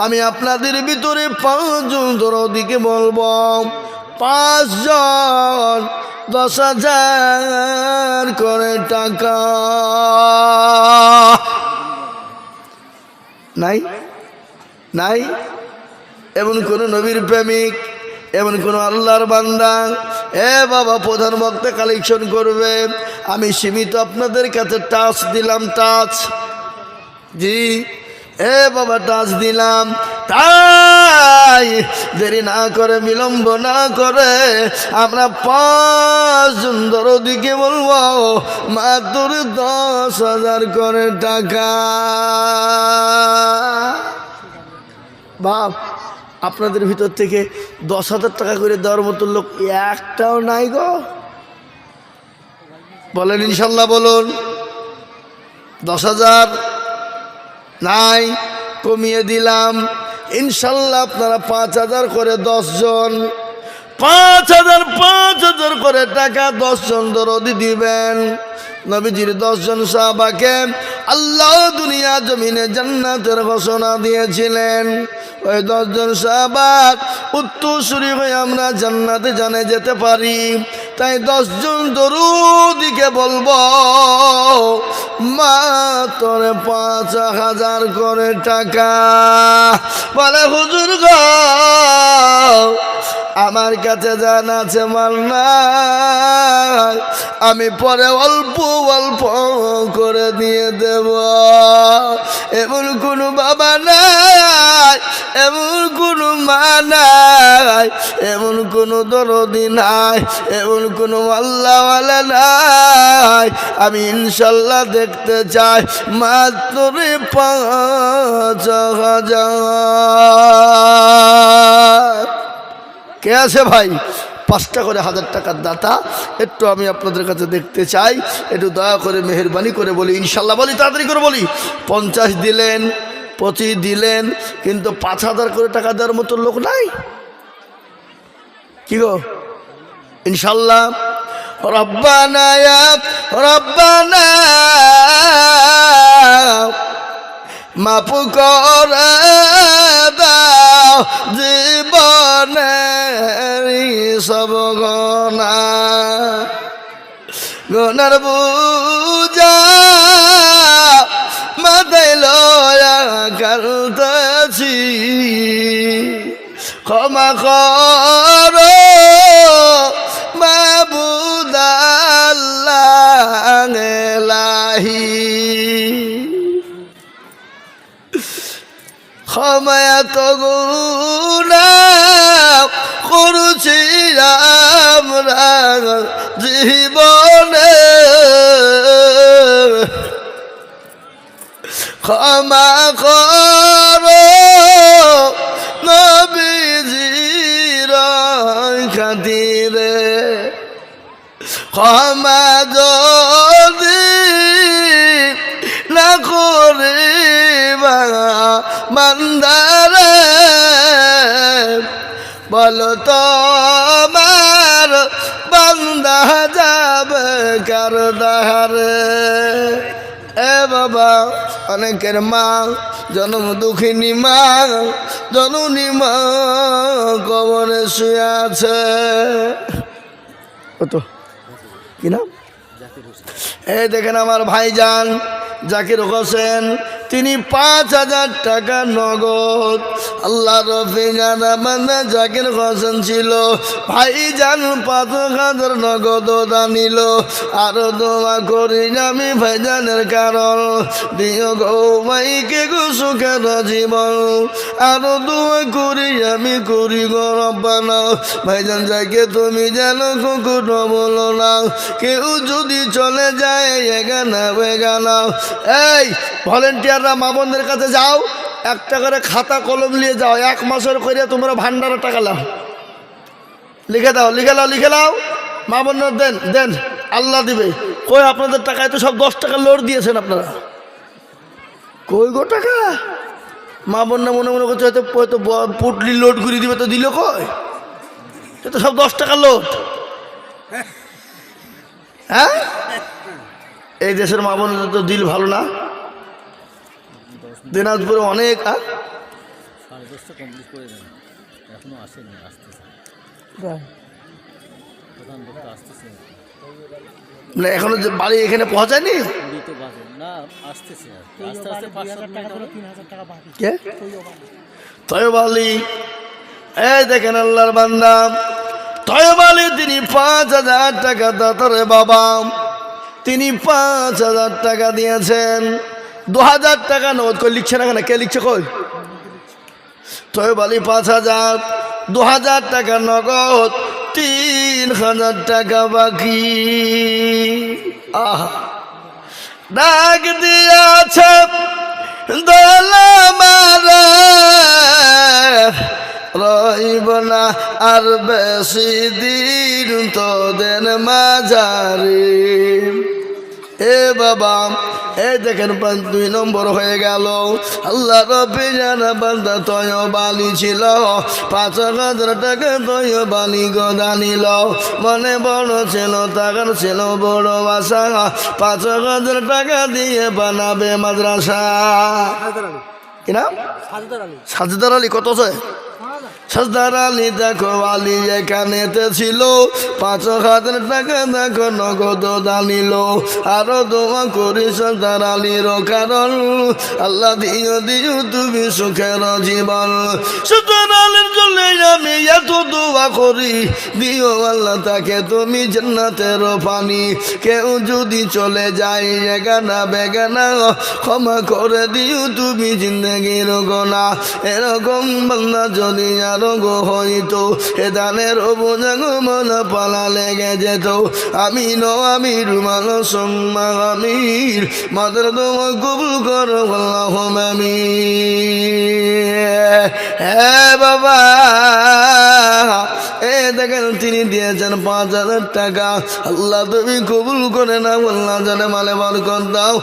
আমি আপনাদের ভিতরে 5 জন দরদিকে বলবো। 5 জন 10,000 করে টাকা। নাই নাই এমন কোন নবীর প্রেমিক, এমন কোন আল্লাহর বান্দা বাবা প্রধান বক্তা কালেকশন করবে? আমি সীমিত আপনাদের কাছে টাচ দিলাম, টাচ, জি বাবা টাচ দিলাম। তাই দেরি না করে, বিলম্ব না করে আমরা 5 জন দরদিকে বলবো মাত্র 10,000 করে টাকা। বাপ, আপনাদের ভিতর থেকে 10,000 টাকা করে দেওয়ার মতো লোক একটাও নাই গো। বলেন ইনশাল্লাহ, বলুন। 10,000 নাই, কমিয়ে দিলাম। ইনশাল্লাহ আপনারা 5,000 করে 10 জন, 5,000 করে টাকা 10 জন দরদি দিবেন। নবীজির 10 জন সাহাবাকে আল্লাহ দুনিয়া জমিনে জান্নাতের ঘোষণা দিয়েছিলেন। ওই 10 জন সাহাবা উত্তরসূরি হয়ে আমরা জান্নাতে জানে যেতে পারি। তাই 10 জন দরুদিকে বলবো মাত্র 5,000 করে টাকা। বলে হুজুর গো আমার কাছে জান আছে মাল নাই, আমি পরে অল্প অল্প করে দিয়ে দেব। এমন কোনো বাবা নাই, এমন কোনো মা নাই, এমন কোনো দরদি নাই, এমন কোনো আল্লাহওয়ালা নাই। আমি ইনশাল্লাহ দেখতে চাই মাত্র 5,000। কে আছে ভাই 5টা করে 1000 টাকার দাতা? একটু আমি আপনাদের কাছে দেখতে চাই, একটু দয়া করে মেহেরবানি করে বলি ইনশাল্লাহ, বলি তাড়াতাড়ি করে বলি। 50 দিলেন, 25 দিলেন, কিন্তু 5,000 করে টাকা দেওয়ার মতো লোক নাই। কি গো ইনশাল্লাহ? রব্বানা ইয়া রব্বানা মাফ করে দাও জীবনের সব গুনাহ, গুনার বোঝা মাথায় লয়া কাঁদতেছি, ক্ষমা করো মাবুদ আল্লাহ এলাহি। ক্ষমা তো গুনাহ করছি আমরা জীবনে, ক্ষমা করো নবীজির খাতিরে, ক্ষমা যদি না করে বান্দারে, বলো তোমার বান্দা যাবে কার দাহারে। এ বাবা অনেকের মা জন্ম দুঃখিনী মা, জননী মা কবরে শুয়ে আছে। কত কি নাম? এই দেখেন আমার ভাইজান জাকির হোসেন, তিনি 5,000 টাকা নগদ। আল্লাহ রফিজান আমাদের জাকির হোসেন ছিল ভাইজান 5,000 নগদ দানিল। আরো দোয়া করি আমি ভাইজানের কারণ, দিও গো মাইকে গো সুখের জীবন। আরো দোয়া করি আমি করি গো রব্বানা, ভাইজান যাকে তুমি জানো কখনো বলো না, কেউ যদি চলে যায় এগানা বেগানা। এই ভলেন্টিয়াররা মা বোনদের কাছে যাও, 1 টাকার খাতা কলম নিয়ে যাও, 1 মাসের করে তোমরা ভান্ডারে টাকা লাও, লিখে দাও, লিখে লাও, লিখে লাও। মা বোনরা দেন দেন, আল্লাহ দিবে। কই আপনাদের টাকায় তো সব 10 টাকা লোড দিয়েছেন আপনারা, কই গো টাকা? মা বোনরা মনে মনে করছে হয়তো হয়তো পুটলি লোড করে দিবে, তো দিল কই? সে তো সব 10 টাকা লোড। হ্যাঁ এই দেশের মা বোনদের তো দিল ভালো না। দিনাজপুরে অনেক মানে এখনো বাড়ি এখানে পৌঁছায়নি। তয়ব আলী, এই দেখেন আল্লাহর বান্দা তয়ব আলী, তিনি 5,000 টাকা দাতারে বাবা, তিনি 5,000 টাকা দিয়েছেন। 2,000 টাকা নগদ কই লিখছে না কেন? কে লিখছে কই? তয়ব আলী 5,000, 2,000 টাকা নগদ, 3,000 টাকা বাকি। আহা ডাক দিয়াছে দোলা মারা, রইব না আর বেশি দিন তোদের মাঝারে। এ বাবা এই দেখেন 2 নম্বর হয়ে গেল আল্লাহ রব্বে জানা বান্দা তয় বালি ছিল 5,000 টাকা তয় বালি গদা নিল মনে বড় ছিল টাকার ছিল বড় আশা 5,000 টাকা দিয়ে বানাবে মাদ্রাসা কি নাম সাজদার আলী কত আছে সাজদার আলী দেখো আলী এখানেতে ছিল 5,000 টাকা দেখো নগদ দানিল আরো দোয়া করি সাজদার আলীর কারণ আল্লাহ দিও দিও তুমি সুখের জীবন সাজদার আলীর জন্য আমি এত দোয়া করি দিও আল্লাহ তাকে তুমি জান্নাতের পানি কেউ যদি চলে যায় এগানা বেগানা ক্ষমা করে দিও তুমি জিন্দগির গোনা এরকম বান্দা যদি আরো গো হইতো এ দানের বোঝাগ মন পালা লেগে যেত আমি আমি রুমাল সম্মা আমির মাদের তোমার কবুল করো আল্লাহ হ্যাঁ বাবা এ দেখেন তিনি দিয়েছেন 5,000 টাকা আল্লাহ তুমি কবুল করে না আল্লাহ জানে মালে বরকত দাও